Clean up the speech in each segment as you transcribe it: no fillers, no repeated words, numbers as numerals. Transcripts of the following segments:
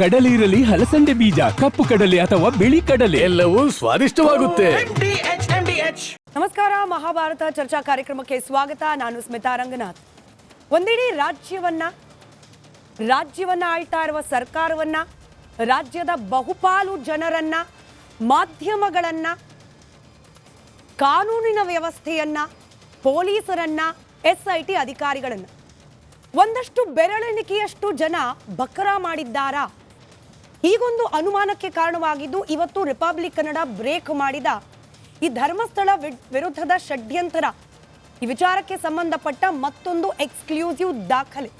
ಕಡಲೆ ಇರಲಿ, ಹಲಸಂದೆ ಬೀಜ, ಕಪ್ಪು ಕಡಲೆ ಅಥವಾ ಬಿಳಿ ಕಡಲೆ, ಎಲ್ಲವೂ ಸ್ವಾದಿಷ್ಟವಾಗುತ್ತೆ. ನಮಸ್ಕಾರ, ಮಹಾಭಾರತ ಚರ್ಚಾ ಕಾರ್ಯಕ್ರಮಕ್ಕೆ ಸ್ವಾಗತ. ನಾನು ಸ್ಮಿತಾ ರಂಗನಾಥ್. ಒಂದಿಡೀ ರಾಜ್ಯವನ್ನ ಆಳ್ತಾ ಇರುವ ಸರ್ಕಾರವನ್ನ, ರಾಜ್ಯದ ಬಹುಪಾಲು ಜನರನ್ನ, ಮಾಧ್ಯಮಗಳನ್ನ, ಕಾನೂನಿನ ವ್ಯವಸ್ಥೆಯನ್ನ, ಪೊಲೀಸರನ್ನ, SIT ಅಧಿಕಾರಿಗಳನ್ನ ಒಂದಷ್ಟು ಬೆರಳೆಣಿಕೆಯಷ್ಟು ಜನ ಬಕರ ಮಾಡಿದ್ದಾರಾ? ಹೀಗೊಂದು ಅನುಮಾನಕ್ಕೆ ಕಾರಣವಾಗಿದ್ದು ಇವತ್ತು ರಿಪಬ್ಲಿಕ್ ಕನ್ನಡ ಬ್ರೇಕ್ ಮಾಡಿದ ಈ ಧರ್ಮಸ್ಥಳ ವಿರುದ್ಧದ ಷಡ್ಯಂತರ, ಈ ವಿಚಾರಕ್ಕೆ ಸಂಬಂಧಪಟ್ಟ ಮತ್ತೊಂದು ಎಕ್ಸ್ಕ್ಲೂಸಿವ್ ದಾಖಲೆ.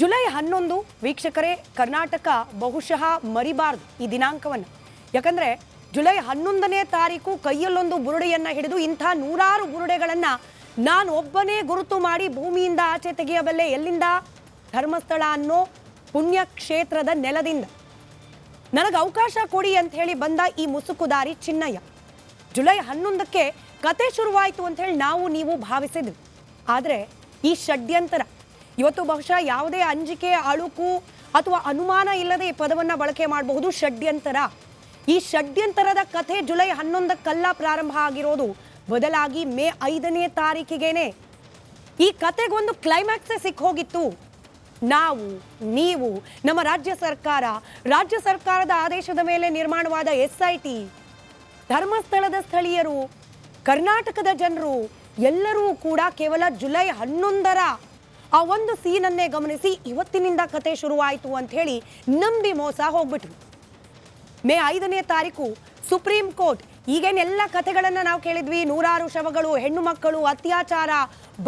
ಜುಲೈ 11 ವೀಕ್ಷಕರೇ, ಕರ್ನಾಟಕ ಬಹುಶಃ ಮರಿಬಾರದು ಈ ದಿನಾಂಕವನ್ನು. ಯಾಕಂದ್ರೆ ಜುಲೈ 11ನೇ ತಾರೀಕು ಕೈಯಲ್ಲೊಂದು ಬುರುಡೆಯನ್ನ ಹಿಡಿದು ಇಂಥ ನೂರಾರು ಬುರುಡೆಗಳನ್ನ ನಾನು ಒಬ್ಬನೇ ಗುರುತು ಮಾಡಿ ಭೂಮಿಯಿಂದ ಆಚೆ ತೆಗೆಯಬಲ್ಲೆ. ಎಲ್ಲಿಂದ? ಧರ್ಮಸ್ಥಳ ಅನ್ನೋ ಪುಣ್ಯ ಕ್ಷೇತ್ರದ ನೆಲದಿಂದ. ನನಗೆ ಅವಕಾಶ ಕೊಡಿ ಅಂತ ಹೇಳಿ ಬಂದ ಈ ಮುಸುಕುದಾರಿ ಚಿನ್ನಯ್ಯ ಜುಲೈ 11ಕ್ಕೆ ಕತೆ ಶುರುವಾಯಿತು ಅಂತ ಹೇಳಿ ನೀವು ಭಾವಿಸಿದ್ವಿ. ಆದರೆ ಈ ಷಡ್ಯಂತರ ಇವತ್ತು ಬಹುಶಃ ಯಾವುದೇ ಅಂಜಿಕೆ, ಅಳುಕು ಅಥವಾ ಅನುಮಾನ ಇಲ್ಲದೆ ಈ ಪದವನ್ನು ಬಳಕೆ ಮಾಡಬಹುದು. ಷಡ್ಯಂತರ. ಈ ಷಡ್ಯಂತರದ ಕಥೆ ಜುಲೈ 11ಕ್ಕಲ್ಲ ಪ್ರಾರಂಭ ಆಗಿರೋದು, ಬದಲಾಗಿ ಮೇ 5ನೇ ತಾರೀಕಿಗೇನೆ ಈ ಕತೆಗೊಂದು ಕ್ಲೈಮ್ಯಾಕ್ಸೇ ಸಿಕ್ಕೋಗಿತ್ತು. ನೀವು, ನಮ್ಮ ರಾಜ್ಯ ಸರ್ಕಾರದ ಆದೇಶದ ಮೇಲೆ ನಿರ್ಮಾಣವಾದ SIT, ಧರ್ಮಸ್ಥಳದ ಸ್ಥಳೀಯರು, ಕರ್ನಾಟಕದ ಜನರು ಎಲ್ಲರೂ ಕೂಡ ಕೇವಲ ಜುಲೈ 11ರ ಆ ಒಂದು ಸೀನನ್ನೇ ಗಮನಿಸಿ ಇವತ್ತಿನಿಂದ ಕತೆ ಶುರುವಾಯಿತು ಅಂತ ಹೇಳಿ ನಂಬಿ ಮೋಸ ಹೋಗ್ಬಿಟ್ರು. ಮೇ 5ನೇ ತಾರೀಕು ಸುಪ್ರೀಂ ಕೋರ್ಟ್, ಈಗೇನೆಲ್ಲ ಕಥೆಗಳನ್ನು ನಾವು ಕೇಳಿದ್ವಿ, ನೂರಾರು ಶವಗಳು, ಹೆಣ್ಣು ಮಕ್ಕಳು, ಅತ್ಯಾಚಾರ,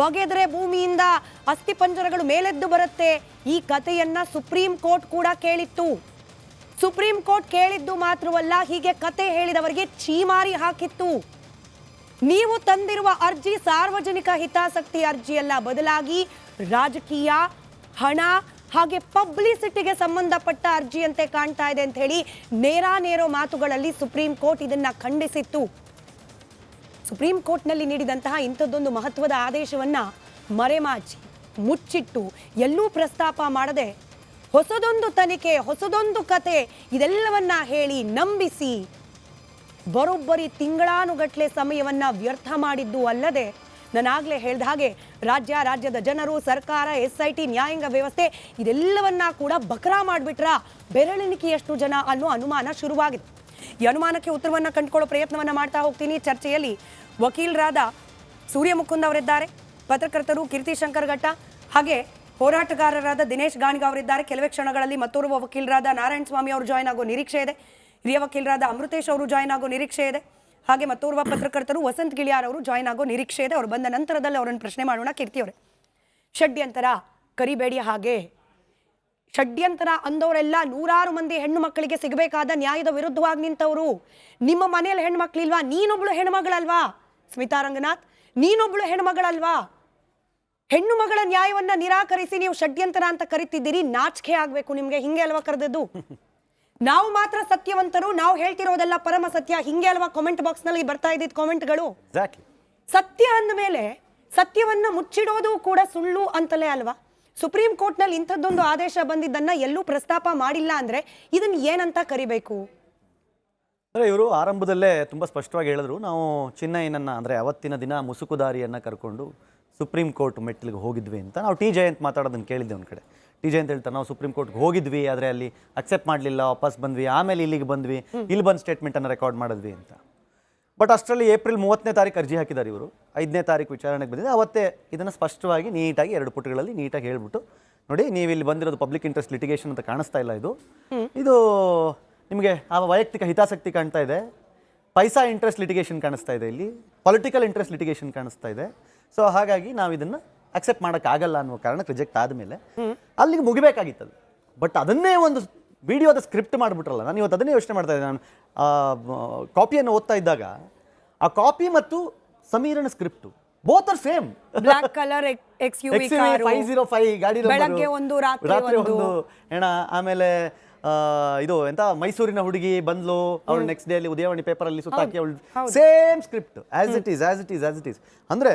ಬಗೆದ್ರೆ ಭೂಮಿಯಿಂದ ಅಸ್ಥಿಪಂಜರಗಳು ಮೇಲೆದ್ದು ಬರುತ್ತೆ, ಈ ಕಥೆಯನ್ನ ಸುಪ್ರೀಂ ಕೋರ್ಟ್ ಕೂಡ ಕೇಳಿತ್ತು. ಸುಪ್ರೀಂ ಕೋರ್ಟ್ ಕೇಳಿದ್ದು ಮಾತ್ರವಲ್ಲ, ಹೀಗೆ ಕತೆ ಹೇಳಿದವರಿಗೆ ಛೀಮಾರಿ ಹಾಕಿತ್ತು. ನೀವು ತಂದಿರುವ ಅರ್ಜಿ ಸಾರ್ವಜನಿಕ ಹಿತಾಸಕ್ತಿ ಅರ್ಜಿಯಲ್ಲ, ಬದಲಾಗಿ ರಾಜಕೀಯ, ಹಣ ಹಾಗೆ ಪಬ್ಲಿಸಿಟಿಗೆ ಸಂಬಂಧಪಟ್ಟ ಅರ್ಜಿಯಂತೆ ಕಾಣ್ತಾ ಇದೆ ಅಂತ ಹೇಳಿ ನೇರೋ ಮಾತುಗಳಲ್ಲಿ ಸುಪ್ರೀಂ ಕೋರ್ಟ್ ಇದನ್ನ ಖಂಡಿಸಿತ್ತು. ಸುಪ್ರೀಂ ಕೋರ್ಟ್ನಲ್ಲಿ ನೀಡಿದಂತಹ ಇಂಥದ್ದೊಂದು ಮಹತ್ವದ ಆದೇಶವನ್ನ ಮರೆಮಾಚಿ, ಮುಚ್ಚಿಟ್ಟು, ಎಲ್ಲೂ ಪ್ರಸ್ತಾಪ ಮಾಡದೆ ಹೊಸದೊಂದು ತನಿಖೆ, ಹೊಸದೊಂದು ಕತೆ ಇದೆಲ್ಲವನ್ನ ಹೇಳಿ ನಂಬಿಸಿ ಬರೋಬ್ಬರಿ ತಿಂಗಳಾನುಗಟ್ಲೆ ಸಮಯವನ್ನ ವ್ಯರ್ಥ ಮಾಡಿದ್ದು ಅಲ್ಲದೆ, ನಾನಾಗಲೇ ಹೇಳಿದ ಹಾಗೆ ರಾಜ್ಯದ ಜನರು, ಸರ್ಕಾರ, SIT, ನ್ಯಾಯಾಂಗ ವ್ಯವಸ್ಥೆ ಇದೆಲ್ಲವನ್ನ ಕೂಡ ಬಕರಾ ಮಾಡಿಬಿಟ್ರ ಬೆರಳೆಣಿಕೆಯಷ್ಟು ಜನ ಅನ್ನೋ ಅನುಮಾನ ಶುರುವಾಗಿದೆ. ಈ ಅನುಮಾನಕ್ಕೆ ಉತ್ತರವನ್ನು ಕಂಡುಕೊಳ್ಳೋ ಪ್ರಯತ್ನವನ್ನ ಮಾಡ್ತಾ ಹೋಗ್ತೀನಿ. ಚರ್ಚೆಯಲ್ಲಿ ವಕೀಲರಾದ ಸೂರ್ಯ ಮುಕುಂದ್ ಅವರಿದ್ದಾರೆ, ಪತ್ರಕರ್ತರು ಕೀರ್ತಿ ಶಂಕರ್ ಘಟ್ಟ, ಹಾಗೆ ಹೋರಾಟಗಾರರಾದ ದಿನೇಶ್ ಗಾಣಿಗ ಅವರಿದ್ದಾರೆ. ಕೆಲವೇ ಕ್ಷಣಗಳಲ್ಲಿ ಮತ್ತೋರ್ವ ವಕೀಲರಾದ ನಾರಾಯಣ ಸ್ವಾಮಿ ಅವರು ಜಾಯ್ನ್ ಆಗೋ ನಿರೀಕ್ಷೆ ಇದೆ. ಹಿರಿಯ ವಕೀಲರಾದ ಅಮೃತೇಶ್ ಅವರು ಜಾಯ್ನ್ ಆಗೋ ನಿರೀಕ್ಷೆ ಇದೆ. ಹಾಗೆ ಮತ್ತೋರ್ವ ಪತ್ರಕರ್ತರು ವಸಂತ್ ಗಿಳಿಯಾರ್ ಅವರು ಜಾಯ್ನ್ ಆಗೋ ನಿರೀಕ್ಷೆ ಇದೆ. ಅವರು ಬಂದ ನಂತರದಲ್ಲಿ ಅವರನ್ನು ಪ್ರಶ್ನೆ ಮಾಡೋಣ. ಕೀರ್ತಿ ಅವರೇ, ಷಡ್ಯಂತರ ಕರಿಬೇಡಿ. ಹಾಗೆ ಷಡ್ಯಂತರ ಅಂದವರೆಲ್ಲ ನೂರಾರು ಮಂದಿ ಹೆಣ್ಣು ಮಕ್ಕಳಿಗೆ ಸಿಗಬೇಕಾದ ನ್ಯಾಯದ ವಿರುದ್ಧವಾಗಿ ನಿಂತವರು. ನಿಮ್ಮ ಮನೆಯಲ್ಲಿ ಹೆಣ್ಣು ಮಕ್ಕಳಿಲ್ವಾ? ನೀನೊಬ್ಳು ಹೆಣ್ಮಗಳಲ್ವಾ ಸ್ಮಿತಾ ರಂಗನಾಥ್? ನೀನೊಬ್ಳು ಹೆಣ್ಮಗಳಲ್ವಾ? ಹೆಣ್ಣು ಮಗಳ ನ್ಯಾಯವನ್ನ ನಿರಾಕರಿಸಿ ನೀವು ಷಡ್ಯಂತರ ಅಂತ ಕರಿತಿದ್ದೀರಿ. ನಾಚಿಕೆ ಆಗ್ಬೇಕು ನಿಮ್ಗೆ. ಹಿಂಗೆ ಅಲ್ವಾ ಕರೆದದ್ದು? ನಾವು ಮಾತ್ರ ಸತ್ಯವಂತರು, ನಾವು ಹೇಳ್ತಿರೋದೆಲ್ಲ ಪರಮ ಸತ್ಯ, ಹಿಂಗೆ ಅಲ್ವಾ ಕಾಮೆಂಟ್ ಬಾಕ್ಸ್ ನಲ್ಲಿ ಬರ್ತಾ ಇದ್ದಿದ್ ಕಾಮೆಂಟ್ಗಳು? ಸತ್ಯ ಅಂದ ಮೇಲೆ ಸತ್ಯವನ್ನ ಮುಚ್ಚಿಡೋದು ಕೂಡ ಸುಳ್ಳು ಅಂತಲೇ ಅಲ್ವಾ? ಸುಪ್ರೀಂ ಕೋರ್ಟ್ ನಲ್ಲಿ ಇಂಥದ್ದೊಂದು ಆದೇಶ ಬಂದಿದ್ದನ್ನ ಎಲ್ಲೂ ಪ್ರಸ್ತಾಪ ಮಾಡಿಲ್ಲ ಅಂದ್ರೆ ಇದನ್ನ ಏನಂತ ಕರಿಬೇಕು? ಇವರು ಆರಂಭದಲ್ಲೇ ತುಂಬಾ ಸ್ಪಷ್ಟವಾಗಿ ಹೇಳಿದ್ರು, ನಾವು ಚಿನ್ನಯ್ಯನನ್ನ ಅಂದ್ರೆ ಅವತ್ತಿನ ದಿನ ಮುಸುಕುದಾರಿಯನ್ನ ಕರ್ಕೊಂಡು ಸುಪ್ರೀಂ ಕೋರ್ಟ್ ಮೆಟ್ಟಿಲಿಗೆ ಹೋಗಿದ್ವಿ ಅಂತ. ನಾವು ಟಿ ಜಯಂತ್ ಮಾತಾಡೋದನ್ನ ಕೇಳಿದ್ದೆ ಒಂದು ಕಡೆ. ಟಿ ಜಯಂತ್ ಹೇಳ್ತಾರೆ, ನಾವು ಸುಪ್ರೀಂ ಕೋರ್ಟ್ಗೆ ಹೋಗಿದ್ವಿ, ಆದರೆ ಅಲ್ಲಿ ಅಕ್ಸೆಪ್ಟ್ ಮಾಡಲಿಲ್ಲ, ವಾಪಸ್ ಬಂದ್ವಿ, ಆಮೇಲೆ ಇಲ್ಲಿಗೆ ಬಂದ್ವಿ, ಇಲ್ಲಿ ಬಂದು ಸ್ಟೇಟ್ಮೆಂಟನ್ನು ರೆಕಾರ್ಡ್ ಮಾಡಿದ್ವಿ ಅಂತ. ಬಟ್ ಅಷ್ಟರಲ್ಲಿ ಏಪ್ರಿಲ್ 30ನೇ ತಾರೀಕು ಅರ್ಜಿ ಹಾಕಿದ್ದಾರೆ ಇವರು. 5ನೇ ತಾರೀಕು ವಿಚಾರಣೆಗೆ ಬಂದಿದೆ. ಅವತ್ತೇ ಇದನ್ನು ಸ್ಪಷ್ಟವಾಗಿ ನೀಟಾಗಿ 2 ಪುಟಗಳಲ್ಲಿ ನೀಟಾಗಿ ಹೇಳ್ಬಿಟ್ಟು, ನೋಡಿ ನೀವು ಇಲ್ಲಿ ಬಂದಿರೋದು ಪಬ್ಲಿಕ್ ಇಂಟ್ರೆಸ್ಟ್ ಲಿಟಿಗೇಷನ್ ಅಂತ ಕಾಣಿಸ್ತಾ ಇಲ್ಲ, ಇದು ನಿಮಗೆ ಆ ವೈಯಕ್ತಿಕ ಹಿತಾಸಕ್ತಿ ಕಾಣ್ತಾ ಇದೆ, ಪೈಸಾ ಇಂಟ್ರೆಸ್ಟ್ ಲಿಟಿಗೇಷನ್ ಕಾಣಿಸ್ತಾ ಇದೆ, ಇಲ್ಲಿ ಪೊಲಿಟಿಕಲ್ ಇಂಟ್ರೆಸ್ಟ್ ಲಿಟಿಗೇಷನ್ ಕಾಣಿಸ್ತಾ ಇದೆ. ಸೊ ಹಾಗಾಗಿ ನಾವು ಇದನ್ನು ಅಕ್ಸೆಪ್ಟ್ ಮಾಡೋಕ್ಕಾಗಲ್ಲ ಅನ್ನೋ ಕಾರಣಕ್ಕೆ ರಿಜೆಕ್ಟ್ ಆದಮೇಲೆ ಅಲ್ಲಿಗೆ ಮುಗಿಬೇಕಾಗಿತ್ತು. ಬಟ್ ಅದನ್ನೇ ಒಂದು ವಿಡಿಯೋದ ಸ್ಕ್ರಿಪ್ಟ್ ಮಾಡಿಬಿಟ್ರಲ್ಲ. ನಾನು ಇವತ್ತು ಅದನ್ನೇ ಯೋಚನೆ ಮಾಡ್ತಾ ಇದ್ದೆ. ನಾನು ಕಾಪಿಯನ್ನು ಓದ್ತಾ ಇದ್ದಾಗ ಆ ಕಾಪಿ ಮತ್ತು ಸಮೀರನ script both are same. Black colour XUV car, 505 ಗಾಡಿ, ಬೆಳಗ್ಗೆ ಒಂದು ರಾತ್ರಿ ಒಂದು ಹೆಣ. ಆಮೇಲೆ ಇದು ಎಂತ ಮೈಸೂರಿನ ಹುಡುಗಿ ಬಂದ್ಲು, ಅವಳು ನೆಕ್ಸ್ಟ್ ಡೇ ಅಲ್ಲಿ ಉದಯವಾಣಿ ಪೇಪರ್ ಅಲ್ಲಿ ಸುತ್ತಾಕಿ ಅವಳು same script as it is. ಅಂದ್ರೆ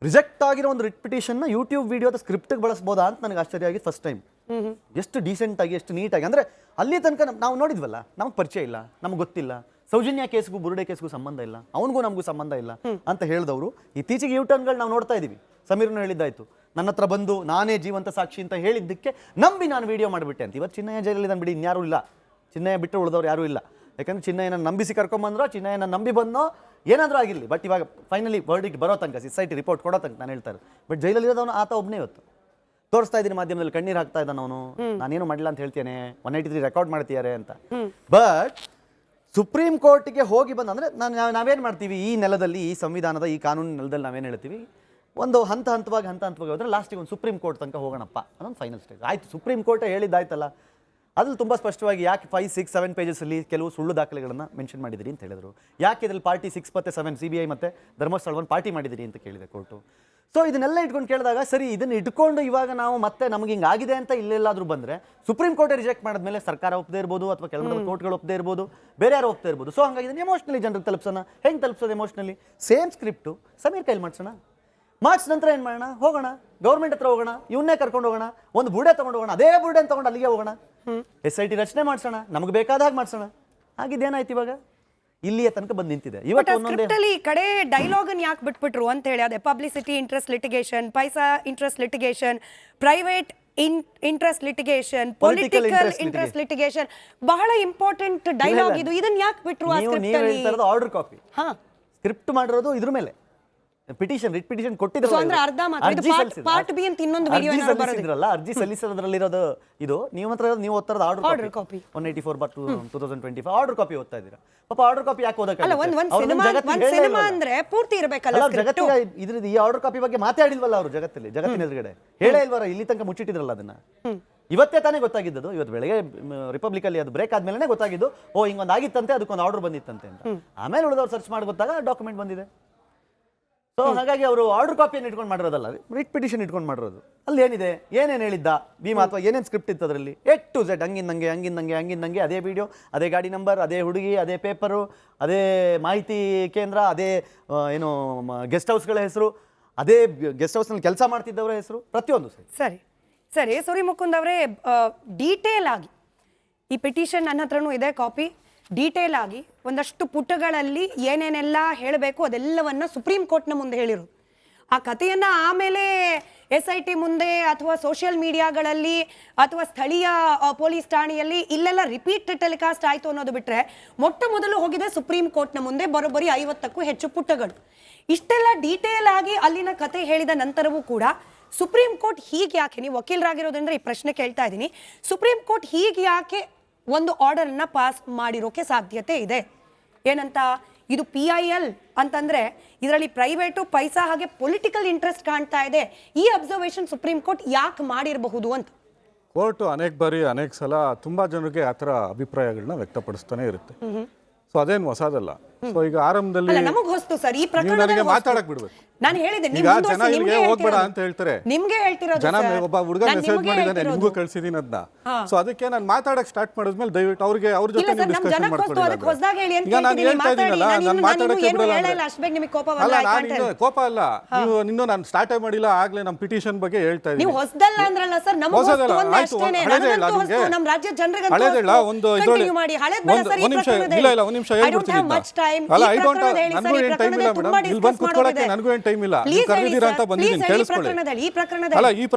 ರಿಜೆಕ್ಟ್ ಆಗಿರೋ ಒಂದು ರಿಟ್ ಪಿಟಿಷನ್ನ ಯೂಟ್ಯೂಬ್ ವಿಡಿಯೋದ ಸ್ಕ್ರಿಪ್ಟಿಗೆ ಬಳಸ್ಬೋದಾ ಅಂತ ನನಗೆ ಆಶ್ಚರ್ಯ ಆಗಿ ಫಸ್ಟ್ ಟೈಮ್. ಎಷ್ಟು ಡೀಸೆಂಟಾಗಿ ಎಷ್ಟು ನೀಟಾಗಿ, ಅಂದರೆ ಅಲ್ಲಿ ತನಕ ನಾವು ನೋಡಿದ್ವಲ್ಲ, ನಮಗೆ ಪರಿಚಯ ಇಲ್ಲ, ನಮ್ಗೆ ಗೊತ್ತಿಲ್ಲ, ಸೌಜನ್ಯ ಕೇಸ್ಗೂ ಬುರುಡೆ ಕೇಸ್ಗೂ ಸಂಬಂಧ ಇಲ್ಲ, ಅವನಿಗೂ ನಮಗೂ ಸಂಬಂಧ ಇಲ್ಲ ಅಂತ ಹೇಳಿದವರು ಇತ್ತೀಚೆಗೆ ಯೂಟರ್ನ್ಗಳು ನಾವು ನೋಡ್ತಾ ಇದ್ದೀವಿ. ಸಮೀರ್ನು ಹೇಳಿದ್ದಾಯ್ತು, ನನ್ನ ಹತ್ರ ಬಂದು ನಾನೇ ಜೀವಂತ ಸಾಕ್ಷಿ ಅಂತ ಹೇಳಿದ್ದಕ್ಕೆ ನಂಬಿ ನಾನು ವಿಡಿಯೋ ಮಾಡಿಬಿಟ್ಟೆ ಅಂತ. ಇವತ್ತು ಚಿನ್ನಯ್ಯ ಜೈಲಲ್ಲಿ ಬಿಡಿ, ಇನ್ಯಾರೂ ಇಲ್ಲ, ಚಿನ್ನಯ್ಯ ಬಿಟ್ಟು ಉಳಿದವ್ರು ಯಾರೂ ಇಲ್ಲ. ಯಾಕಂದ್ರೆ ಚಿನ್ನಯ್ಯನ ನಂಬಿಸಿ ಕರ್ಕೊಂಬಂದ್ರೋ, ಚಿನ್ನಯ್ಯನ ನಂಬಿ ಬಂದೋ, ಏನಾದರೂ ಆಗಿರಲಿ, ಬಟ್ ಇವಾಗ ಫೈನಲಿ ವರ್ಡಿಕ್ಟ್ ಬರೋ ತನಕ, SIT ರಿಪೋರ್ಟ್ ಕೊಡೋ ತನಕ ನಾನು ಹೇಳ್ತಾರೆ. ಬಟ್ ಜೈಲಲ್ಲಿರೋದವನು ಆತ ಒಬ್ಬನೇ ಇವತ್ತು ತೋರಿಸ್ತಾ ಇದ್ದೀನಿ ಮಾಧ್ಯಮದಲ್ಲಿ, ಕಣ್ಣೀರು ಹಾಕ್ತಾ ಇದ್ದಾನೆ ಅವನು, ನಾನೇನು ಮಾಡಿಲ್ಲ ಅಂತ ಹೇಳ್ತೇನೆ, 183 ರೆಕಾರ್ಡ್ ಮಾಡ್ತಿದ್ದಾರೆ ಅಂತ. ಬಟ್ ಸುಪ್ರೀಂ ಕೋರ್ಟ್ಗೆ ಹೋಗಿ ಬಂದಂದರೆ ನಾವೇನು ಮಾಡ್ತೀವಿ, ಈ ನೆಲದಲ್ಲಿ, ಈ ಸಂವಿಧಾನದ ಈ ಕಾನೂನಿನ ನೆಲದಲ್ಲಿ ನಾವೇನು ಹೇಳ್ತೀವಿ, ಒಂದು ಹಂತವಾಗಿ ಹೋದರೆ ಲಾಸ್ಟಿಗೆ ಒಂದು ಸುಪ್ರೀಂ ಕೋರ್ಟ್ ತನಕ ಹೋಗೋಣಪ್ಪ, ಅದೊಂದು ಫೈನಲ್ ಸ್ಟೇಜ್ ಆಯಿತು. ಸುಪ್ರೀಂ ಕೋರ್ಟೇ ಹೇಳಿದ್ದಾಯ್ತಲ್ಲ, ಅದ್ರಲ್ಲಿ ತುಂಬ ಸ್ಪಷ್ಟವಾಗಿ ಯಾಕೆ 5, 6, 7 ಪೇಜಸಲ್ಲಿ ಕೆಲವು ಸುಳ್ಳು ದಾಖಲೆಗಳನ್ನು ಮೆನ್ಷನ್ ಮಾಡಿದಿರಿ ಅಂತ ಹೇಳಿದರು. ಯಾಕೆ ಇದರಲ್ಲಿ ಪಾರ್ಟಿ 6 ಮತ್ತು 7 CBI ಮತ್ತು ಧರ್ಮಸ್ಥಳವನ್ನು ಪಾರ್ಟಿ ಮಾಡಿದಿರಿ ಅಂತ ಕೇಳಿದೆ ಕೋರ್ಟು. ಸೊ ಇದನ್ನೆಲ್ಲ ಇಟ್ಕೊಂಡು ಕೇಳಿದಾಗ, ಸರಿ ಇದನ್ನು ಇಟ್ಕೊಂಡು ಇವಾಗ ನಾವು ಮತ್ತೆ ನಮಗೆ ಹಿಂಗೆ ಆಗಿದೆ ಅಂತ ಇಲ್ಲೆಲ್ಲಾದರೂ ಬಂದರೆ, ಸುಪ್ರೀಂ ಕೋರ್ಟೇ ರಿಜೆಕ್ಟ್ ಮಾಡಿದ್ಮೇಲೆ ಸರ್ಕಾರ ಒಪ್ಪದೇ ಇರ್ಬೋದು, ಅಥವಾ ಕೆಲವೊಂದು ಕೋರ್ಟ್ಗಳು ಒಪ್ಪದೇ ಇರ್ಬೋದು, ಬೇರೆ ಯಾರು ಒಪ್ಪದೇ ಇರ್ಬೋದು. ಸೊ ಹಂಗಾಗಿ ಇದನ್ನು ಎಮೋಷ್ನಲಿ ಜನರಿಗೆ ತಲುಪಿಸೋಣ. ಹೆಂಗೆ ತಲುಪಿಸೋದು ಎಮೋಷ್ನಲಿ? ಸೇಮ್ ಸ್ಕ್ರಿಪ್ಟು ಸಮೀರ್ ಕೈಲಿ ಮಾಡಿಸೋಣ, ಮಾಡಿಸ್ ನಂತರ ಏನು ಮಾಡೋಣ, ಹೋಗೋಣ ಗೌರ್ಮೆಂಟ್ ಹತ್ರ ಹೋಗೋಣ, ಇವನ್ನೇ ಕರ್ಕೊಂಡು ಹೋಗೋಣ, ಒಂದು ಬುರ್ಡೆ ತೊಗೊಂಡು ಹೋಗೋಣ, ಅದೇ ಬುರ್ಡೆನ ತೊಗೊಂಡು ಅಲ್ಲಿಗೆ ಹೋಗೋಣ, SIT ರಚನೆ ಮಾಡಿಸೋಣ, ನಮಗೆ ಬೇಕಾದಾಗ ಮಾಡಿಸೋಣ. ಆಗಿದ್ದೇನಾಯ್ತು ಇವಾಗ ಇಲ್ಲಿಯ ತನಕ ಬಂದು ನಿಂತಿದೆ. ಇವತ್ತು ಕಡೆ ಡೈಲಾಗ್ ಯಾಕೆ ಬಿಟ್ಬಿಟ್ರು ಅಂತ ಹೇಳಿ, ಅದೇ publicity interest litigation, paisa interest litigation, private interest litigation, political interest litigation, ಬಹಳ ಇಂಪಾರ್ಟೆಂಟ್ ಡೈಲಾಗ್ ಇದು. ಇದನ್ನ ಯಾಕೆ ಬಿಟ್ರು? ಆರ್ಡರ್ ಕಾಪಿ ಸ್ಕ್ರಿಪ್ಟ್ ಮಾಡಿರೋದು ಇದ್ರ ಮೇಲೆ ಪಿಟಿಷನ್, ರಿಟ್ ಪಿಟಿಷನ್ ಕೊಟ್ಟಿದ್ರಲ್ಲ, ಅರ್ಜಿ ಸಲ್ಲಿಸೋದ್ರಲ್ಲಿರೋದು ಇದು. ನೀವು ಮಾತ್ರ ನೀವು ಓದ್ತಾರದ ಆರ್ಡರ್ ಕಾಪಿ 184/2025 ಆರ್ಡರ್ ಕಾಪಿ ಓದ್ತಾ ಇದ್ದೀರಾ. ಪಾಪ ಆರ್ಡರ್ ಕಾಪಿ ಯಾಕೆ ಓದಕ್ಕೆ ಪೂರ್ತಿ ಇರಬೇಕಲ್ಲ ಜಗತ್ತಿಗೆ. ಇದ್ರದ್ದು ಈ ಆರ್ಡರ್ ಕಾಪಿ ಬಗ್ಗೆ ಮಾತಾಡಿಲ್ವಲ್ಲ ಅವರು ಜಗತ್ತಿನ ಎದುರುಗಡೆ, ಹೇಳೇ ಇಲ್ವರ, ಇಲ್ಲಿ ತನಕ ಮುಚ್ಚಿಟ್ಟಿದ್ರಲ್ಲ ಅದನ್ನ. ಇವತ್ತೇ ತಾನೇ ಗೊತ್ತಾಗಿದ್ದು, ಇವತ್ತು ಬೆಳಗ್ಗೆ ರಿಪಬ್ಲಿಕ್ ಅಲ್ಲಿ ಅದು ಬ್ರೇಕ್ ಆದ್ಮೇಲೆ ಗೊತ್ತಾಗಿದ್ದು, ಓ ಹಿಂಗೊಂದು ಆಗಿತ್ತಂತೆ, ಅದಕ್ಕೊಂದು ಆರ್ಡರ್ ಬಂದಿತ್ತಂತೆ ಅಂತ. ಆಮೇಲೆ ಉಳಿದವ್ರು ಸರ್ಚ್ ಮಾಡಿ ಗೊತ್ತಾಗ ಡಾಕ್ಯುಮೆಂಟ್ ಬಂದಿದೆ. ಸೊ ಹಾಗಾಗಿ ಅವರು ಆರ್ಡರ್ ಕಾಪಿಯನ್ನು ಇಟ್ಕೊಂಡು ಮಾಡಿರೋದಲ್ಲ, ರಿಟ್ ಪಿಟಿಷನ್ ಇಟ್ಕೊಂಡು ಮಾಡಿರೋದು. ಅಲ್ಲಿ ಏನಿದೆ, ಏನೇನು ಹೇಳಿದ್ದ ಭೀಮಾ, ಅಥವಾ ಏನೇನು ಸ್ಕ್ರಿಪ್ಟ್ ಇತ್ತು ಅದರಲ್ಲಿ, A to Z ಹಂಗಿಂದಂಗೆ ಅದೇ ವಿಡಿಯೋ, ಅದೇ ಗಾಡಿ ನಂಬರ್, ಅದೇ ಹುಡುಗಿ, ಅದೇ ಪೇಪರು, ಅದೇ ಮಾಹಿತಿ ಕೇಂದ್ರ, ಅದೇ ಏನು ಗೆಸ್ಟ್ ಹೌಸ್ಗಳ ಹೆಸರು, ಅದೇ ಗೆಸ್ಟ್ ಹೌಸ್ನಲ್ಲಿ ಕೆಲಸ ಮಾಡ್ತಿದ್ದವರ ಹೆಸರು, ಪ್ರತಿಯೊಂದು. ಸರಿ ಸೂರಿ ಮುಕುಂದ್ ಅವರೇ, ಡೀಟೇಲ್ ಆಗಿ ಈ ಪಿಟಿಷನ್ ನನ್ನ ಹತ್ರನೂ ಇದೆ ಕಾಪಿ, ಡೀಟೇಲ್ ಆಗಿ ಒಂದಷ್ಟು ಪುಟಗಳಲ್ಲಿ ಏನೇನೆಲ್ಲ ಹೇಳಬೇಕು ಅದೆಲ್ಲವನ್ನ ಸುಪ್ರೀಂ ಕೋರ್ಟ್ನ ಮುಂದೆ ಹೇಳಿರು. ಆ ಕಥೆಯನ್ನ ಆಮೇಲೆ SIT ಮುಂದೆ ಅಥವಾ ಸೋಷಿಯಲ್ ಮೀಡಿಯಾಗಳಲ್ಲಿ ಅಥವಾ ಸ್ಥಳೀಯ ಪೊಲೀಸ್ ಠಾಣೆಯಲ್ಲಿ ಇಲ್ಲೆಲ್ಲ ರಿಪೀಟ್ ಟೆಲಿಕಾಸ್ಟ್ ಆಯಿತು ಅನ್ನೋದು ಬಿಟ್ಟರೆ, ಮೊಟ್ಟ ಮೊದಲು ಹೋಗಿದೆ ಸುಪ್ರೀಂ ಕೋರ್ಟ್ನ ಮುಂದೆ ಬರೋಬ್ಬರಿ 50ಕ್ಕೂ ಹೆಚ್ಚು ಪುಟಗಳು. ಇಷ್ಟೆಲ್ಲ ಡೀಟೇಲ್ ಆಗಿ ಅಲ್ಲಿನ ಕತೆ ಹೇಳಿದ ನಂತರವೂ ಕೂಡ ಸುಪ್ರೀಂ ಕೋರ್ಟ್ ಹೀಗೆ ಯಾಕೆ, ನೀವು ವಕೀಲರಾಗಿರೋದ್ರಿಂದ ಈ ಪ್ರಶ್ನೆ ಕೇಳ್ತಾ ಇದ್ದೀನಿ, ಸುಪ್ರೀಂ ಕೋರ್ಟ್ ಹೀಗೆ ಯಾಕೆ ಒಂದು ಆರ್ಡರ್ನ ಪಾಸ್ ಮಾಡಿರೋಕೆ ಸಾಧ್ಯತೆ ಇದೆ? ಏನಂತ, ಇದು PIL ಅಂತಂದ್ರೆ ಇದರಲ್ಲಿ ಪ್ರೈವೇಟು, ಪೈಸಾ ಹಾಗೆ ಪೊಲಿಟಿಕಲ್ ಇಂಟ್ರೆಸ್ಟ್ ಕಾಣ್ತಾ ಇದೆ. ಈ ಅಬ್ಸರ್ವೇಷನ್ ಸುಪ್ರೀಂ ಕೋರ್ಟ್ ಯಾಕೆ ಮಾಡಿರಬಹುದು ಅಂತ ಕೋರ್ಟ್ ಅನೇಕ ಬಾರಿ ಅನೇಕ ಸಲ ತುಂಬಾ ಜನರಿಗೆ ಆ ಥರ ಅಭಿಪ್ರಾಯಗಳನ್ನ ವ್ಯಕ್ತಪಡಿಸ್ತಾನೆ ಇರುತ್ತೆ. ಸೊ ಅದೇನು ಹೊಸದಲ್ಲ. ಸೊ ಈಗ ಆರಂಭದಲ್ಲಿ ನಮಗೆ ಹೊಸ್ತು ಸರ್, ಈ ಪ್ರಕರಣದಲ್ಲಿ ಮಾತಾಡಕ್ ಬಿಡ್ಬೇಕು. ನಾನು ಹೇಳಿದೆ ಈಗ ಜನ ಇಲ್ಲಿಗೆ ಹೋಗ್ಬೇಡ ಅಂತ ಹೇಳ್ತಾರೆ, ನಿಮ್ಗೆ ಹೇಳ್ತಿರೋದು ಜನ ಒಬ್ಬ ಹುಡುಗ ಮೆಸೇಜ್ ಮಾಡಿದಾನೆ, ನಿಮ್ಗೂ ಕಳ್ಸಿದೀನಿ ಅದನ್ನ. ಸೊ ಅದಕ್ಕೆ ನಾನು ಮಾತಾಡಕ್ ಸ್ಟಾರ್ಟ್ ಮಾಡಿದ್ಮೇಲೆ ದಯವಿಟ್ಟು ಅವ್ರಿಗೆ ಅವ್ರ ಜೊತೆ ಡಿಸ್ಕಷನ್ ಮಾಡ್ಕೊಳ್ಳಿ. ಈಗ ನಾನು ಹೇಳ್ತಾ ಇದೀನಲ್ಲ, ನಾನು ಮಾತಾಡಕ್ಕೆ ಬಿಡಲ್ಲ. ಅಲ್ಲ, ನಾನು ಕೋಪ ಅಲ್ಲ, ನೀವು ಇನ್ನೂ ನಾನು ಸ್ಟಾರ್ಟ್ ಮಾಡಿಲ್ಲ, ಆಗ್ಲೇ ನಮ್ಮ ಪಿಟಿಷನ್ ಬಗ್ಗೆ ಹೇಳ್ತಾ ಇದ್ದೀನಿ. ಹೊಸದಲ್ಲ ಅಂದ್ರಲ್ಲ ಸರ್, ಹೊಸದಲ್ಲ, ಆಯ್ತು, ಹಳೇದಿಲ್ಲ ನಿಮ್ಗೆ, ಹಳೇದಿಲ್ಲ. ಒಂದು ಇದ್ರಲ್ಲಿ ಒಂದ್ ನಿಮಿಷ ಇಲ್ಲ, ಒಂದ್ ನಿಮಿಷ ಹೇಳ್ಬಿಡ್ತೀನಿ. ಅಲ್ಲ, ಐ ಡೋಂಟ್, ನನಗೂ ಏನ್ ಟೈಮ್ ಇಲ್ಲ ಮೇಡಮ್, ಇಲ್ಲಿ ಬಂದು ಕುತ್ಕೊಳ್ಳಕ್ಕೆ ನನಗೂ ಏನ್ ಟೈಮ್ ಇಲ್ಲ. ನೀವು ಕರೆದಿದ್ದೀರಾ ಅಂತ ಬಂದಿದ್ದೀನಿ, ಕೇಳಿಸ್ಕೊಳ್ಳಿ. ಅಲ್ಲ,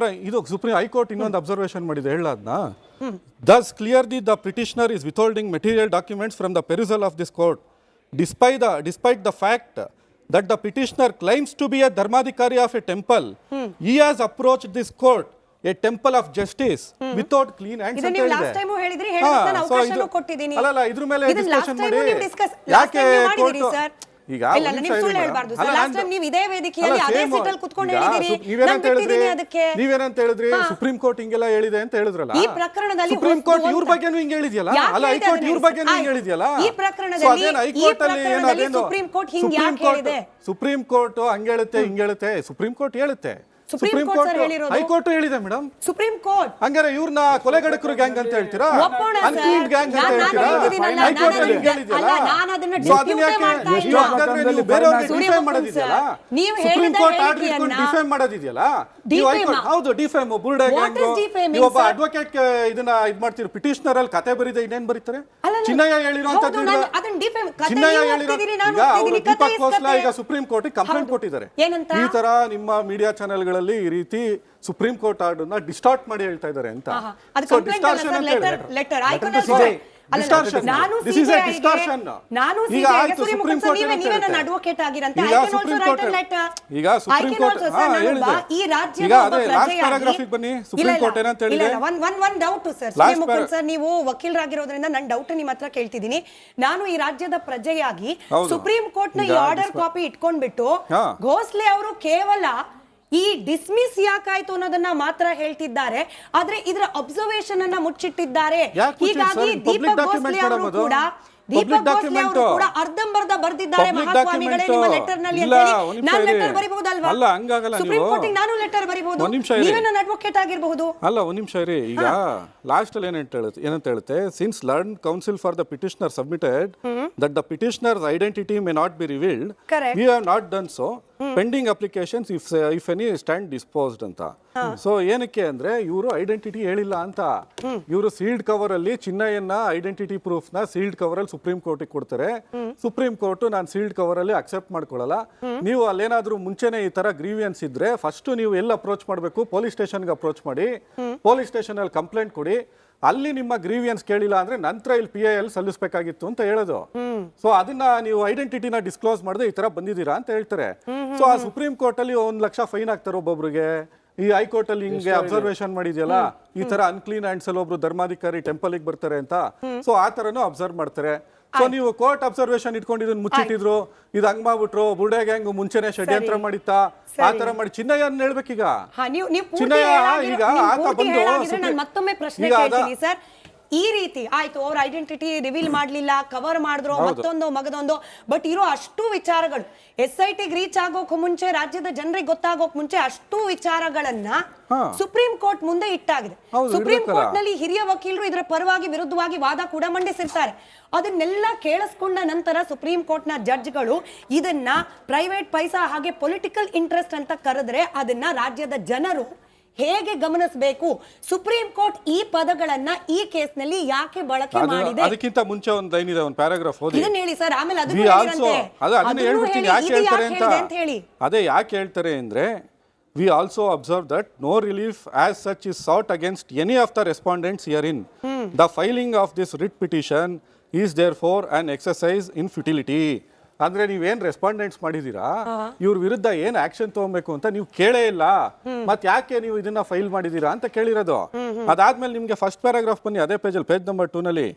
ಇದು ಸುಪ್ರೀಂ ಹೈಕೋರ್ಟ್ ಇನ್ನೊಂದು ಅಬ್ಸರ್ವೇಷನ್ ಮಾಡಿದೆ, ಹೇಳದ್ನ. Thus clearly the petitioner is withholding material documents from the perusal of this court despite the fact that the petitioner claims to be a dharmadhikari of a temple. He has approached this court, a temple of justice, without clean hands ಅಂತ ಹೇಳಿದೆ. ಅಲ್ಲ, ಇದ್ರ ಮೇಲೆ discussion ಮಾಡಿ. ಯಾಕೆ court ಈಗ ನೀವೇನಂತ ಹೇಳಿದ್ರಿ, supreme court ಹಿಂಗೆಲ್ಲ ಹೇಳಿದೆ ಅಂತ ಹೇಳಿದ್ರಲ್ಲ. ಸುಪ್ರೀಂ ಕೋರ್ಟ್ ಇವ್ರ ಬಗ್ಗೆನೂ ಹಿಂಗೆ ಹೇಳಿದ್ಯಲ್ಲ, ಅಲ್ಲ ಹೈಕೋರ್ಟ್ ಇವ್ರ ಬಗ್ಗೆನೂ ಹಿಂಗೆ ಹೇಳಿದ್ಯಲ್ಲ. ಹೈಕೋರ್ಟ್ ಅಲ್ಲಿ ಏನಾದೇನು ಸುಪ್ರೀಂ ಕೋರ್ಟ್ ಹಂಗೆ ಹೇಳುತ್ತೆ, ಹಿಂಗೆ ಹೇಳುತ್ತೆ. ಸುಪ್ರೀಂ ಕೋರ್ಟ್ ಹೇಳುತ್ತೆ, ಸುಪ್ರೀಂ ಕೋರ್ಟ್ ಸರ್ ಹೇಳಿರೋದು. ಹೈಕೋರ್ಟ್ ಹೇಳಿದೆ ಮೇಡಮ್. ಸುಪ್ರೀಂ ಕೋರ್ಟ್ ಹಂಗಾರೆ ಇವ್ರನ್ನ ಕೊಲೆಗಡಕರು ಗ್ಯಾಂಗ್ ಅಂತ ಹೇಳ್ತೀರಾ, ಒಪ್ಪೋಣ ಸರ್. ಅನ್ಕ್ಲೀನ್ ಗ್ಯಾಂಗ್ ಅಂತ ಹೇಳ್ತೀರಾ? ಹೈಕೋರ್ಟ್ ಅಲ್ಲಿ ಹೇಳಿದ್ಯಲ್ಲ, ನಾನು ಅದನ್ನ ಸೊ ಅದನ್ನ ಯಾಕೆ ನೀವು ಬೇರೆಯವ್ರಿಗೆ ಡಿಫೈಮ್ ಮಾಡೋದಿದೆಯಲ್ಲ, ನೀವು ಸುಪ್ರೀಂ ಹೇಳಿದ ಕೋರ್ಟ್ ಆರ್ಡರ್ ಇಟ್ಕೊಂಡು ಡಿಫೈಮ್ ಮಾಡೋದಿದೆಯಲ್ಲ, ನೀವು ಹೈಕೋರ್ಟ್ ಹೌದು ಡಿಫೈಮ್ ಬುರ್ಡೆ ಗ್ಯಾಂಗ್. ನೀವು ಒಬ್ಬ ಅಡ್ವೊಕೇಟ್ ಇದನ್ನ ಇದ್ ಮಾಡ್ತೀರಿ, ಪಿಟಿಷನರ್ ಅಲ್ಲಿ ಕತೆ ಬರೀದೆ ಇನ್ನೇನ್ ಬರೀತಾರೆ? ಚಿನ್ನಯ್ಯ ಹೇಳಿರೋಂತದ್ದು, ಚಿನ್ನಯ್ಯ ಹೇಳಿರೋ ಈಗ ಅವರು ದೀಪಕ್ ಖೋಸ್ಲಾ ಈಗ ಸುಪ್ರೀಂ ಕೋರ್ಟ್ ಕಂಪ್ಲೇಂಟ್ ಕೊಟ್ಟಿದ್ದಾರೆ, ಈ ತರ ನಿಮ್ಮ ಮೀಡಿಯಾ ಚಾನೆಲ್ಗಳಲ್ಲಿ ಈ ರೀತಿ ಸುಪ್ರೀಂ ಕೋರ್ಟ್ ಆರ್ಡರ್ನ ಡಿಸ್ಟಾರ್ಟ್ ಮಾಡಿ ಹೇಳ್ತಾ ಇದ್ದಾರೆ ಅಂತ. ಸೊ ಡಿಸ್ಟಾರ್ಷನ್ ಅಂತ ಹೇಳಿ distortion, this is A distortion. ಈಗ ಆಯ್ತು ಸುಪ್ರೀಂ ಕೋರ್ಟ್ ಈಗ ಸುಪ್ರೀಂ ಕೋರ್ಟ್ ಹೇಳಿದೆ, ಈ ರಾಜ್ಯದ ಈಗ ಅದೇ ಲಾಸ್ಟ್ ಪ್ಯಾರಾಗ್ರಾಫಿಗೆ ಬನ್ನಿ. ಸುಪ್ರೀಂ ಕೋರ್ಟ್ ಏನಂತ ಹೇಳಿದೆ? ಒನ್ ಡೌಟ್ ಸರ್ ಸರ್, ನೀವು ವಕೀಲರಾಗಿರೋದ್ರಿಂದ ನನ್ನ ಡೌಟ್ ನಿಮ್ಮ ಹತ್ರ ಕೇಳ್ತಿದ್ದೀನಿ. ನಾನು ಈ ರಾಜ್ಯದ ಪ್ರಜೆಯಾಗಿ ಸುಪ್ರೀಂ ಕೋರ್ಟ್ ನ ಈ ಆರ್ಡರ್ ಕಾಪಿ ಇಟ್ಕೊಂಡ್ಬಿಟ್ಟು ಘೋಸ್ಲೆ ಅವರು ಕೇವಲ ಈ ಡಿಸ್ಮಿಸ್ ಯಾಕಾಯ್ತು ಅನ್ನೋದನ್ನ ಮಾತ್ರ ಹೇಳ್ತಿದ್ದಾರೆ, ಆದ್ರೆ ಇದರ ಅಬ್ಸರ್ವೇಷನ್ ಅನ್ನ ಮುಚ್ಚಿಟ್ಟಿದ್ದಾರೆ. ಹೀಗಾಗಿ ದೀಪಕ್ ಘೋಸ್ಲೆ ಅವರು ಕೂಡ ಅರ್ಧಂಬರ್ಧ ಬರ್ದಿದ್ದಾರೆ ಮಹಾಸ್ವಾಮಿಗಳೇ ನಿಮ್ಮ ಲೆಟರ್ ನಲ್ಲಿ ಅಂತ ಹೇಳಿ. ನಾನು ಲೆಟರ್ ಬರಿಬಹುದಲ್ವಾ? ಸುಪ್ರೀಂ ಕೋರ್ಟ್ ನಾನು ಲೆಟರ್ ಬರಿಬಹುದು, ನೀವೇ ನನ್ನ ಅಡ್ವೊಕೇಟ್ ಆಗಿರಬಹುದು. ಅಲ್ಲ ಒಂದ್ ನಿಮಿಷ ಇರಿ. ಈಗ ಲಾಸ್ಟ್ ಅಲ್ಲಿ ಏನಂತ ಹೇಳುತ್ತೆ, since learned counsel for the petitioner submitted that the petitioner's identity may not be revealed, we have not done so pending applications if any stand disposed ಅಂತ. ಸೊ ಏನಕ್ಕೆ ಅಂದ್ರೆ ಇವರು ಐಡೆಂಟಿಟಿ ಹೇಳಿಲ್ಲ ಅಂತ. ಇವರು ಸೀಲ್ಡ್ ಕವರ್ ಅಲ್ಲಿ ಚಿನ್ನಯ್ಯನ ಐಡೆಂಟಿಟಿ ಪ್ರೂಫ್ ನ sealed cover ಅಲ್ಲಿ ಸುಪ್ರೀಂ ಕೋರ್ಟ್ ಕೊಡ್ತಾರೆ. ಸುಪ್ರೀಂ ಕೋರ್ಟ್ ನಾನು ಸೀಲ್ಡ್ ಕವರ್ ಅಲ್ಲಿ ಅಕ್ಸೆಪ್ಟ್ ಮಾಡ್ಕೊಳ್ಳಲ್ಲ. ನೀವು ಅಲ್ಲೇನಾದ್ರೂ ಮುಂಚೆನೆ ಈ ತರ ಗ್ರೀವಿಯನ್ಸ್ ಇದ್ರೆ ಫಸ್ಟ್ ನೀವು ಎಲ್ಲಿ ಅಪ್ರೋಚ್ ಮಾಡಬೇಕು, ಪೊಲೀಸ್ ಸ್ಟೇಷನ್ಗೆ ಅಪ್ರೋಚ್ ಮಾಡಿ, ಪೊಲೀಸ್ ಸ್ಟೇಷನ್ ಅಲ್ಲಿ ಕಂಪ್ಲೇಂಟ್ ಕೊಡಿ. ಅಲ್ಲಿ ನಿಮ್ಮ ಗ್ರೀವಿಯನ್ಸ್ ಕೇಳಿಲ್ಲ ಅಂದ್ರೆ ನಂತರ ಇಲ್ಲಿ PIL ಸಲ್ಲಿಸಬೇಕಾಗಿತ್ತು ಅಂತ ಹೇಳೋದು. ಸೊ ಅದನ್ನ ನೀವು ಐಡೆಂಟಿಟಿನ ಡಿಸ್ಕ್ಲೋಸ್ ಮಾಡದೆ ಈ ತರ ಬಂದಿದ್ದೀರಾ ಅಂತ ಹೇಳ್ತಾರೆ. ಸೊ ಆ ಸುಪ್ರೀಂ ಕೋರ್ಟ್ ಅಲ್ಲಿ 1 ಲಕ್ಷ ಫೈನ್ ಹಾಕ್ತಾರೆ ಒಬ್ಬೊಬ್ರಿಗೆ. ಈ ಹೈಕೋರ್ಟ್ ಅಲ್ಲಿ ಹಿಂಗೆ ಅಬ್ಸರ್ವೇಷನ್ ಮಾಡಿದ್ಯಲ್ಲ, ಈ ತರ ಅನ್ಕ್ಲೀನ್ ಹ್ಯಾಂಡ್ಸ್ ಅಲ್ಲಿ ಒಬ್ರು ಧರ್ಮಾಧಿಕಾರಿ ಟೆಂಪಲ್ ಗೆ ಬರ್ತಾರೆ ಅಂತ, ಸೊ ಆ ತರನು ಅಬ್ಸರ್ವ್ ಮಾಡ್ತಾರೆ. ಸೊ ನೀವು ಕೋರ್ಟ್ ಅಬ್ಸರ್ವೇಷನ್ ಇಟ್ಕೊಂಡು ಇದನ್ನ ಮುಚ್ಚಿಟ್ಟಿದ್ರು, ಇದು ಹಂಗ್ ಮಾಡ್ಬಿಟ್ರು, ಬುರ್ಡೆ ಗ್ಯಾಂಗ್ ಮುಂಚೆನೆ ಷಡ್ಯಂತ್ರ ಮಾಡಿತ್ತಾ, ಆ ತರ ಮಾಡಿ ಚಿನ್ನಯ್ಯ ಹೇಳ್ಬೇಕೀಗ. ಚಿನ್ನಯ್ಯ ಈಗ ಆತ ಬಂದು ಮತ್ತೊಮ್ಮೆ ಪ್ರಶ್ನೆ ಕೇಳ್ತೀನಿ ಸರ್. ಈ ರೀತಿ ಆಯ್ತು, ಅವ್ರ ಐಡೆಂಟಿಟಿ ರಿವೀಲ್ ಮಾಡ್ಲಿಲ್ಲ, ಕವರ್ ಮಾಡಿದ್ರು, ಮತ್ತೊಂದು ಮಗದೊಂದು, ಬಟ್ ಇರೋ ಅಷ್ಟು ವಿಚಾರಗಳು SIT ರೀಚ್ ಆಗೋಕ್ ಮುಂಚೆ, ರಾಜ್ಯದ ಜನರಿಗೆ ಗೊತ್ತಾಗೋಕ್ ಮುಂಚೆ ಅಷ್ಟು ವಿಚಾರಗಳನ್ನ ಸುಪ್ರೀಂ ಕೋರ್ಟ್ ಮುಂದೆ ಇಟ್ಟಾಗಿದೆ. ಸುಪ್ರೀಂ ಕೋರ್ಟ್ ನಲ್ಲಿ ಹಿರಿಯ ವಕೀಲರು ಇದರ ಪರವಾಗಿ ವಿರುದ್ಧವಾಗಿ ವಾದ ಕೂಡ ಮಂಡಿಸಿರ್ತಾರೆ. ಅದನ್ನೆಲ್ಲ ಕೇಳಿಸ್ಕೊಂಡ ನಂತರ ಸುಪ್ರೀಂ ಕೋರ್ಟ್ ನ ಜಡ್ಜ್ಗಳು ಇದನ್ನ ಪ್ರೈವೇಟ್ ಪೈಸಾ ಹಾಗೆ ಪೊಲಿಟಿಕಲ್ ಇಂಟ್ರೆಸ್ಟ್ ಅಂತ ಕರೆದ್ರೆ ಅದನ್ನ ರಾಜ್ಯದ ಜನರು ಹೇಗೆ ಗಮನಿಸಬೇಕು? ಸುಪ್ರೀಂ ಕೋರ್ಟ್ ಈ ಪದಗಳನ್ನ ಈ ಕೇಸ್ ನಲ್ಲಿ ಯಾಕೆ ಬಳಕೆ ಮಾಡಿದೆ? ಅದಕ್ಕಿಂತ ಮುಂಚೆ ಒಂದು ಲೈನ್ ಇದೆ, ಒಂದು ಪ್ಯಾರಾಗ್ರಾಫ್ ಓದಿ. ಇದನ್ನ ಹೇಳಿ ಸರ್, ಆಮೇಲೆ ಅದನ್ನ ಹೇಳ್ಬಿಡ್ತೀನಿ ಯಾಕೆ ಹೇಳ್ತಾರೆ ಅಂತ ಹೇಳಿ. ಅದೇ ಯಾಕೆ ಹೇಳ್ತಾರೆ ಅಂದ್ರೆ, we also observe that no relief as such is sought against any of the respondents herein. The filing of this writ petition is therefore an exercise in futility. ಅಂದ್ರೆ ನೀವೇನ್ ರೆಸ್ಪಾಂಡೆಂಟ್ಸ್ ಮಾಡಿದೀರಾ, ಇವ್ರ ವಿರುದ್ಧ ಏನ್ ಆಕ್ಷನ್ ತಗೋಬೇಕು ಅಂತ ನೀವು ಕೇಳೇ ಇಲ್ಲ, ಮತ್ ಯಾಕೆ ನೀವು ಇದನ್ನ ಫೈಲ್ ಮಾಡಿದೀರಾ ಅಂತ ಕೇಳಿರೋದು. ಅದಾದ್ಮೇಲೆ ನಿಮ್ಗೆ ಫಸ್ಟ್ ಪ್ಯಾರಾಗ್ರಾಫ್ ಬನ್ನಿ, ಅದೇ ಪೇಜ್ ನಂಬರ್ 2 ನಲ್ಲಿ.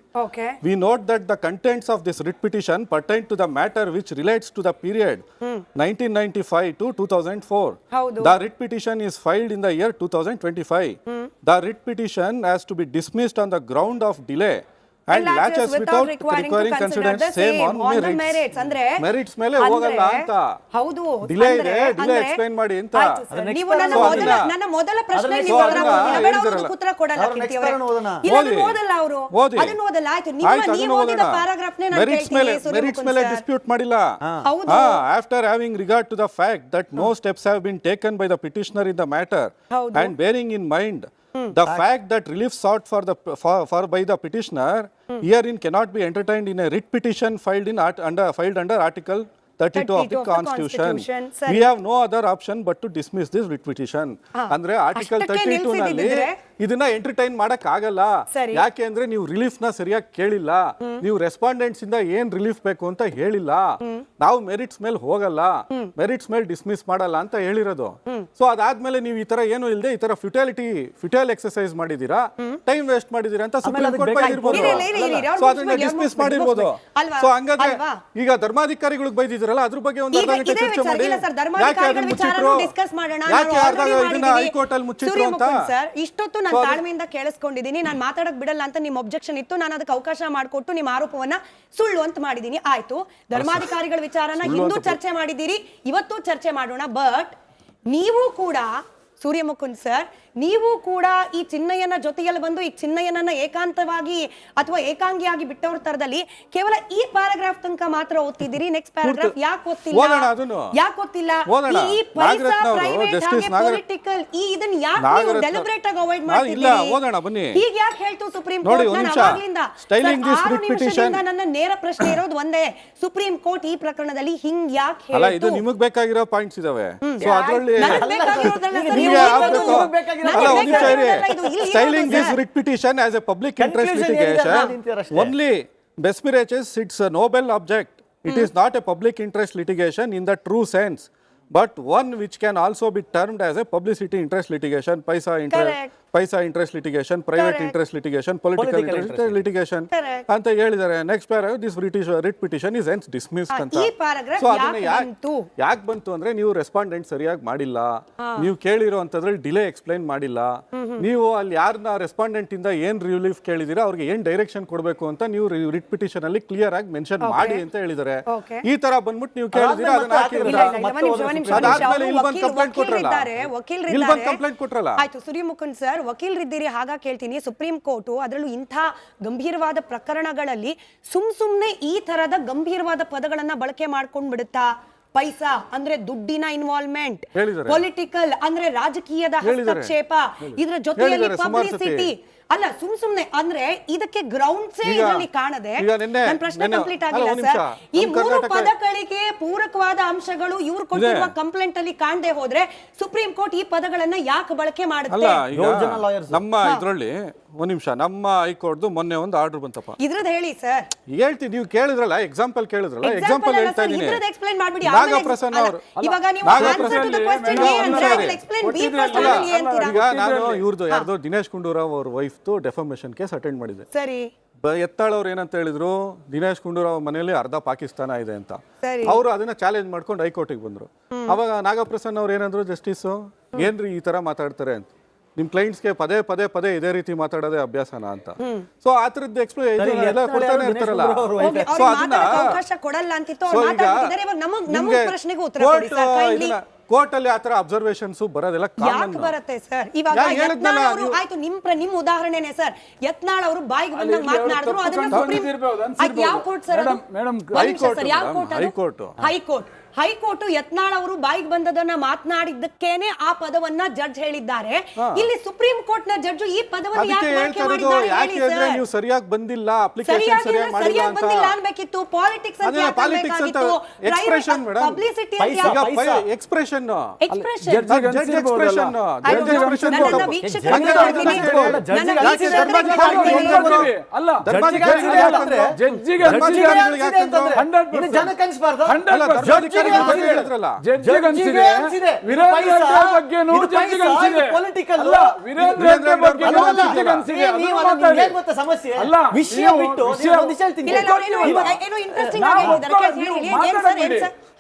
We note that the contents of this writ petition pertain to the matter which relates to the period 1995 to 2004. The writ petition is filed in the year 2025. The writ petition has to be dismissed on the ground of delay and latches without requiring consideration same on merits. ಅಂದ್ರೆ merits ಮೇಲೆ ಹೋಗಲ್ಲ ಅಂತ. ಹೌದು, delay ಇದೆ, delay explain ಮಾಡಿ ಅಂತ. ನೀವು ನನ್ನ ಮೊದಲ ಪ್ರಶ್ನೆ ನೀವು ಉತ್ತರ ಕೊಡಲ್ಲ ಕೀರ್ತಿ ಅವರೇ. ಇದನ್ನ ಓದಲ್ಲ ಅವರು, ಅದನ್ನ ಓದಲ್ಲ. ಆಯ್ತು, ನೀವು ಓದಿದ ಪ್ಯಾರಾಗ್ರಾಫ್ ನೇ ನಾನು ಹೇಳ್ತೀನಿ. ಮೆರಿಟ್ಸ್ ಮೇಲೆ ಡಿಸ್ಪ್ಯೂಟ್ ಮಾಡಿಲ್ಲ. After having regard to the fact that no steps have been taken by the petitioner in the matter and bearing in mind the fact that relief sought for by the petitioner herein cannot be entertained in a writ petition filed under Article 32 of the Constitution. We have no other option but to dismiss this writ petition. ಅಂದ್ರೆ article 32 ನಲ್ಲಿ ಇದನ್ನ entertain ಮಾಡಕ್ ಆಗಲ್ಲ. ಯಾಕೆ ಅಂದ್ರೆ ನೀವು relief ನ ಸರಿಯಾಗಿ ಕೇಳಿಲ್ಲ, ನೀವು ರೆಸ್ಪಾಂಡೆಂಟ್ಸ್ ಇಂದ ಏನ್ ರಿಲೀಫ್ ಬೇಕು ಅಂತ ಹೇಳಿಲ್ಲ, ನಾವು ಮೆರಿಟ್ಸ್ ಮೇಲೆ ಹೋಗಲ್ಲ, ಮೆರಿಟ್ಸ್ ಮೇಲೆ ಡಿಸ್ಮಿಸ್ ಮಾಡಲ್ಲ ಅಂತ ಹೇಳಿರೋದು. ಸೊ ಅದಾದ್ಮೇಲೆ ನೀವು ಈ ತರ ಏನು ಇಲ್ಲದೆ ಈ ತರ ಫ್ಯುಟೈಲ್ ಎಕ್ಸರ್ಸೈಸ್ ಮಾಡಿದೀರಾ, ಟೈಮ್ ವೇಸ್ಟ್ ಮಾಡಿದೀರಾ ಅಂತ ಸುಪ್ರೀಂ ಕೋರ್ಟ್ ಬೈದಿರ್ಬೋದು. ಸೊ ಅದನ್ನ ಡಿಸ್ಮಿಸ್ ಮಾಡಿರ್ಬೋದು. ಸೊ ಹಂಗಾದ್ರೆ ಈಗ ಧರ್ಮಾಧಿಕಾರಿಗಳಿಗೆ ಬೈದಿದ್ರಲ್ಲ, ಅದ್ರ ಬಗ್ಗೆ ಒಂದು ಅರ್ಧ ಗಂಟೆ ಚರ್ಚೆ ಮಾಡಿ. ಯಾಕೆ ಅದನ್ನ ಮುಚ್ಚಿಟ್ರು, ಯಾಕೆ ಇದನ್ನ ಹೈಕೋರ್ಟ್ ಅಲ್ಲಿ ಮುಚ್ಚಿಟ್ರು ಅಂತ ಇಷ್ಟೊತ್ತು ನಾನು ತಾಳ್ಮೆಯಿಂದ ಕೇಳಿಸ್ಕೊಂಡಿದ್ದೀನಿ. ನಾನು ಮಾತಾಡಕ್ ಬಿಡಲ್ಲ ಅಂತ ನಿಮ್ಮ ಒಬ್ಜೆಕ್ಷನ್ ಇತ್ತು, ನಾನು ಅದಕ್ಕೆ ಅವಕಾಶ ಮಾಡಿಕೊಟ್ಟು ನಿಮ್ಮ ಆರೋಪವನ್ನ ಸುಳ್ಳು ಅಂತ ಮಾಡಿದ್ದೀನಿ. ಆಯ್ತು, ಧರ್ಮಾಧಿಕಾರಿಗಳ ವಿಚಾರನ ಹಿಂದೂ ಚರ್ಚೆ ಮಾಡಿದ್ದೀರಿ, ಇವತ್ತು ಚರ್ಚೆ ಮಾಡೋಣ. ಬಟ್ ನೀವು ಕೂಡ ಸೂರ್ಯಮುಕುಂದ್ ಸರ್, ನೀವು ಕೂಡ ಈ ಚಿನ್ನಯ್ಯನ ಜೊತೆಯಲ್ಲಿ ಬಂದು ಈ ಚಿನ್ನಯ್ಯನನ್ನ ಏಕಾಂತವಾಗಿ ಅಥವಾ ಏಕಾಂಗಿಯಾಗಿ ಬಿಟ್ಟವ್ರ ತರದಲ್ಲಿ ಕೇವಲ ಈ ಪ್ಯಾರಾಗ್ರಾಫ್ ತನಕ ಮಾತ್ರ ಓದ್ತಿದ್ದೀರಿ. ನೆಕ್ಸ್ಟ್ ಪ್ಯಾರಾಗ್ರಾಫ್ ಯಾಕೆ ಓದ್ತಿಲ್ಲ? ಈ ಪೈಸಾ ಪ್ರೈವೇಟ್ ಹಾಗೆ ಪೊಲಿಟಿಕಲ್ ಇದನ್ನ ಯಾಕೆ ನೀವು ಡೆಲಿಬರೇಟ್ ಆಗಿ ಅವಾಯ್ಡ್ ಮಾಡ್ತಿದ್ದೀರಿ? ಈಗ ಯಾಕೆ ಹೇಳ್ತು ಸುಪ್ರೀಂ ಕೋರ್ಟ್? ನನ್ನ ನೇರ ಪ್ರಶ್ನೆ ಇರೋದು ಒಂದೇ, ಸುಪ್ರೀಂ ಕೋರ್ಟ್ ಈ ಪ್ರಕರಣದಲ್ಲಿ ಹಿಂಗ್ ಯಾಕೆ ಅಲ್ಲ, ಇದು ನಿಮಗೆ ಬೇಕಾಗಿರೋ ಪಾಯಿಂಟ್ಸ್ ಇದಾವೆ. ಸೊ ಅದರಲ್ಲಿ Styling this writ petition as a public interest litigation only besperages its noble object. It is not a public interest litigation in the true sense, but one which can also be termed as a publicity interest litigation, paisa interest litigation, private interest litigation, political interest litigation ಅಂತ ಹೇಳಿದ್ದಾರೆ. Next paragraph, this writ petition is hence dismissed ಅಂತ. So ಅದನ್ನ ಯಾಕೆ ಬಂತು ಅಂದ್ರೆ, ನೀವು respondent ಸರಿಯಾಗಿ ಮಾಡಿಲ್ಲ, ನೀವು ಕೇಳಿರೋ ಅಂತದ್ರಲ್ಲಿ ಡಿಲೇ ಎಕ್ಸ್ಪ್ಲೈನ್ ಮಾಡಿಲ್ಲ, ನೀವು ಅಲ್ಲಿ ಯಾರನ್ನ ರೆಸ್ಪಾಂಡೆಂಟ್ ಇಂದ ಏನ್ ರಿಲೀಫ್ ಕೇಳಿದಿರಾ ಅವ್ರಿಗೆ ಏನ್ ಡೈರೆಕ್ಷನ್ ಕೊಡಬೇಕು ಅಂತ ನೀವು ರಿಟ್ ಪಿಟಿಷನ್ ಅಲ್ಲಿ ಕ್ಲಿಯರ್ ಆಗಿ ಮೆನ್ಷನ್ ಮಾಡಿ ಅಂತ ಹೇಳಿದ್ದಾರೆ. ಈ ತರ ಬಂದ್ಬಿಟ್ಟು ನೀವು ಕೇಳಿದಿರಾ, ಅದನ್ನ ಅದಾದ್ಮೇಲೆ ಇಲ್ಲಿ ಬಂದು ಕಂಪ್ಲೇಂಟ್ ಕೊಟ್ರಲ್ಲ. ಆಯ್ತು ಸೂರ್ಯಮುಕುಂದ್ ಸರ್, ವಕೀಲರಿದ್ದೀರಿ, ಹಾಗ ಕೇಳ್ತೀನಿ. ಸುಪ್ರೀಂ ಕೋರ್ಟ್ ಅದರಲ್ಲೂ ಇಂಥ ಗಂಭೀರವಾದ ಪ್ರಕರಣಗಳಲ್ಲಿ ಸುಮ್ನೆ ಈ ತರದ ಗಂಭೀರವಾದ ಪದಗಳನ್ನ ಬಳಕೆ ಮಾಡ್ಕೊಂಡ್ ಬಿಡುತ್ತಾ? ಪೈಸಾ ಅಂದ್ರೆ ದುಡ್ಡಿನ ಇನ್ವಾಲ್ವ್ಮೆಂಟ್, ಪೊಲಿಟಿಕಲ್ ಅಂದ್ರೆ ರಾಜಕೀಯದ ಹಸ್ತಕ್ಷೇಪ, ಇದರ ಜೊತೆಯಲ್ಲಿ ಪಬ್ಲಿಸಿಟಿ ಅಲ್ಲ, ಸುಮ್ನೆ ಅಂದ್ರೆ ಇದಕ್ಕೆ ಗ್ರೌಂಡ್ಸ್ ಇದರಲ್ಲಿ ಕಾಣದೆ. ನನ್ನ ಪ್ರಶ್ನೆ ಕಂಪ್ಲೀಟ್ ಆಗಿಲ್ಲ ಸರ್. ಈ ಮೂರು ಪದಗಳಿಗೆ ಪೂರಕವಾದ ಅಂಶಗಳು ಇವ್ರು ಕೊಟ್ಟಿರುವ ಕಂಪ್ಲೇಂಟ್ ಅಲ್ಲಿ ಕಾಣದೆ ಹೋದ್ರೆ ಸುಪ್ರೀಂ ಕೋರ್ಟ್ ಈ ಪದಗಳನ್ನ ಯಾಕೆ ಬಳಕೆ ಮಾಡುತ್ತೆ? ನಮ್ಮ ಇದರಲ್ಲಿ ಒಂದ್ ನಿಮಿಷ, ನಮ್ಮ ಹೈಕೋರ್ಟ್ ಮೊನ್ನೆ ಒಂದು ಆರ್ಡರ್ ಬಂತಪ್ಪ, ಇದ್ರದ್ದು ಹೇಳಿ ಸರ್. ಹೇಳ್ತೀನಿ, ನೀವು ಕೇಳಿದ್ರಲ್ಲ, ಎಕ್ಸಾಂಪಲ್ ಕೇಳಿದ್ರಲ್ಲ, ಎಕ್ಸಾಂಪಲ್ ಹೇಳ್ತಾ ಇದೀನಿ. ಎಕ್ಸ್ಪ್ಲೈನ್ ಮಾಡ್ಬಿಡಿ. ನಾಗಪ್ರಸನ್ನ ಅವರು, ಇವಾಗ ನೀವು answer to the question A ಅಂದ್ರೆ I will explain B first ಆಮೇಲೆ ಎ ಅಂತೀರಾ. ಈಗ ನಾನು ಇವ್ರದ್ದು ಯಾರ್ದೋ ದಿನೇಶ್ ಗುಂಡೂರಾವ್ ಅವ್ರ ವೈಫ್ ಡೆಫಮೇಷನ್ ಕೇಸ್ ಅಟೆಂಡ್ ಮಾಡಿದೆ. ಸರಿ, ಎತ್ತಾಳ್ ಅವ್ರು ಏನಂತ ಹೇಳಿದ್ರು, ದಿನೇಶ್ ಗುಂಡೂರಾವ್ ಮನೆಯಲ್ಲಿ ಅರ್ಧ ಪಾಕಿಸ್ತಾನ ಇದೆ ಅಂತ. ಅವರು ಅದನ್ನ ಚಾಲೆಂಜ್ ಮಾಡ್ಕೊಂಡು ಹೈಕೋರ್ಟಿಗೆ ಬಂದ್ರು. ಅವಾಗ ನಾಗಪ್ರಸನ್ನ ಅವ್ರು ಏನಂದ್ರು, ಜಸ್ಟಿಸ್ ಏನ್ರಿ ಈ ತರ ಮಾತಾಡ್ತಾರೆ ಅಂತ, ನಿಮ್ ಕ್ಲೈಂಟ್ಸ್ಗೆ ಪದೇ ಇದೇ ರೀತಿ ಮಾತಾಡೋದೇ ಅಭ್ಯಾಸನ ಅಂತ. ಸೊ ಆ ತರದ್ದು ಎಕ್ಸ್ಪ್ಲೇನ್ ಎಲ್ಲ ಕೊಡ್ತಾನೆ ಇರ್ತಾರಲ್ಲ. ಸೊ ಅದನ್ನ ಅವಕಾಶ ಕೊಡಲ್ಲ ಅಂತಿತ್ತು, ಅವ್ರು ಮಾತಾಡ್ತಿದ್ದಾರೆ. ಇವಾಗ ನಮ್ಮ ಪ್ರಶ್ನೆಗೆ ಉತ್ತರ ಕೊಡಿ ಸರ್ ಕೈಂಡ್ಲಿ. ಕೋರ್ಟ್ ಅಲ್ಲಿ ಆತರ ಅಬ್ಸರ್ವೇಷನ್ಸ್ ಬರೋದೆಲ್ಲ ಯಾಕೆ ಬರುತ್ತೆ ಸರ್? ಇವಾಗ ಆಯ್ತು, ನಿಮ್ ಉದಾಹರಣೆನೆ ಸರ್, ಯತ್ನಾಳ್ ಅವರು ಬಾಯಿಗೆ ಬಂದಾಗ ಮಾತನಾಡಿದ್ರು, ಅದನ್ನ ಸುಪ್ರೀಂ ಯಾವ ಕೋರ್ಟ್ ಸರ್? ಹೈಕೋರ್ಟ್ ಯತ್ನಾಳ್ ಅವರು ಬಾಯಿಗೆ ಬಂದದನ್ನ ಮಾತನಾಡಿದ್ದಕ್ಕೇನೆ ಆ ಪದವನ್ನ ಜಡ್ಜ್ ಹೇಳಿದ್ದಾರೆ. ಇಲ್ಲಿ ಸುಪ್ರೀಂ ಕೋರ್ಟ್ ನ ಜಡ್ಜ್ ಈ ಪದವನ್ನು ಯಾಕೆ ಬಳಕೆ ಮಾಡಿದ್ದಾರೆ ಹೇಳಿ ಸರ್? ನೀವು ಸರಿಯಾಗಿ ಬಂದಿಲ್ಲ, ಅಪ್ಲಿಕೇಶನ್ ಸರಿಯಾಗಿ ಮಾಡಿಲ್ಲ ಅಂತ ಅನ್ಬೇಕಿತ್ತು. ಪಾಲಿಟಿಕ್ಸ್ ಅಂತ ಬೇಕಾಗಿತ್ತು, ಎಕ್ಸ್ಪ್ರೆಷನ್ ಮೇಡಂ, ಪಬ್ಲಿಸಿಟಿ ಎಕ್ಸ್ಪ್ರೆಷನ್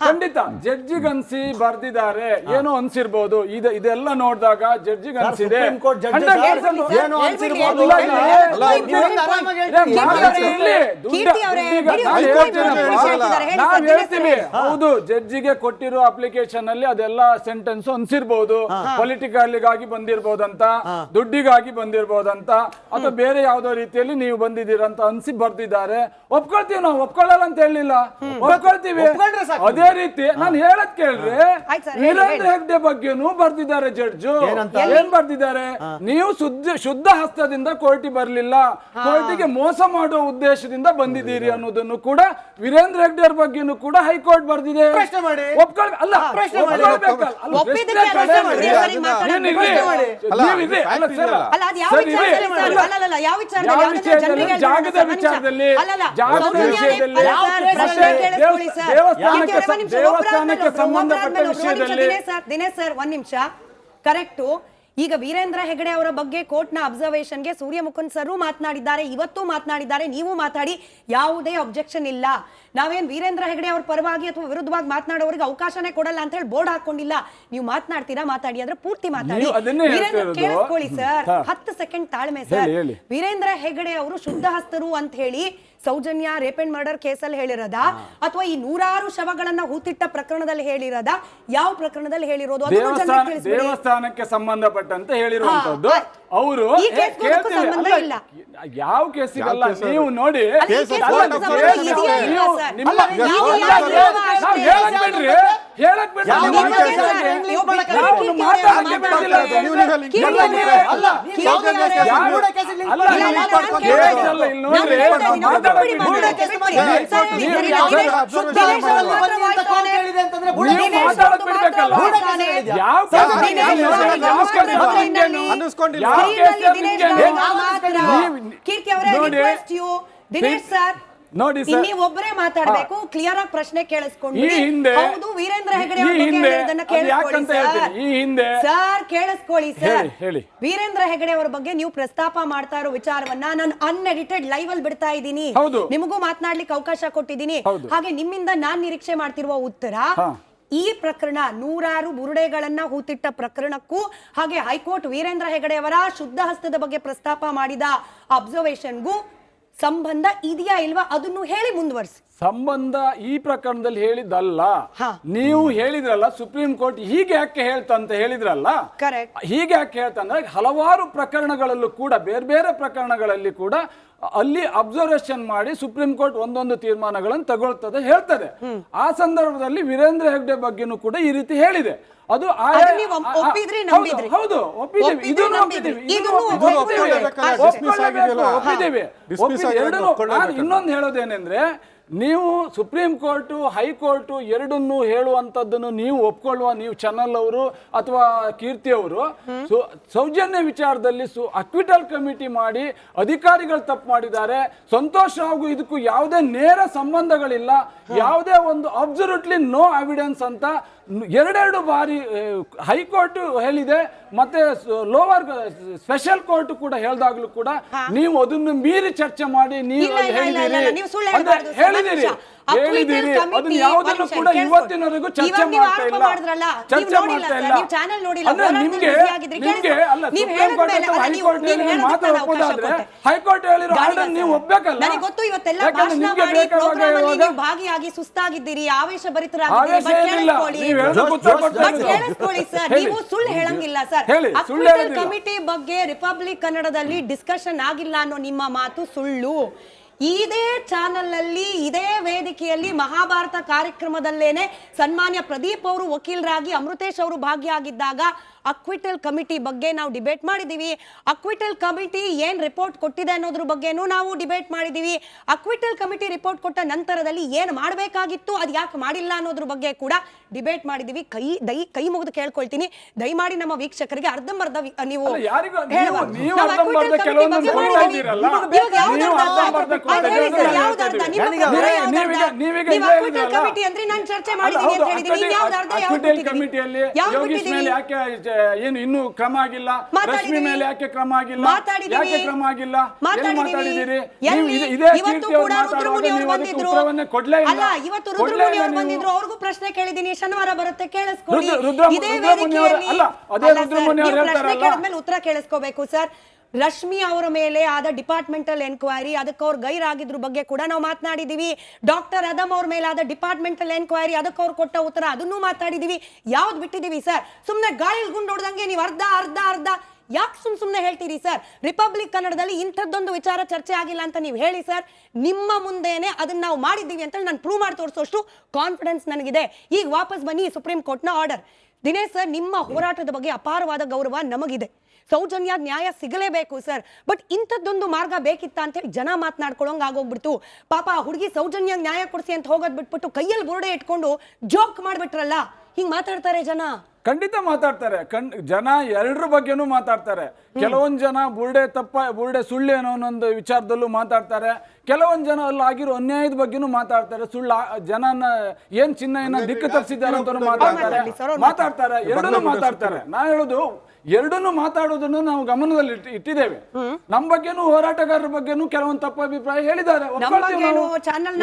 ಖಂಡಿತ ಜಡ್ಜಿಗೆ ಅನ್ಸಿ ಬರ್ದಿದ್ದಾರೆ, ಏನೋ ಅನ್ಸಿರ್ಬೋದು. ಇದೆಲ್ಲ ನೋಡಿದಾಗ ಜಡ್ಜಿಗೆ ಅನ್ಸಿದೆ. ಹೌದು, ಜಡ್ಜಿಗೆ ಕೊಟ್ಟಿರೋ ಅಪ್ಲಿಕೇಶನ್ ಅಲ್ಲಿ ಅದೆಲ್ಲ ಸೆಂಟೆನ್ಸ್ ಅನ್ಸಿರ್ಬೋದು, ಪೊಲಿಟಿಕಲ್ಗಾಗಿ ಬಂದಿರ್ಬೋದಂತ, ದುಡ್ಡಿಗಾಗಿ ಬಂದಿರ್ಬೋದಂತ, ಅಥವಾ ಬೇರೆ ಯಾವ್ದೋ ರೀತಿಯಲ್ಲಿ ನೀವು ಬಂದಿದ್ದೀರಂತ ಅನ್ಸಿ ಬರ್ದಿದ್ದಾರೆ. ಒಪ್ಕೊಳ್ತೀವಿ, ನಾವು ಒಪ್ಕೊಳ್ಳಲ್ಲ ಅಂತ ಹೇಳಿಲ್ಲ, ಒಪ್ಕೊಳ್ತೀವಿ. ಅದೇ ರೀತಿ ನಾನು ಹೇಳದ್ ಕೇಳ್ರಿ, ವೀರೇಂದ್ರ ಹೆಗ್ಡೆ ಬಗ್ಗೆನೂ ಬರ್ದಿದ್ದಾರೆ ಜಡ್ಜು. ಏನ್ ಬರ್ದಿದ್ದಾರೆ? ನೀವು ಶುದ್ಧ ಹಸ್ತದಿಂದ ಕೋರ್ಟಿಗೆ ಬರ್ಲಿಲ್ಲ, ಕೋರ್ಟಿಗೆ ಮೋಸ ಮಾಡುವ ಉದ್ದೇಶದಿಂದ ಬಂದಿದ್ದೀರಿ ಅನ್ನೋದನ್ನು ಕೂಡ ವೀರೇಂದ್ರ ಹೆಗ್ಡೆ ಅವ್ರ ಬಗ್ಗೆನೂ ಕೂಡ ಹೈಕೋರ್ಟ್ ಬರ್ದಿದೆ. ಜಾಗದ ವಿಚಾರದಲ್ಲಿ ದೇವಸ್ಥಾನಕ್ಕೆ ಸಂಬಂಧಪಟ್ಟ ವಿಷಯದಲ್ಲಿ ದಿನೇಶ್ ಸರ್ ಒಂದ್ ನಿಮಿಷ, ಕರೆಕ್ಟು. ಈಗ ವೀರೇಂದ್ರ ಹೆಗಡೆ ಅವರ ಬಗ್ಗೆ ಕೋರ್ಟ್ನ ಅಬ್ಸರ್ವೇಷನ್ಗೆ ಸೂರ್ಯಮುಕುಂದ್ ಸರ್ ಮಾತನಾಡಿದ್ದಾರೆ, ಇವತ್ತು ಮಾತನಾಡಿದ್ದಾರೆ, ನೀವು ಮಾತಾಡಿ, ಯಾವುದೇ ಅಬ್ಜೆಕ್ಷನ್ ಇಲ್ಲ. ನಾವೇನ್ ವೀರೇಂದ್ರ ಹೆಗಡೆ ಅವ್ರ ಪರವಾಗಿ ಅಥವಾ ವಿರುದ್ಧವಾಗಿ ಮಾತನಾಡೋರಿಗೆ ಅವಕಾಶನೇ ಕೊಡಲ್ಲ ಅಂತ ಹೇಳಿ ಬೋರ್ಡ್ ಹಾಕೊಂಡಿಲ್ಲ. ನೀವು ಮಾತಾಡ್ತೀರಾ ಮಾತಾಡಿ ಅಂದ್ರೆ ಪೂರ್ತಿ ಮಾತಾಡಿ. ಕೇಳಿಸ್ಕೊಳ್ಳಿ ಸರ್, 10 ಸೆಕೆಂಡ್ ತಾಳ್ಮೆ ಸರ್. ವೀರೇಂದ್ರ ಹೆಗಡೆ ಅವರು ಶುದ್ಧ ಹಸ್ತರು ಅಂತ ಹೇಳಿ ಸೌಜನ್ಯ ರೇಪ್ ಅಂಡ್ ಮರ್ಡರ್ ಕೇಸಲ್ಲಿ ಹೇಳಿರೋದ ಅಥವಾ ಈ 100 ಶವಗಳನ್ನ ಹೂತಿಟ್ಟ ಪ್ರಕರಣದಲ್ಲಿ ಹೇಳಿರೋದ? ಯಾವ ಪ್ರಕರಣದಲ್ಲಿ ಹೇಳಿರೋದು? ದೇವಸ್ಥಾನಕ್ಕೆ ಸಂಬಂಧಪಟ್ಟಂತೆ ಹೇಳಿರುವಂತದ್ದು. ಅವರು ಯಾವ ಕೇಸಿಗಲ್ಲ, ನೀವು ನೋಡಿ ಹೇಳಕ್ ದಿನೇಶ್ ಸರ್ ನೋಡಿ ಸರ್, ನೀವು ಒಬ್ಬರೇ ಮಾತಾಡಬೇಕು, ಕ್ಲಿಯರ್ ಆಗಿ ಪ್ರಶ್ನೆ ಕೇಳಿಸ್ಕೊಂಡು. ಹೌದು, ವೀರೇಂದ್ರ ಹೆಗಡೆ ಸರ್ ಕೇಳಿಸ್ಕೊಳ್ಳಿ ಸರ್. ವೀರೇಂದ್ರ ಹೆಗಡೆ ಅವರ ಬಗ್ಗೆ ನೀವು ಪ್ರಸ್ತಾಪ ಮಾಡ್ತಾ ಇರೋ ವಿಚಾರವನ್ನ ನಾನು ಅನ್ಎಡಿಟೆಡ್ ಲೈವ್ ಅಲ್ಲಿ ಬಿಡ್ತಾ ಇದ್ದೀನಿ. ನಿಮಗೂ ಮಾತನಾಡ್ಲಿಕ್ಕೆ ಅವಕಾಶ ಕೊಟ್ಟಿದ್ದೀನಿ. ಹಾಗೆ ನಿಮ್ಮಿಂದ ನಾನ್ ನಿರೀಕ್ಷೆ ಮಾಡ್ತಿರುವ ಉತ್ತರ ಈ ಪ್ರಕರಣ 100 ಬುರುಡೆಗಳನ್ನ ಹೂತಿಟ್ಟ ಪ್ರಕರಣಕ್ಕೂ ಹಾಗೆ ಹೈಕೋರ್ಟ್ ವೀರೇಂದ್ರ ಹೆಗಡೆ ಅವರ ಶುದ್ಧ ಹಸ್ತದ ಬಗ್ಗೆ ಪ್ರಸ್ತಾಪ ಮಾಡಿದ ಅಬ್ಸರ್ವೇಷನ್ಗೂ ಸಂಬಂಧ ಇದೆಯಾ ಇಲ್ವಾ ಅದನ್ನು ಹೇಳಿ ಮುಂದುವರಿಸಿ. ಸಂಬಂಧ ಈ ಪ್ರಕರಣದಲ್ಲಿ ಹೇಳಿದ್ದಲ್ಲ. ನೀವು ಹೇಳಿದ್ರಲ್ಲ ಸುಪ್ರೀಂ ಕೋರ್ಟ್ ಹೀಗೆ ಯಾಕೆ ಹೇಳ್ತಂತ ಹೇಳಿದ್ರಲ್ಲ, ಹೀಗೆ ಯಾಕೆ ಹೇಳ್ತಂದ್ರೆ ಹಲವಾರು ಪ್ರಕರಣಗಳಲ್ಲೂ ಕೂಡ ಬೇರೆ ಬೇರೆ ಪ್ರಕರಣಗಳಲ್ಲಿ ಕೂಡ ಅಲ್ಲಿ ಅಬ್ಸರ್ವೇಷನ್ ಮಾಡಿ ಸುಪ್ರೀಂ ಕೋರ್ಟ್ ಒಂದೊಂದು ತೀರ್ಮಾನಗಳನ್ನು ತಗೊಳ್ತದೆ ಹೇಳ್ತದೆ. ಆ ಸಂದರ್ಭದಲ್ಲಿ ವೀರೇಂದ್ರ ಹೆಗ್ಡೆ ಬಗ್ಗೆನೂ ಕೂಡ ಈ ರೀತಿ ಹೇಳಿದೆ. ಅದು ಹೌದು, ಇನ್ನೊಂದು ಹೇಳೋದೇನೆಂದ್ರೆ, ನೀವು ಸುಪ್ರೀಂ ಕೋರ್ಟು ಹೈಕೋರ್ಟು ಎರಡನ್ನೂ ಹೇಳುವಂತದ್ದನ್ನು ನೀವು ಒಪ್ಕೊಳ್ಳುವ, ನೀವು ಚಾನಲ್ ಅವರು ಅಥವಾ ಕೀರ್ತಿ ಅವರು ಸೌಜನ್ಯ ವಿಚಾರದಲ್ಲಿ ಅಕ್ವಿಟಲ್ ಕಮಿಟಿ ಮಾಡಿ ಅಧಿಕಾರಿಗಳು ತಪ್ಪು ಮಾಡಿದ್ದಾರೆ, ಸಂತೋಷ್ ರಾವ್ಗೂ ಇದಕ್ಕೂ ಯಾವುದೇ ನೇರ ಸಂಬಂಧಗಳಿಲ್ಲ, ಯಾವುದೇ ಒಂದು ಅಬ್ಸಲ್ಯೂಟ್ಲಿ ನೋ ಎವಿಡೆನ್ಸ್ ಅಂತ 2 ಬಾರಿ ಹೈಕೋರ್ಟ್ ಹೇಳಿದೆ, ಮತ್ತೆ ಲೋವರ್ ಸ್ಪೆಷಲ್ ಕೋರ್ಟ್ ಕೂಡ ಹೇಳಿದಾಗ್ಲೂ ಕೂಡ ನೀವು ಅದನ್ನು ಮೀರಿ ಚರ್ಚೆ ಮಾಡಿ ನೀವು ಹೇಳಿದಿರಿ. ಅದನ್ನ ಯಾವುದನ್ನು ಕೂಡ ಇವತ್ತಿನವರೆಗೂ ಚರ್ಚೆ ಮಾಡ್ತಾ ಇಲ್ಲ. ಅಂದ್ರೆ ನಿಮ್ಗೆ ಅಲ್ಲ, ಸುಪ್ರೀಂ ಕೋರ್ಟ್ ಅಥವಾ ಹೈಕೋರ್ಟ್ ಮಾತಾಡೋದಾದ್ರೆ ಹೈಕೋರ್ಟ್ ಹೇಳಿರೋ ಆರ್ಡರ್ ನೀವು ಒಪ್ಬೇಕಲ್ಲ. ಯಾಕಂದ್ರೆ ನಿಮ್ಗೆ ಬೇಕಾದಾಗ ಭಾಗಿಯಾಗಿ ಸುಸ್ತಾಗಿದ್ದೀರಿ, ಆವೇಶ ಭರಿತರಾಗಿದ್ದೀರಿ. ನೀವು ಸುಳ್ಳು ಹೇಳಂಗಿಲ್ಲ ಸರ್. ಅಕ್ವಿಟಲ್ ಕಮಿಟಿ ಬಗ್ಗೆ ರಿಪಬ್ಲಿಕ್ ಕನ್ನಡದಲ್ಲಿ ಡಿಸ್ಕಷನ್ ಆಗಿಲ್ಲ ಅನ್ನೋ ನಿಮ್ಮ ಮಾತು ಸುಳ್ಳು. ಇದೇ ಚಾನೆಲ್ ನಲ್ಲಿ ಇದೇ ವೇದಿಕೆಯಲ್ಲಿ ಮಹಾಭಾರತ ಕಾರ್ಯಕ್ರಮದಲ್ಲೇನೆ ಸನ್ಮಾನ್ಯ ಪ್ರದೀಪ್ ಅವರು ವಕೀಲರಾಗಿ ಅಮೃತೇಶ್ ಅವರು ಭಾಗಿಯಾಗಿದ್ದಾಗ ಅಕ್ವಿಟಲ್ ಕಮಿಟಿ ಬಗ್ಗೆ ನಾವು ಡಿಬೇಟ್ ಮಾಡಿದೀವಿ. ಅಕ್ವಿಟಲ್ ಕಮಿಟಿ ಏನ್ ರಿಪೋರ್ಟ್ ಕೊಟ್ಟಿದೆ ಅನ್ನೋದ್ರ ಬಗ್ಗೆನೂ ನಾವು ಡಿಬೇಟ್ ಮಾಡಿದೀವಿ. ಅಕ್ವಿಟಲ್ ಕಮಿಟಿ ರಿಪೋರ್ಟ್ ಕೊಟ್ಟ ನಂತರದಲ್ಲಿ ಏನ್ ಮಾಡಬೇಕಾಗಿತ್ತು, ಅದು ಯಾಕೆ ಮಾಡಿಲ್ಲ ಅನ್ನೋದ್ರ ಬಗ್ಗೆ ಕೂಡ ಡಿಬೇಟ್ ಮಾಡಿದೀವಿ. ಕೈ ಮುಗಿದು ಕೇಳ್ಕೊಳ್ತೀನಿ, ದಯಮಾಡಿ ನಮ್ಮ ವೀಕ್ಷಕರಿಗೆ ಅರ್ಧಂಬರ್ಧ ನೀವು ಏನು ಇನ್ನೂ ಕ್ರಮ ಆಗಿಲ್ಲ, ರಶ್ಮಿ ಮೇಲೆ ಯಾಕೆ ಕ್ರಮ ಆಗಿಲ್ಲ, ಯಾಕೆ ಕ್ರಮ ಆಗಿಲ್ಲ, ಮಾತಾಡಿದಿರಿ. ಅವ್ರಿಗೂ ಪ್ರಶ್ನೆ ಕೇಳಿದೀನಿ, ಶನಿವಾರ ಬರುತ್ತೆ ಕೇಳಿಸ್ಕೊಳ್ಳಿ. ಉತ್ತರ ಕೇಳಿಸ್ಕೋಬೇಕು ಸರ್. ರಶ್ಮಿ ಅವರ ಮೇಲೆ ಆದ ಡಿಪಾರ್ಟ್ಮೆಂಟಲ್ ಎನ್ಕ್ವೈರಿ, ಅದಕ್ಕೆ ಅವ್ರು ಗೈರಾಗಿದ್ರ ಬಗ್ಗೆ ಕೂಡ ನಾವು ಮಾತನಾಡಿದೀವಿ. ಡಾಕ್ಟರ್ ಅದಮ್ ಅವ್ರ ಮೇಲೆ ಆದ ಡಿಪಾರ್ಟ್ಮೆಂಟಲ್ ಎನ್ಕ್ವೈರಿ, ಅದಕ್ಕೆ ಅವ್ರು ಕೊಟ್ಟ ಉತ್ತರ, ಅದನ್ನು ಮಾತಾಡಿದೀವಿ. ಯಾವ್ದು ಬಿಟ್ಟಿದೀವಿ ಸರ್? ಸುಮ್ನೆ ಗಾಳಿ ಗುಂಡು ಹೊಡೆದಂಗೆ ನೀವು ಅರ್ಧ ಯಾಕೆ ಸುಮ್ನೆ ಹೇಳ್ತೀರಿ ಸರ್? ರಿಪಬ್ಲಿಕ್ ಕನ್ನಡದಲ್ಲಿ ಇಂಥದ್ದೊಂದು ವಿಚಾರ ಚರ್ಚೆ ಆಗಿಲ್ಲ ಅಂತ ನೀವು ಹೇಳಿ ಸರ್. ನಿಮ್ಮ ಮುಂದೆನೆ ಅದನ್ನ ನಾವು ಮಾಡಿದ್ದೀವಿ ಅಂತ ನಾನು ಪ್ರೂವ್ ಮಾಡಿ ತೋರಿಸೋಷ್ಟು ಕಾನ್ಫಿಡೆನ್ಸ್ ನನಗಿದೆ. ಈಗ ವಾಪಸ್ ಬನ್ನಿ ಸುಪ್ರೀಂ ಕೋರ್ಟ್ನ ಆರ್ಡರ್. ದಿನೇಶ್ ಸರ್, ನಿಮ್ಮ ಹೋರಾಟದ ಬಗ್ಗೆ ಅಪಾರವಾದ ಗೌರವ ನಮಗಿದೆ. ಸೌಜನ್ಯ ನ್ಯಾಯ ಸಿಗಲೇಬೇಕು ಸರ್. ಬಟ್ ಇಂಥದ್ದೊಂದು ಮಾರ್ಗ ಬೇಕಿತ್ತ ಅಂತ ಹೇಳಿ ಜನ ಮಾತನಾಡ್ಕೊಳ್ಳೋಂಗ್ ಆಗೋಗ್ಬಿಡ್ತು. ಪಾಪ ಹುಡುಗಿ ಸೌಜನ್ಯ ನ್ಯಾಯ ಕೊಡಿಸಿ ಅಂತ ಹೋಗೋದ್ ಬಿಟ್ಬಿಟ್ಟು ಕೈಯಲ್ಲಿ ಬೋರ್ಡೆ ಇಟ್ಕೊಂಡು ಜೋಕ್ ಮಾಡ್ಬಿಟ್ರಲ್ಲ, ಹಿಂಗ್ ಮಾತಾಡ್ತಾರೆ ಜನ. ಖಂಡಿತ ಮಾತಾಡ್ತಾರೆ. ಜನ ಎರಡರ ಬಗ್ಗೆನೂ ಮಾತಾಡ್ತಾರೆ. ಕೆಲವೊಂದು ಜನ ಬುರುಡೆ ಸುಳ್ಳು ಏನೋ ಅನ್ನೊಂದು ವಿಚಾರದಲ್ಲೂ ಮಾತಾಡ್ತಾರೆ. ಕೆಲವೊಂದು ಜನ ಅಲ್ಲಿ ಆಗಿರೋ ಅನ್ಯಾಯದ ಬಗ್ಗೆನೂ ಮಾತಾಡ್ತಾರೆ. ಜನನ ಏನ್ ಚಿಹ್ನೆಯನ್ನ ದಿಕ್ಕು ತಪ್ಪಿಸಿದ್ದಾರೆ ಅಂತ ಮಾತಾಡ್ತಾರೆ. ಎರಡನ್ನೂ ಮಾತಾಡ್ತಾರೆ. ನಾ ಹೇಳುದು ಎರಡನ್ನೂ ಮಾತಾಡೋದನ್ನು ನಾವು ಗಮನದಲ್ಲಿ ಇಟ್ಟಿದ್ದೇವೆ. ನಮ್ಮ ಬಗ್ಗೆನೂ ಹೋರಾಟಗಾರರ ಬಗ್ಗೆನೂ ಕೆಲವೊಂದು ತಪ್ಪು ಅಭಿಪ್ರಾಯ ಹೇಳಿದ್ದಾರೆ.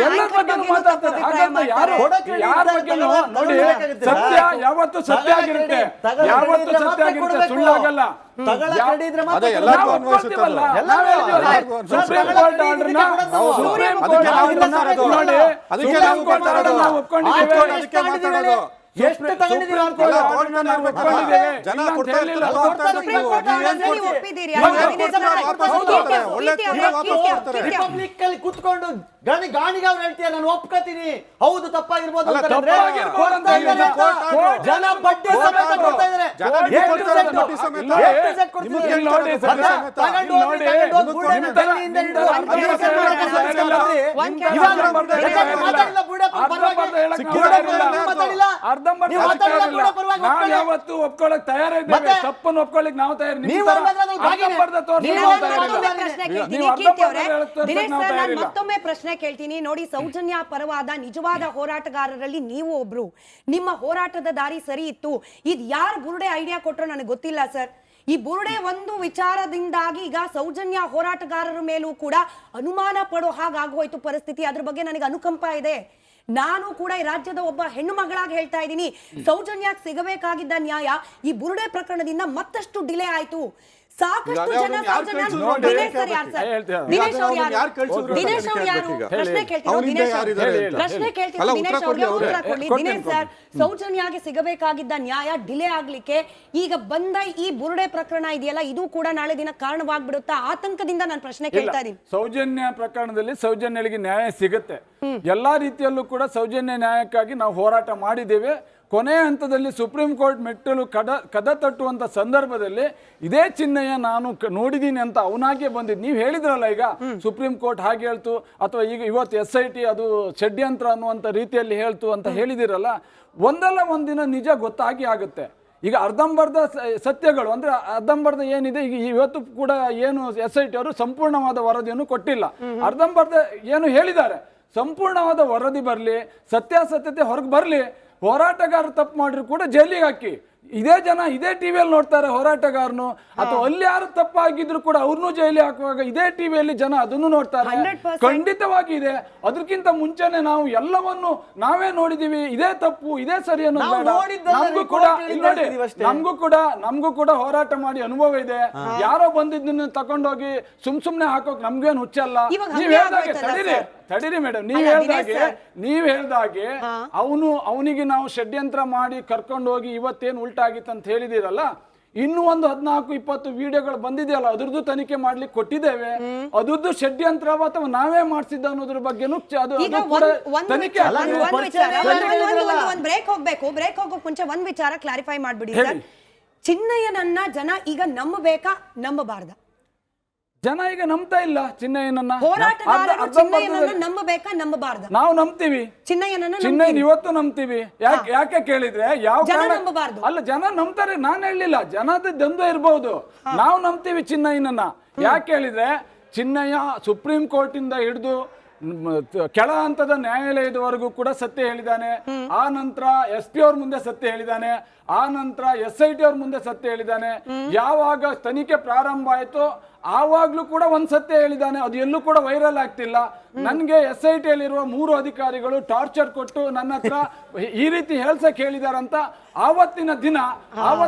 ಎಲ್ಲರ ಬಗ್ಗೆನೂ ಮಾತಾಡ್ತಾರೆ. ಹಾಗಂತ ಯಾರ ಬಗ್ಗೆನೂ ನೋಡಿ, ಸತ್ಯ ಯಾವತ್ತು ಸತ್ಯ ಆಗಿರುತ್ತೆ, ಯಾವತ್ತು ಸತ್ಯ ಆಗಿರುತ್ತೆ, ಸುಳ್ಳಾಗಲ್ಲ. ಸುಪ್ರೀಂ ಕೋರ್ಟ್ ಆರ್ಡರ್ನ ಒಪ್ಕೊಂಡಿದ್ದೇವೆ. ಎಷ್ಟು ತಗೊಂಡಿದ್ದೀರಾ ಅಂತ ರಿಪಬ್ಲಿಕ್ ಅಲ್ಲಿ ಕುತ್ಕೊಂಡು ಗಾಣಿಗ ಅವ್ರು ಹೇಳ್ತೀಯ, ನಾನು ಒಪ್ಕೋತೀನಿ, ಹೌದು ತಪ್ಪಾಗಿರ್ಬೋದು ಜನ ಬಡ್ಡಿ ಸಮೇತ ಕೊಡ್ತಾ ಇದಾರೆ. ಯಾವತ್ತು ಒಪ್ಕೊಳ್ಳಕ್ ತಯಾರಿದ್ದೇವೆ, ತಪ್ಪನ್ನು ಒಪ್ಕೊಳ್ಳಿಕ್ ನಾವು ತಯಾರಿ. ಮತ್ತೊಮ್ಮೆ ಪ್ರಶ್ನೆ ಕೇಳ್ತೀನಿ ನೋಡಿ. ಸೌಜನ್ಯ ಪರವಾದ ನಿಜವಾದ ಹೋರಾಟಗಾರರಲ್ಲಿ ನೀವು ಒಬ್ರು. ನಿಮ್ಮ ಹೋರಾಟದ ದಾರಿ ಸರಿ ಇತ್ತು. ಇದು ಯಾರು ಬುರುಡೆ ಐಡಿಯಾ ಕೊಟ್ಟರು ನನಗೆ ಗೊತ್ತಿಲ್ಲ ಸರ್. ಈ ಬುರುಡೆ ಒಂದು ವಿಚಾರದಿಂದಾಗಿ ಈಗ ಸೌಜನ್ಯ ಹೋರಾಟಗಾರರ ಮೇಲೂ ಕೂಡ ಅನುಮಾನ ಪಡೋ ಹಾಗಾಗೋಯ್ತು ಪರಿಸ್ಥಿತಿ. ಅದ್ರ ಬಗ್ಗೆ ನನಗೆ ಅನುಕಂಪ ಇದೆ. ನಾನು ಕೂಡ ಈ ರಾಜ್ಯದ ಒಬ್ಬ ಹೆಣ್ಣು ಮಗಳಾಗಿ ಹೇಳ್ತಾ ಇದ್ದೀನಿ, ಸೌಜನ್ಯಕ್ಕೆ ಸಿಗಬೇಕಾಗಿದ್ದ ನ್ಯಾಯ ಈ ಬುರುಡೆ ಪ್ರಕರಣದಿಂದ ಮತ್ತಷ್ಟು ಡಿಲೇ ಆಯ್ತು. ಸಾಕಷ್ಟು ಜನ ಸೌಜನ್ಯಗೆ ಸಿಗಬೇಕಾಗಿದ್ದ ನ್ಯಾಯ ಡಿಲೇ ಆಗ್ಲಿಕ್ಕೆ ಈಗ ಬಂದ ಈ ಬುರುಡೆ ಪ್ರಕರಣ ಇದೆಯಲ್ಲ, ಇದು ಕೂಡ ನಾಳೆ ದಿನ ಕಾರಣವಾಗ್ಬಿಡುತ್ತಾ ಆತಂಕದಿಂದ ನಾನು ಪ್ರಶ್ನೆ ಕೇಳ್ತಾ ಇದ್ದೀನಿ. ಸೌಜನ್ಯ ಪ್ರಕರಣದಲ್ಲಿ ಸೌಜನ್ಯರಿಗೆ ನ್ಯಾಯ ಸಿಗುತ್ತೆ. ಎಲ್ಲಾ ರೀತಿಯಲ್ಲೂ ಕೂಡ ಸೌಜನ್ಯ ನ್ಯಾಯಕ್ಕಾಗಿ ನಾವು ಹೋರಾಟ ಮಾಡಿದ್ದೇವೆ. ಕೊನೆಯ ಹಂತದಲ್ಲಿ ಸುಪ್ರೀಂ ಕೋರ್ಟ್ ಮೆಟ್ಟಲು ಕದ ತಟ್ಟುವಂತ ಸಂದರ್ಭದಲ್ಲಿ ಇದೇ ಚಿಹ್ನೆಯ ನಾನು ನೋಡಿದೀನಿ ಅಂತ ಅವನಾಗೆ ಬಂದಿದ್ದು. ನೀವು ಹೇಳಿದ್ರಲ್ಲ ಈಗ ಸುಪ್ರೀಂ ಕೋರ್ಟ್ ಹಾಗೆ ಹೇಳ್ತು, ಅಥವಾ ಈಗ ಇವತ್ತು SIT ಅದು ಷಡ್ಯಂತ್ರ ಅನ್ನುವಂಥ ರೀತಿಯಲ್ಲಿ ಹೇಳ್ತು ಅಂತ ಹೇಳಿದಿರಲ್ಲ, ಒಂದಲ್ಲ ಒಂದಿನ ನಿಜ ಗೊತ್ತಾಗಿ ಆಗುತ್ತೆ. ಈಗ ಅರ್ಧಂಬರ್ಧ ಸತ್ಯಗಳು ಅಂದ್ರೆ ಅರ್ಧಂಬರ್ಧ ಏನಿದೆ, ಈಗ ಇವತ್ತು ಕೂಡ ಏನು SIT ಅವರು ಸಂಪೂರ್ಣವಾದ ವರದಿಯನ್ನು ಕೊಟ್ಟಿಲ್ಲ, ಅರ್ಧಂಬರ್ಧ ಏನು ಹೇಳಿದ್ದಾರೆ. ಸಂಪೂರ್ಣವಾದ ವರದಿ ಬರಲಿ, ಸತ್ಯಾಸತ್ಯತೆ ಹೊರಗೆ ಬರಲಿ. ಹೋರಾಟಗಾರರು ತಪ್ಪು ಮಾಡಿದ್ರು ಕೂಡ ಜೈಲಿಗೆ ಹಾಕಿ. ಇದೇ ಜನ ಇದೇ ಟಿವಿಯಲ್ಲಿ ನೋಡ್ತಾರೆ ಹೋರಾಟಗಾರನು, ಅಥವಾ ಅಲ್ಲಿ ಯಾರು ತಪ್ಪಾಗಿದ್ರು ಕೂಡ ಅವ್ರನ್ನೂ ಜೈಲಿಗೆ ಹಾಕುವಾಗ ಇದೇ ಟಿವಿಯಲ್ಲಿ ಜನ ಅದನ್ನು ನೋಡ್ತಾರೆ. ಖಂಡಿತವಾಗಿ ಇದೆ. ಅದಕ್ಕಿಂತ ಮುಂಚೆನೆ ನಾವು ಎಲ್ಲವನ್ನು ನಾವೇ ನೋಡಿದೀವಿ, ಇದೇ ತಪ್ಪು ಇದೇ ಸರಿ ಅನ್ನೋದು. ನಮಗೂ ಕೂಡ ಹೋರಾಟ ಮಾಡಿ ಅನುಭವ ಇದೆ. ಯಾರೋ ಬಂದಿದ್ದನ್ನ ತಕೊಂಡೋಗಿ ಸುಮ್ನೆ ಹಾಕೋಕ್ ನಮ್ಗೇನು ಹುಚ್ಚಲ್ಲ. ನೀವ್ ಹೇಳ್ದಾಗೆ ತಡೀರಿ ಮೇಡಮ್, ನೀವ್ ಹೇಳ್ದಾಗೆ ಅವನಿಗೆ ನಾವು ಷಡ್ಯಂತ್ರ ಮಾಡಿ ಕರ್ಕೊಂಡು ಹೋಗಿ ಇವತ್ತೇನು ಉಲ್ಟಾಗಿತ್ತು ಅಂತ ಹೇಳಿದಿರಲ್ಲ, ಇನ್ನೂ ಒಂದು 14-20 ವಿಡಿಯೋಗಳು ಬಂದಿದೆಯಲ್ಲ, ಅದ್ರದ್ದು ತನಿಖೆ ಮಾಡ್ಲಿಕ್ಕೆ ಕೊಟ್ಟಿದ್ದೇವೆ. ಅದ್ರದ್ದು ಷಡ್ಯಂತ್ರ ಅಥವಾ ನಾವೇ ಮಾಡಿಸಿದ್ದ ಅನ್ನೋದ್ರ ಬಗ್ಗೆನೂ ತನಿಖೆ. ಬ್ರೇಕ್ ಹೋಗೋಕ್ ಮುಂಚೆ ಒಂದ್ ವಿಚಾರ ಕ್ಲಾರಿಫೈ ಮಾಡ್ಬಿಡಿ ಸರ್. ಚಿನ್ನಯ್ಯನನ್ನ ಜನ ಈಗ ನಂಬಬೇಕಾ ನಂಬಬಾರ್ದ? ಜನ ಈಗ ನಂಬ್ತಾ ಇಲ್ಲ ಚಿನ್ನಯ್ಯನನ್ನ. ನಂಬಬೇಕಾ ನಂಬಬಾರ್ದ? ನಾವು ನಂಬ್ತೀವಿ ಚಿನ್ನಯ್ಯನ, ಇವತ್ತು ನಂಬ್ತೀವಿ. ಯಾಕೆ ಕೇಳಿದ್ರೆ ಯಾವ ಅಲ್ಲ, ಜನ ನಂಬ್ತಾರೆ. ನಾನ್ ಹೇಳಲಿಲ್ಲ, ಜನದ ದ್ವಂದ್ವ ಇರ್ಬಹುದು. ನಾವು ನಂಬ್ತೀವಿ ಚಿನ್ನಯ್ಯನನ್ನ. ಯಾಕೆ ಹೇಳಿದ್ರೆ ಚಿನ್ನಯ್ಯ ಸುಪ್ರೀಂ ಕೋರ್ಟ್ ಇಂದ ಹಿಡಿದು ಕೆಳ ಹಂತದ ನ್ಯಾಯಾಲಯದವರೆಗೂ ಕೂಡ ಸತ್ಯ ಹೇಳಿದ್ದಾನೆ. ಆ ನಂತರ SP ಅವ್ರ ಮುಂದೆ ಸತ್ಯ ಹೇಳಿದ್ದಾನೆ. ಆ ನಂತರ SIT ಅವ್ರ ಮುಂದೆ ಸತ್ಯ ಹೇಳಿದ್ದಾನೆ. ಯಾವಾಗ ತನಿಖೆ ಪ್ರಾರಂಭ ಆಯ್ತು ಆವಾಗ್ಲೂ ಕೂಡ ಒಂದ್ ಸತ್ಯ ಹೇಳಿದ್ದಾನೆ. ಅದು ಎಲ್ಲೂ ಕೂಡ ವೈರಲ್ ಆಗ್ತಿಲ್ಲ. ನನ್ಗೆ SIT ಯಲ್ಲಿರುವ 3 ಅಧಿಕಾರಿಗಳು ಟಾರ್ಚರ್ ಕೊಟ್ಟು ನನ್ನ ಹತ್ರ ಈ ರೀತಿ ಹೇಳ್ಸಕ್ ಹೇಳಿದಾರಂತ ಆವತ್ತಿನ ದಿನ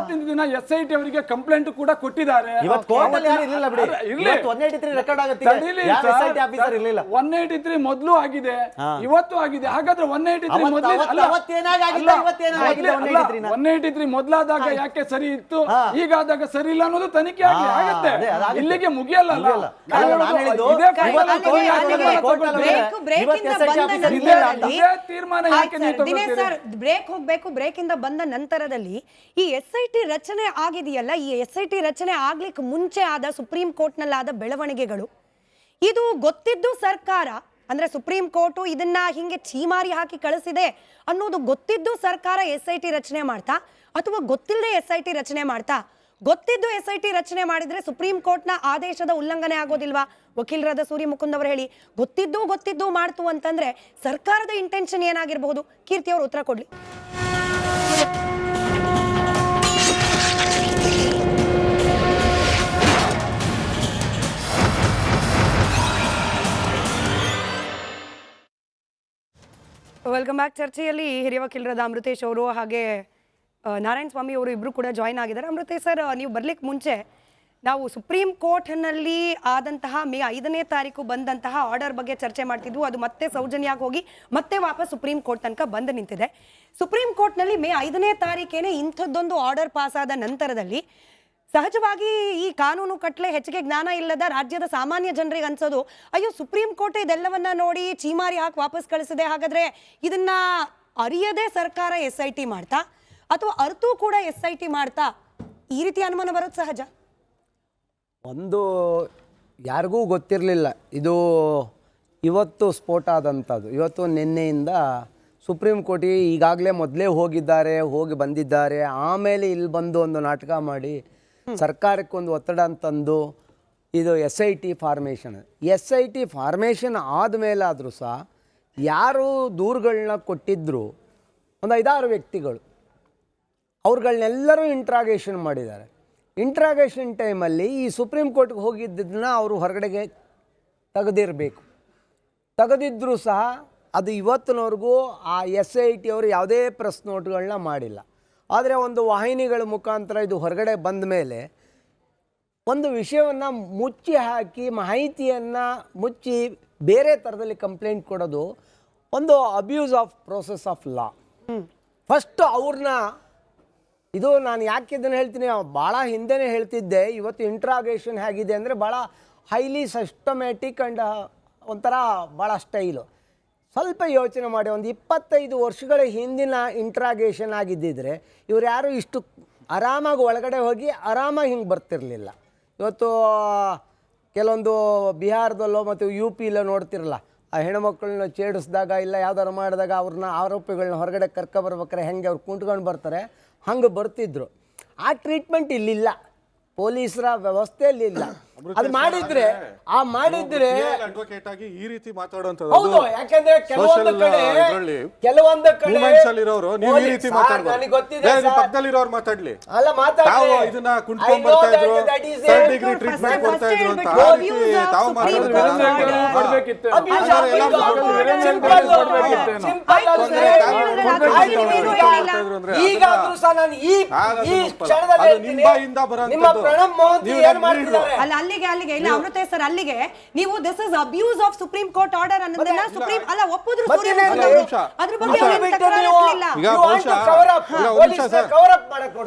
SIT ಅವರಿಗೆ ಕಂಪ್ಲೇಂಟ್ ಕೂಡ ಕೊಟ್ಟಿದ್ದಾರೆ. 183 ಮೊದಲು ಆಗಿದೆ, ಇವತ್ತು ಆಗಿದೆ. ಹಾಗಾದ್ರೆ 183 ಮೊದಲಾದಾಗ ಯಾಕೆ ಸರಿ ಇತ್ತು, ಈಗಾದಾಗ ಸರಿ ಇಲ್ಲ ಅನ್ನೋದು ತನಿಖೆ ಆಗತ್ತೆ. ಇಲ್ಲಿಗೆ ಮುಗಿಯಲ್ಲ. ಬ್ರೇಕ್ ಇಂದ ಬಂದ ನಂತರದಲ್ಲಿ ಈ SIT ರಚನೆ ಆಗಿದೆಯಲ್ಲ, ಈ SIT ರಚನೆ ಆಗ್ಲಿಕ್ಕೆ ಮುಂಚೆ ಆದ ಸುಪ್ರೀಂ ಕೋರ್ಟ್ ನಲ್ಲಾದ ಬೆಳವಣಿಗೆಗಳು, ಇದು ಗೊತ್ತಿದ್ದು ಸರ್ಕಾರ ಅಂದ್ರೆ ಸುಪ್ರೀಂ ಕೋರ್ಟು ಇದನ್ನ ಹಿಂಗೆ ಛೀಮಾರಿ ಹಾಕಿ ಕಳಿಸಿದೆ ಅನ್ನೋದು ಗೊತ್ತಿದ್ದು ಸರ್ಕಾರ SIT ರಚನೆ ಮಾಡ್ತಾ ಅಥವಾ ಗೊತ್ತಿಲ್ಲದೆ SIT ರಚನೆ ಮಾಡ್ತಾ? ಗೊತ್ತಿದ್ದು SIT ರಚನೆ ಮಾಡಿದ್ರೆ ಸುಪ್ರೀಂ ಕೋರ್ಟ್ನ ಆದೇಶದ ಉಲ್ಲಂಘನೆ ಆಗೋದಿಲ್ವಾ? ವಕೀಲರಾದ ಸೂರ್ಯ ಮುಕುಂದ್ ಅವರು ಹೇಳಿ. ಗೊತ್ತಿದ್ದು ಮಾಡ್ತು ಅಂತಂದ್ರೆ ಸರ್ಕಾರದ ಇಂಟೆನ್ಷನ್ ಏನಾಗಿರಬಹುದು? ಕೀರ್ತಿ ಅವರು ಉತ್ತರ ಕೊಡ್ಲಿ. Welcome back. ಚರ್ಚೆಯಲ್ಲಿ ಹಿರಿಯ ವಕೀಲರಾದ ಅಮೃತೇಶ್ ಅವರು ಹಾಗೆ ನಾರಾಯಣ ಸ್ವಾಮಿ ಅವರು ಇಬ್ಬರು ಕೂಡ ಜಾಯ್ನ್ ಆಗಿದ್ದಾರೆ. ಅಮೃತೇಶ್ ಸರ್, ನೀವು ಬರ್ಲಿಕ್ಕೆ ಮುಂಚೆ ನಾವು ಸುಪ್ರೀಂ ಕೋರ್ಟ್ನಲ್ಲಿ ಆದಂತಹ ಮೇ 5ನೇ ತಾರೀಕು ಬಂದಂತಹ ಆರ್ಡರ್ ಬಗ್ಗೆ ಚರ್ಚೆ ಮಾಡ್ತಿದ್ವು. ಅದು ಮತ್ತೆ ಸೌಜನ್ಯಾಗಿ ಹೋಗಿ ಮತ್ತೆ ವಾಪಸ್ ಸುಪ್ರೀಂ ಕೋರ್ಟ್ ತನಕ ಬಂದು ನಿಂತಿದೆ. ಸುಪ್ರೀಂ ಕೋರ್ಟ್ನಲ್ಲಿ ಮೇ 5ನೇ ತಾರೀಕೇನೆ ಇಂಥದ್ದೊಂದು ಆರ್ಡರ್ ಪಾಸ್ ಆದ ನಂತರದಲ್ಲಿ ಸಹಜವಾಗಿ ಈ ಕಾನೂನು ಕಟ್ಲೆ ಹೆಚ್ಚಿಗೆ ಜ್ಞಾನ ಇಲ್ಲದ ರಾಜ್ಯದ ಸಾಮಾನ್ಯ ಜನರಿಗೆ ಅನ್ಸೋದು, ಅಯ್ಯೋ ಸುಪ್ರೀಂ ಕೋರ್ಟ್ ಇದೆಲ್ಲವನ್ನ ನೋಡಿ ಚೀಮಾರಿ ಹಾಕಿ ವಾಪಸ್ ಕಳಿಸಿದೆ, ಹಾಗಾದ್ರೆ ಇದನ್ನ ಅರಿಯದೆ ಸರ್ಕಾರ SIT ಮಾಡ್ತಾ ಅಥವಾ ಅರ್ಥೂ ಕೂಡ SIT ಮಾಡ್ತಾ, ಈ ರೀತಿ ಅನುಮಾನ ಬರೋದು ಸಹಜ. ಒಂದು ಯಾರಿಗೂ ಗೊತ್ತಿರಲಿಲ್ಲ ಇದು ಇವತ್ತು ಸ್ಫೋಟ ಆದಂಥದ್ದು. ಇವತ್ತು ನಿನ್ನೆಯಿಂದ ಸುಪ್ರೀಂ ಕೋರ್ಟಿಗೆ ಈಗಾಗಲೇ ಮೊದಲೇ ಹೋಗಿ ಬಂದಿದ್ದಾರೆ, ಆಮೇಲೆ ಇಲ್ಲಿ ಬಂದು ಒಂದು ನಾಟಕ ಮಾಡಿ ಸರ್ಕಾರಕ್ಕೊಂದು ಒತ್ತಡ ಅಂತಂದು ಇದು SIT ಫಾರ್ಮೇಷನ್ ಆದಮೇಲಾದರೂ ಸಹ ಯಾರು ದೂರುಗಳನ್ನ ಕೊಟ್ಟಿದ್ದರು ಒಂದು 5-6 ವ್ಯಕ್ತಿಗಳು, ಅವ್ರುಗಳನ್ನೆಲ್ಲರೂ ಇಂಟ್ರಾಗೇಷನ್ ಮಾಡಿದ್ದಾರೆ. ಇಂಟ್ರಾಗೇಷನ್ ಟೈಮಲ್ಲಿ ಈ ಸುಪ್ರೀಂ ಕೋರ್ಟ್ಗೆ ಹೋಗಿದ್ದನ್ನ ಅವರು ಹೊರಗಡೆಗೆ ತೆಗೆದಿದ್ದರೂ ಸಹ ಅದು ಇವತ್ತಿನವರೆಗೂ ಆ SIT ಅವರು ಯಾವುದೇ ಪ್ರೆಸ್ ನೋಟ್ಗಳನ್ನ ಮಾಡಿಲ್ಲ. ಆದರೆ ಒಂದು ವಾಹಿನಿಗಳ ಮುಖಾಂತರ ಇದು ಹೊರಗಡೆ ಬಂದ ಮೇಲೆ ಒಂದು ವಿಷಯವನ್ನು ಮುಚ್ಚಿ ಹಾಕಿ ಮಾಹಿತಿಯನ್ನು ಮುಚ್ಚಿ ಬೇರೆ ಥರದಲ್ಲಿ ಕಂಪ್ಲೇಂಟ್ ಕೊಡೋದು ಒಂದು abuse of process of law. First ಅವ್ರನ್ನ ಇದು ನಾನು ಯಾಕೆ ಇದನ್ನು ಹೇಳ್ತೀನಿ, ಭಾಳ ಹಿಂದೆನೇ ಹೇಳ್ತಿದ್ದೆ. ಇವತ್ತು ಇಂಟ್ರಾಗೇಷನ್ ಹೇಗಿದೆ ಅಂದರೆ ಭಾಳ ಹೈಲಿ ಸಿಸ್ಟಮ್ಯಾಟಿಕ್ ಆ್ಯಂಡ್ ಒಂಥರ ಭಾಳ ಸ್ಟೈಲು. ಸ್ವಲ್ಪ ಯೋಚನೆ ಮಾಡಿ, ಒಂದು 25 ವರ್ಷಗಳ ಹಿಂದಿನ ಇಂಟ್ರಾಗೇಷನ್ ಆಗಿದ್ದಿದ್ರೆ ಇವ್ರು ಯಾರು ಇಷ್ಟು ಆರಾಮಾಗಿ ಒಳಗಡೆ ಹೋಗಿ ಆರಾಮಾಗಿ ಹಿಂಗೆ ಬರ್ತಿರಲಿಲ್ಲ. ಇವತ್ತು ಕೆಲವೊಂದು ಬಿಹಾರದಲ್ಲೋ ಮತ್ತು UPಲೋ ನೋಡ್ತಿರಲ್ಲ, ಆ ಹೆಣ್ಮಕ್ಳನ್ನ ಛೇಡಿಸಿದಾಗ ಇಲ್ಲ ಯಾವ್ದಾರು ಮಾಡಿದಾಗ ಅವ್ರನ್ನ ಆರೋಪಿಗಳನ್ನ ಹೊರಗಡೆ ಕರ್ಕೊಬರ್ಬೇಕಾರೆ ಹೆಂಗೆ ಅವ್ರು ಕುಂಟ್ಕೊಂಡು ಬರ್ತಾರೆ ಹಂಗೆ ಬರ್ತಿದ್ರು. ಆ ಟ್ರೀಟ್ಮೆಂಟ್ ಇಲ್ಲಿಲ್ಲ, ಪೊಲೀಸರ ವ್ಯವಸ್ಥೆಯಲ್ಲಿ ಇಲ್ಲ. ಅದು ಮಾಡಿದ್ರೆ ಅಡ್ವೊಕೇಟ್ ಆಗಿ ಈ ರೀತಿ ಮಾತಾಡುವಂತದ್ದು. ಹೌದು, ಯಾಕಂದ್ರೆ ಕೆಲವೊಂದು ಕಡೆ ಮೂವ್ಮೆಂಟ್ಸ್ ಅಲ್ಲಿ ಇರೋರು ನೀವು ಈ ರೀತಿ ಮಾತಾಡಬಹುದು, ಪಕ್ಕದಲ್ಲಿರೋರು ಮಾತಾಡ್ಲಿ. ಅಲ್ಲ ತಾವು ಇದನ್ನ ಕುಂಟ್ಕೊಂಡ್ ಬರ್ತಾ ಇದ್ರು, 3rd ಡಿಗ್ರಿ ಟ್ರೀಟ್ಮೆಂಟ್ ಕೊಡ್ತಾ ಇದ್ರು ಅಂತ ಆ ರೀತಿ ತಾವು ಮಾತಾಡಿದ್ರೆ ಈಗಾದ್ರೂ ಸಹ ನಾನು ಈ ಕ್ಷಣದಲ್ಲಿ ನಿಂಬಾಯಿಂದ ಅಲ್ಲ ಅಲ್ಲಿಗೆ ಇಲ್ಲ ಅಮೃತೇಶ್ ಸರ್, ಅಲ್ಲಿಗೆ ನೀವು this is abuse of supreme court order ಅನ್ನೋದನ್ನ ಸುಪ್ರೀಂ ಅಲ್ಲ ಒಪ್ಪಿದ್ರು. ಅದ್ರ ಬಗ್ಗೆ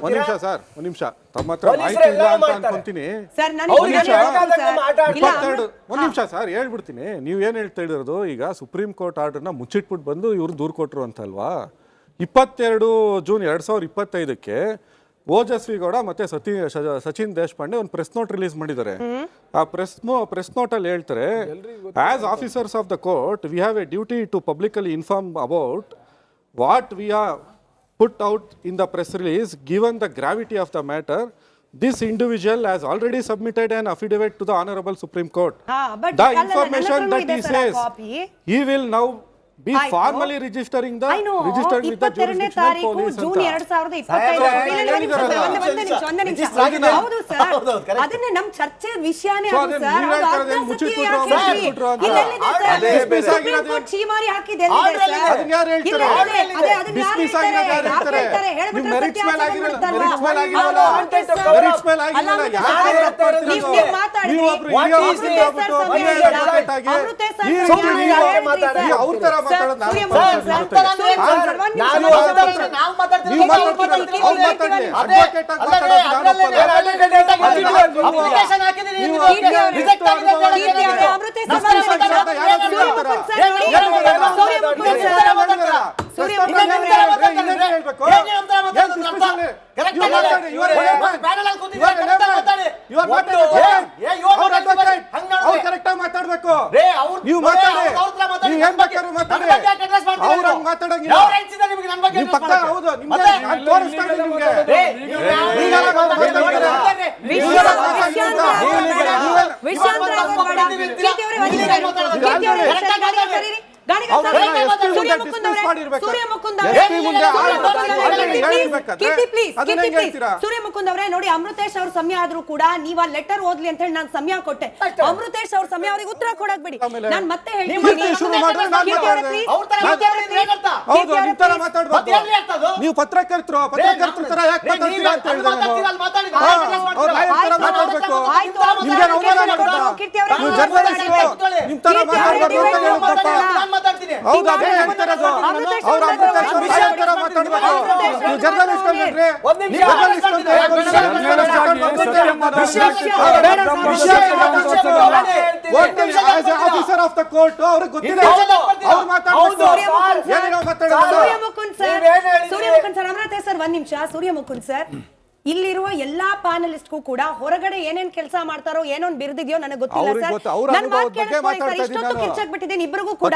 ಒಂದ್ ನಿಮಿಷ ತಮ್ಮ ಹತ್ರ ಮಾಹಿತಿ ಇಲ್ಲ ಅಂತ ಅನ್ಕೊಂತೀನಿ. ಒಂದ್ ನಿಮಿಷ ಸರ್ ಹೇಳ್ಬಿಡ್ತೀನಿ. ನೀವ್ ಏನ್ ಹೇಳ್ತಾ ಇರೋದು, ಈಗ ಸುಪ್ರೀಂ ಕೋರ್ಟ್ ಆರ್ಡರ್ನ ಮುಚ್ಚಿಟ್ಬಿಟ್ಟು ಬಂದು ಇವ್ರು ದೂರು ಕೊಟ್ರು ಅಂತಲ್ವಾ. 22 ಜೂನ್ 2025ಕ್ಕೆ ಓಜಸ್ವಿ ಗೌಡ ಮತ್ತೆ ಸಚಿನ್ ದೇಶಪಾಂಡೆ ಒಂದು ಪ್ರೆಸ್ ನೋಟ್ ರಿಲೀಸ್ ಮಾಡಿದ್ದಾರೆ. ಆ ಪ್ರೆಸ್ ನೋಟ್ ಅಲ್ಲಿ ಹೇಳ್ತಾರೆ, as officers of the court we have a duty to publicly inform about what we have put out in the press release given the gravity of the matter. This individual has already submitted an affidavit to the Honorable Supreme Court. The information that he says he will now be formally registering the registered with the jurisdictional police. June 2025 ಹೌದು sir, ಅದನ್ನೇ ನಮ್ಮ ಚರ್ಚೆ ವಿಷಯನೇ ಅದು sir. ಚೀಮಾರಿ ಹಾಕಿದೆ ಮಾತಾಡ್ಬೇಕು. ನೀವು ಮಾತಾಡಿ ಏನ್ ಬೇಕಾದ್ರೂ ಮಾತಾಡಿ. ಅವ್ರಂಗ್ ಮಾತಾಡಂಗಿಲ್ಲ. ನೀವು ಪಕ್ಕ ಹೌದು ನಿಮ್ಗೆ ನಾನ್ ತೋರಿಸ್ತಾ ಇದ್ದೀನಿ ನಿಮ್ಗೆ. ಸೂರ್ಯಮುಕುಂದ್ ಅವರೇ ನೋಡಿ, ಅಮೃತೇಶ್ ಅವ್ರ ಸಮಯ ಆದ್ರೂ ಕೂಡ ನೀವು ಆ ಲೆಟರ್ ಓದ್ಲಿ ಅಂತ ಹೇಳಿ ನಾನು ಸಮಯ ಕೊಟ್ಟೆ. ಅಮೃತೇಶ್ ಅವ್ರ ಸಮಯ ಅವ್ರಿಗೆ ಉತ್ತರ ಕೊಡಕ್ ಬಿಡಿ. ನಾನು ಮತ್ತೆ ಹೇಳ್ತೀನಿ, ನೀವು ಪತ್ರಕರ್ತರು ತರ ಯಾಕೆ ಮಾತಾಡ್ತೀರಾ ಅಂತ ಹೇಳಿದೆ ನಾನು. ಮಾತಾಡ್ಬೇಕು, ನಿಮ್ಗೆ ಅವಮಾನ ಮಾಡುತ್ತಾ ನೀವು ಜರ್ನಲಿಸ್ಟ್ ನಿಮ್ ತರ ಮಾತಾಡ್ಬಾರ್ದು ಅಂತ ಹೇಳುತ್ತಪ್ಪ. ಹೌದು, ಅದೇ ಹೇಳ್ತಿರೋದು. ಅವ್ರ ಅಮೃತೇಶ್ ಅವ್ರ ತರ ಮಾತಾಡ್ಬೇಕು. ನೀವು ಜರ್ನಲಿಸ್ಟ್ ಅಲ್ರಿ, ಜರ್ನಲಿಸ್ಟ್ ಅಂತ ಆಫೀಸರ್ ಆಫ್ ದ ಕೋರ್ಟ್ ಅವ್ರಿಗೆ ಗೊತ್ತಿದೆ. ಅವ್ರು ಮಾತಾಡ್ಬೇಕು. ಸೂರ್ಯಮುಕುಂದ್ ಸರ್, ಅಮೃತೇಶ್ ಸರ್ ಒಂದ್ ನಿಮಿಷ. ಸೂರ್ಯಮುಕುಂದ್ ಸರ್, ಇಲ್ಲಿರುವ ಎಲ್ಲಾ ಪ್ಯಾನಲಿಸ್ಟ್ಗೂ ಕೂಡ ಹೊರಗಡೆ ಏನೇನ್ ಕೆಲಸ ಮಾಡ್ತಾರೋ ಏನೊಂದು ಬಿರ್ದಿದ್ಯೋ ನನಗೆ ಗೊತ್ತಿಲ್ಲ ಸರ್. ನನ್ನ ಮಾತು ಕೇಳಿಸ್ಕೊಳ್ಳಿ ಸರ್, ಇಷ್ಟೊತ್ತು ಕಿರ್ಚಾಕ್ಬಿಟ್ಟಿದ್ದೀನಿ ಇಬ್ಬರಿಗೂ ಕೂಡ.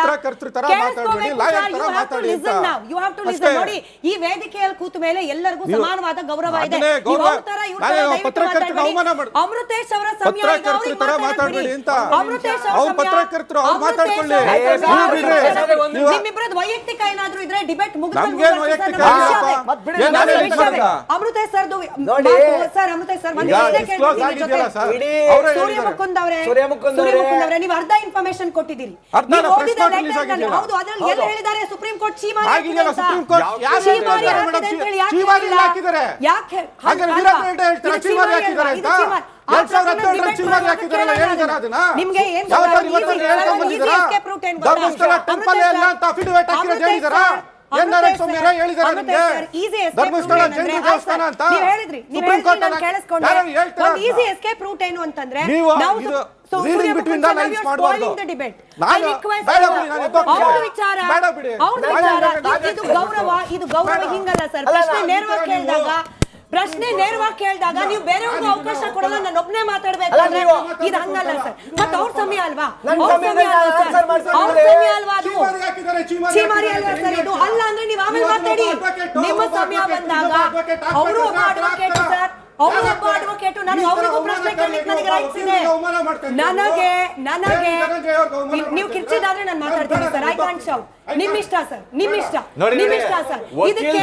You have to listen. ನೋಡಿ, ಈ ವೇದಿಕೆಯಲ್ಲಿ ಕೂತ ಮೇಲೆ ಎಲ್ಲರಿಗೂ ಸಮಾನವಾದ ಗೌರವ ಇದೆ. ಅಮೃತೇಶ್ ಅವರ ಸಮಯ ನಿಮ್ಮಿಬ್ಬರದ್ದು ವೈಯಕ್ತಿಕ ಏನಾದ್ರೂ ಇದ್ರೆ ಡಿಬೇಟ್ ಮುಗಿದ ಅಮೃತೇಶ್ ಸರ್ದು ಸರ್, ಅಮೃತೇಶ್ ಸರ್ ಸೂರ್ಯಮುಕುಂದ್ ಅವರೇ, ನೀವು ಅರ್ಧ ಇನ್ಫಾರ್ಮೇಶನ್ ಕೊಟ್ಟಿದ್ದೀರಿ. ಹೌದು, ಅದ್ರಲ್ಲಿ ಎಲ್ಲಿ ಹೇಳಿದ್ದಾರೆ ಸುಪ್ರೀಂ ಕೋರ್ಟ್ ಚೀಮಾರಿ ಯಾಕೆ ನಿಮ್ಗೆ ಏನ್ ಈಸಿ ಎಸ್ಕೇಪ್ ರೂಟ್ ಏನು ಅಂತಂದ್ರೆ ಇದು ಗೌರವ ಹಿಂಗಲ್ಲ ಸರ್. ಪ್ರಶ್ನೆ ನೇರವಾಗಿ ಕೇಳಿದಾಗ ನೀವು ಬೇರೆಯವ್ರಿಗೂ ಅವಕಾಶ ಕೊಡಲ್ಲ, ನಾನು ಒಬ್ಬನೇ ಮಾತಾಡ್ಬೇಕು ಅಂದ್ರೆ ಇದು ಹಂಗಲ್ಲ ಸರ್. ಮತ್ತೆ ಅವ್ರ ಸಮಯ ಅಲ್ವಾ? ಅವ್ರ ಸಮಯ ಅಲ್ವಾ ಅದು? ಚೀಮಾರಿ ಅಲ್ವಾ ಸರ್ ಇದು? ಅಲ್ಲ ಅಂದ್ರೆ ನೀವು ಆಮೇಲೆ ಮಾತಾಡಿ. ನಿಮ್ಮ ಸಮಯ ಬಂದಾಗ ಅವರು ಒಬ್ಬ ಅಡ್ವೊಕೇಟ್ ಸರ್, ಅವರು ಒಬ್ಬ ಅಡ್ವೊಕೇಟ್. ನನಗೆ ಅವರಿಗೂ ಪ್ರಶ್ನೆ ಕೇಳಲಿಕ್ಕೆ ನನಗೆ ರೈಟ್ಸ್ ಇದೆ. ನನಗೆ ನೀವು ಕಿರ್ಚಿದಾದ್ರೆ ನಾನು ಮಾತಾಡ್ತೀನಿ ಸರ್. I can't shout. ನಿಮ್ ಇಷ್ಟ ಸರ್, ನಿಮ್ ಇಷ್ಟ ಸರ್. ಇದಕ್ಕೆ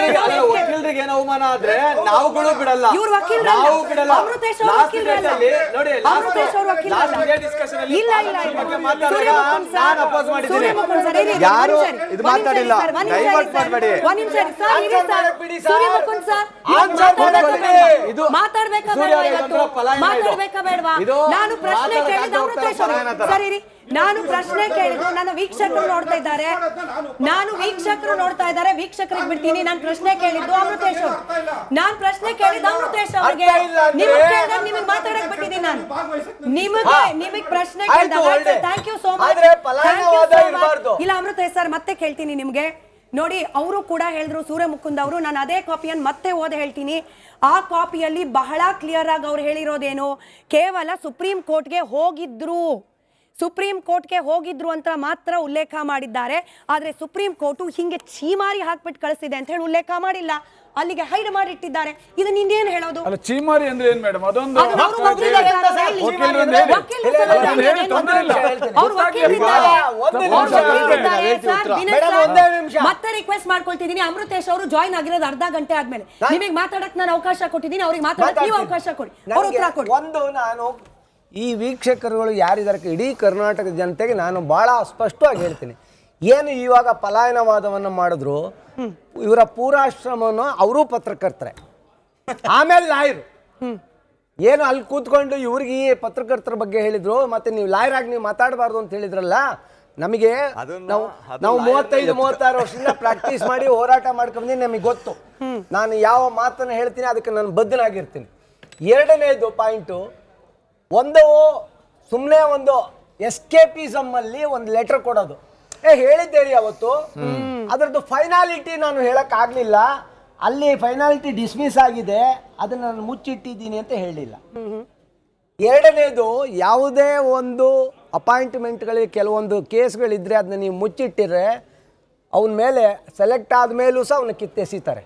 ಅವಮಾನ ಆದ್ರೆ ನಾವುಗಳು ಬಿಡಲ್ಲ. ಇವ್ರು ವಕೀಲರಲ್ಲ, ಅಮೃತೇಶ್ ಅವರು ವಕೀಲರಲ್ಲ. ಅಮೃತೇಶ್ ಅವರು ವಕೀಲರಲ್ಲ. ಇಲ್ಲ ಸೂರ್ಯಮುಕುಂದ್ ಸರ್ ಯಾರು ಇದು ಮಾತಾಡಿಲ್ಲ. ಡೈವರ್ಟ್ ಮಾಡಬೇಡಿ. ಸೂರ್ಯಮುಕುಂದ್ ಸರ್ ಮಾತಾಡ್ಬೇಕಾ ಬೇಡವಾ? ನಾನು ಪ್ರಶ್ನೆ ಕೇಳಿದ ಅಮೃತೇಶ್ ಅವರು ಸರಿ. ನಾನು ಪ್ರಶ್ನೆ ಕೇಳಿದ್ದು ನನ್ನ ವೀಕ್ಷಕರು ನೋಡ್ತಾ ಇದ್ದಾರೆ, ವೀಕ್ಷಕರಿಗೆ ಬಿಡ್ತೀನಿ. ನಾನು ಪ್ರಶ್ನೆ ಕೇಳಿದ್ದು ಅಮೃತೇಶ್ ಅವರು, ಅವ್ರಿಗೆ ನಿಮಗೆ ಮಾತಾಡಕ್ ಬಿಟ್ಟಿದ್ದೀನಿ. ನಾನು ನಿಮಗೆ ಪ್ರಶ್ನೆ ಕೇಳಿದಾಗ ಥ್ಯಾಂಕ್ ಯು ಸೋ ಮಚ್. ಇಲ್ಲ ಅಮೃತೇಶ್ ಸರ್, ಮತ್ತೆ ಕೇಳ್ತೀನಿ ನಿಮ್ಗೆ. ನೋಡಿ, ಅವರು ಕೂಡ ಹೇಳಿದ್ರು ಸೂರ್ಯಮುಕುಂದ್ ಅವರು, ನಾನು ಅದೇ ಕಾಪಿಯನ್ನು ಮತ್ತೆ ಓದಿ ಹೇಳ್ತೀನಿ. ಆ ಕಾಪಿಯಲ್ಲಿ ಬಹಳ ಕ್ಲಿಯರ್ ಆಗಿ ಅವ್ರು ಹೇಳಿರೋದೇನು, ಕೇವಲ ಸುಪ್ರೀಂ ಕೋರ್ಟ್ಗೆ ಹೋಗಿದ್ರು ಅಂತ ಮಾತ್ರ ಉಲ್ಲೇಖ ಮಾಡಿದ್ದಾರೆ. ಆದ್ರೆ ಸುಪ್ರೀಂ ಕೋರ್ಟು ಹಿಂಗೆ ಚೀಮಾರಿ ಹಾಕ್ಬಿಟ್ಟು ಕಳಿಸಿದೆ ಅಂತ ಹೇಳಿ ಉಲ್ಲೇಖ ಮಾಡಿಲ್ಲ, ಅಲ್ಲಿಗೆ ಹೈಡ್ ಮಾಡಿಟ್ಟಿದ್ದಾರೆ. ಇದನ್ನ ಇನ್ನೇನು ಹೇಳೋದು? ಅಲ್ಲ, ಚೀಮಾರಿ ಅಂದ್ರೆ ಏನ್ ಮೇಡಮ್? ಅದೊಂದು ಮತ್ತೆ ರಿಕ್ವೆಸ್ಟ್ ಮಾಡ್ಕೊಳ್ತಿದ್ದೀನಿ, ಅಮೃತೇಶ್ ಅವರು ಜಾಯ್ನ್ ಆಗಿರೋದು ಅರ್ಧ ಗಂಟೆ ಆದ್ಮೇಲೆ. ನಿಮಗೆ ಮಾತಾಡಕ್ ನಾನು ಅವಕಾಶ ಕೊಟ್ಟಿದ್ದೀನಿ, ಅವ್ರಿಗೆ ಮಾತಾಡಕ್ ನೀವು ಅವಕಾಶ ಕೊಡಿ, ಅವ್ರ ಉತ್ತರ ಕೊಡಿ. ಒಂದು, ನಾನು ಈ ವೀಕ್ಷಕರುಗಳು ಯಾರಿದ್ದಾರೆ ಇಡೀ ಕರ್ನಾಟಕದ ಜನತೆಗೆ ನಾನು ಬಹಳ ಸ್ಪಷ್ಟವಾಗಿ ಹೇಳ್ತೀನಿ. ಏನು ಇವಾಗ ಪಲಾಯನವಾದವನ್ನು ಮಾಡಿದ್ರು, ಇವರ ಪೂರಾಶ್ರಮವನ್ನು ಅವರೂ ಪತ್ರಕರ್ತರೆ, ಆಮೇಲೆ ಲಾಯರು. ಏನು ಅಲ್ಲಿ ಕೂತ್ಕೊಂಡು ಇವ್ರಿಗೆ ಈ ಪತ್ರಕರ್ತರ ಬಗ್ಗೆ ಹೇಳಿದ್ರು, ಮತ್ತೆ ನೀವು ಲಾಯರ್ ಆಗಿ ನೀವು ಮಾತಾಡಬಾರ್ದು ಅಂತ ಹೇಳಿದ್ರಲ್ಲ. ನಮಗೆ ನಾವು 35-36 ವರ್ಷದಿಂದ ಪ್ರಾಕ್ಟೀಸ್ ಮಾಡಿ ಹೋರಾಟ ಮಾಡ್ಕೊಂಡ್ಬಂದು ನಮಗೆ ಗೊತ್ತು. ನಾನು ಯಾವ ಮಾತನ್ನು ಹೇಳ್ತೀನಿ ಅದಕ್ಕೆ ನಾನು ಬದ್ಧನಾಗಿರ್ತೀನಿ. ಎರಡನೇದು ಪಾಯಿಂಟು, ಒಂದು ಸುಮ್ಮನೆ ಒಂದು ಎಸ್ಕೇಪಿಸಮ್ ಅಲ್ಲಿ ಒಂದು ಲೆಟರ್ ಕೊಡೋದು. ಹೇಳಿದ್ದೇರಿ ಅವತ್ತು, ಅದರದ್ದು ಫೈನಾಲಿಟಿ ನಾನು ಹೇಳಕ್ ಆಗ್ಲಿಲ್ಲ. ಅಲ್ಲಿ ಫೈನಾಲಿಟಿ ಡಿಸ್ಮಿಸ್ ಆಗಿದೆ, ಅದನ್ನ ನಾನು ಮುಚ್ಚಿಟ್ಟಿದ್ದೀನಿ ಅಂತ ಹೇಳಿಲ್ಲ. ಎರಡನೇದು, ಯಾವುದೇ ಒಂದು ಅಪಾಯಿಂಟ್ಮೆಂಟ್ಗಳಿಗೆ ಕೆಲವೊಂದು ಕೇಸ್ಗಳಿದ್ರೆ ಅದನ್ನ ನೀವು ಮುಚ್ಚಿಟ್ಟಿದ್ರೆ ಅವನ ಮೇಲೆ ಸೆಲೆಕ್ಟ್ ಆದ ಮೇಲೂ ಸಹ ಅವನ್ನ ಕಿತ್ತೆಸಿತಾರೆ.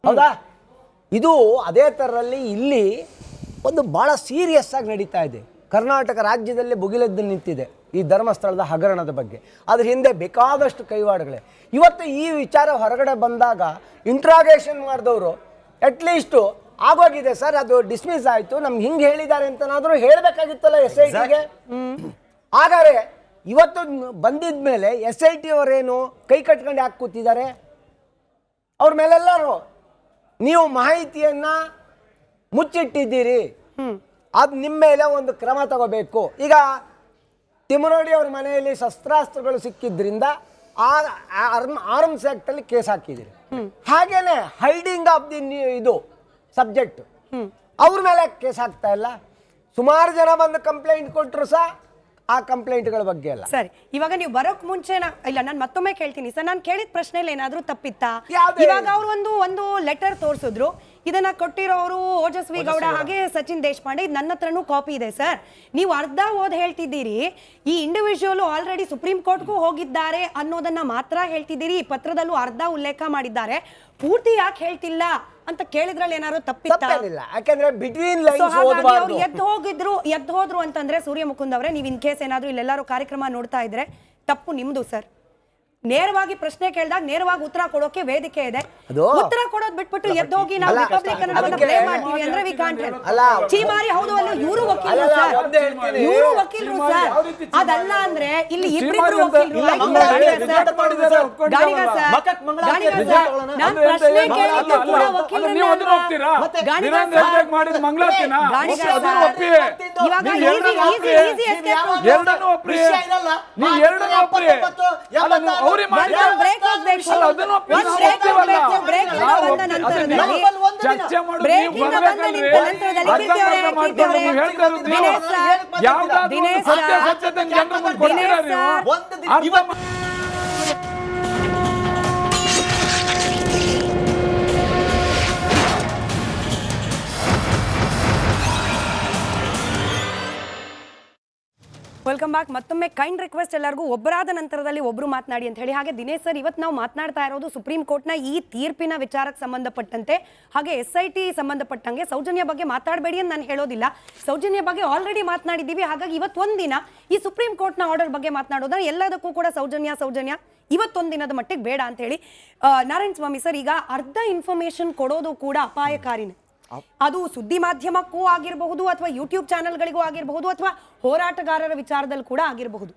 ಹೌದಾ? ಇದು ಅದೇ ಥರದಲ್ಲಿ ಇಲ್ಲಿ ಒಂದು ಭಾಳ ಸೀರಿಯಸ್ ಆಗಿ ನಡೀತಾ ಇದೆ. ಕರ್ನಾಟಕ ರಾಜ್ಯದಲ್ಲೇ ಭುಗಿಲೆದ್ದು ನಿಂತಿದೆ ಈ ಧರ್ಮಸ್ಥಳದ ಹಗರಣದ ಬಗ್ಗೆ. ಅದ್ರ ಹಿಂದೆ ಬೇಕಾದಷ್ಟು ಕೈವಾಡಗಳೇ. ಇವತ್ತು ಈ ವಿಚಾರ ಹೊರಗಡೆ ಬಂದಾಗ ಇಂಟ್ರಾಗೇಷನ್ ಮಾಡಿದವರು ಅಟ್ಲೀಸ್ಟು ಆಗೋಗಿದೆ ಸರ್, ಅದು ಡಿಸ್ಮಿಸ್ ಆಯಿತು, ನಮ್ಗೆ ಹಿಂಗೆ ಹೇಳಿದ್ದಾರೆ ಅಂತನಾದರೂ ಹೇಳಬೇಕಾಗಿತ್ತಲ್ಲ SITಗೆ. ಹಾಗಾದ್ರೆ ಇವತ್ತು ಬಂದಿದ ಮೇಲೆ SIT ಅವರೇನು ಕೈ ಕಟ್ಕೊಂಡು ಯಾಕೆ ಕೂತಿದ್ದಾರೆ? ಅವ್ರ ಮೇಲೆಲ್ಲರೂ ನೀವು ಮಾಹಿತಿಯನ್ನ ಮುಚ್ಚಿಟ್ಟಿದ್ದೀರಿ, ಅದು ನಿಮ್ಮ ಮೇಲೆ ಒಂದು ಕ್ರಮ ತಗೋಬೇಕು. ಈಗ ತಿಮ್ಮರೋಡಿ ಅವ್ರ ಮನೆಯಲ್ಲಿ ಶಸ್ತ್ರಾಸ್ತ್ರಗಳು ಸಿಕ್ಕಿದ್ರಿಂದ ಆರ್ಮ್ಸ್ ಆಕ್ಟ್ ಅಲ್ಲಿ ಕೇಸ್ ಹಾಕಿದ್ದೀರಿ. ಹಾಗೇನೆ ಹೈಡಿಂಗ್ ಆಫ್ ದಿ ಇದು ಸಬ್ಜೆಕ್ಟ್ ಅವ್ರ ಮೇಲೆ ಕೇಸ್ ಹಾಕ್ತಾ ಇಲ್ಲ. ಸುಮಾರು ಜನ ಬಂದು ಕಂಪ್ಲೇಂಟ್ ಕೊಟ್ಟರು ಸಹ ಆ ಕಂಪ್ಲೇಂಟ್ಗಳ ಬಗ್ಗೆ ಅಲ್ಲ. ಸರಿ, ಇವಾಗ ನೀವು ಬರೋಕ್ ಮುಂಚೆ ಇಲ್ಲ ನಾನು ಮತ್ತೊಮ್ಮೆ ಕೇಳ್ತೀನಿ ಸರ್, ನಾನು ಕೇಳಿದ ಪ್ರಶ್ನೆಯಲ್ಲಿ ಏನಾದ್ರೂ ತಪ್ಪಿತ್ತಾ? ಯಾವ್ದೇ ಇವಾಗ ಅವ್ರು ಒಂದು ಲೆಟರ್ ತೋರಿಸಿದ್ರು, ಇದನ್ನ ಕೊಟ್ಟಿರೋರು ಓಜಸ್ವಿ ಗೌಡ ಹಾಗೆ ಸಚಿನ್ ದೇಶಪಾಂಡೆ, ಇದು ನನ್ನ ಹತ್ರನೂ ಕಾಪಿ ಇದೆ ಸರ್. ನೀವು ಅರ್ಧ ಓದ್ ಹೇಳ್ತಿದ್ದೀರಿ, ಈ ಇಂಡಿವಿಜುವಲ್ ಆಲ್ರೆಡಿ ಸುಪ್ರೀಂ ಕೋರ್ಟ್ಗೂ ಹೋಗಿದ್ದಾರೆ ಅನ್ನೋದನ್ನ ಮಾತ್ರ ಹೇಳ್ತಿದ್ದೀರಿ. ಈ ಪತ್ರದಲ್ಲೂ ಅರ್ಧ ಉಲ್ಲೇಖ ಮಾಡಿದ್ದಾರೆ, ಪೂರ್ತಿ ಯಾಕೆ ಹೇಳ್ತಿಲ್ಲ ಅಂತ ಕೇಳಿದ್ರಲ್ಲಿ ಏನಾದ್ರು ತಪ್ಪಿಲ್ಲ. ಯಾಕಂದ್ರೆ ಬಿಟ್ವೀನ್ ಲೈನ್ಸ್ ಓದಬಾರದು. ಎದ್ದು ಹೋದ್ರು ಅಂತಂದ್ರೆ ಸೂರ್ಯ ಮುಕುಂದ್ ಅವರೇ, ನೀವು ಇನ್ ಕೇಸ್ ಏನಾದ್ರು ಇಲ್ಲೆಲ್ಲಾರು ಕಾರ್ಯಕ್ರಮ ನೋಡ್ತಾ ಇದ್ರೆ ತಪ್ಪು ನಿಮ್ದು ಸರ್. ನೇರವಾಗಿ ಪ್ರಶ್ನೆ ಕೇಳಿದಾಗ ನೇರವಾಗಿ ಉತ್ತರ ಕೊಡೋಕೆ ವೇದಿಕೆ ಇದೆ. ಉತ್ತರ ಕೊಡೋದು ಬಿಟ್ಬಿಟ್ಟು ಎದ್ದು ಹೋಗಿ ನಾವು ರಿಪಬ್ಲಿಕನ್ ಪ್ಲೇ ಮಾಡ್ತೀವಿ ಅಂದ್ರೆ ವಿ ಕಾಂಟ್ ಹೆಲ್ಪ್. ಚೀಮಾರಿ ಹೌದು ಅಲ್ಲ, ಇವರು ವಕೀಲರು ಸರ್, ಇವರು ವಕೀಲರು ಸರ್. ಅದಲ್ಲ ಅಂದ್ರೆ ಇಲ್ಲಿ ಇಬ್ಬರು ವಕೀಲರು. ಗಾಣಿಗ ಸರ್, ನಾನು ಪ್ರಶ್ನೆ ಕೇಳಿದ್ದು ಕೂಡ ವಕೀಲರನ್ನ. ಗಾಣಿಗ ಸರ್, ಇವಾಗ ಈಸಿ ವೆಲ್ಕಮ್ ಬ್ಯಾಕ್. ಮತ್ತೊಮ್ಮೆ ಕೈಂಡ್ ರಿಕ್ವೆಸ್ಟ್ ಎಲ್ಲರಿಗೂ ಒಬ್ಬರಾದ ನಂತರದಲ್ಲಿ ಒಬ್ರು ಮಾತನಾಡಿ ಅಂತ ಹೇಳಿ. ಹಾಗೆ ದಿನೇಶ್ ಸರ್, ಇವತ್ತು ನಾವು ಮಾತನಾಡ್ತಾ ಇರೋದು ಸುಪ್ರೀಂ ಕೋರ್ಟ್ನ ಈ ತೀರ್ಪಿನ ವಿಚಾರಕ್ಕೆ ಸಂಬಂಧಪಟ್ಟಂತೆ, ಹಾಗೆ SIT ಸಂಬಂಧಪಟ್ಟಂಗೆ. ಸೌಜನ್ಯ ಬಗ್ಗೆ ಮಾತಾಡಬೇಡಿ ಅಂತ ನಾನು ಹೇಳೋದಿಲ್ಲ, ಸೌಜನ್ಯ ಬಗ್ಗೆ ಆಲ್ರೆಡಿ ಮಾತನಾಡಿದ್ದೀವಿ. ಹಾಗಾಗಿ ಇವತ್ತೊಂದಿನ ಈ ಸುಪ್ರೀಂ ಕೋರ್ಟ್ನ ಆರ್ಡರ್ ಬಗ್ಗೆ ಮಾತನಾಡೋದ್ರೆ ಎಲ್ಲದಕ್ಕೂ ಕೂಡ ಸೌಜನ್ಯ ಇವತ್ತೊಂದಿನದ ಮಟ್ಟಿಗೆ ಬೇಡ ಅಂತ ಹೇಳಿ. ನಾರಾಯಣ ಸ್ವಾಮಿ ಸರ್, ಈಗ ಅರ್ಧ ಇನ್ಫಾರ್ಮೇಶನ್ ಕೊಡೋದು ಕೂಡ ಅಪಾಯಕಾರಿನೇ. ಅದು ಸುದ್ದಿ ಮಾಧ್ಯಮಕ್ಕೂ ಆಗಿರಬಹುದು, ಅಥವಾ ಯೂಟ್ಯೂಬ್ ಚಾನೆಲ್ಗಳಿಗೂ ಆಗಿರಬಹುದು, ಅಥವಾ ಹೋರಾಟಗಾರರ ವಿಚಾರದಲ್ಲಿ ಕೂಡ ಆಗಿರಬಹುದು.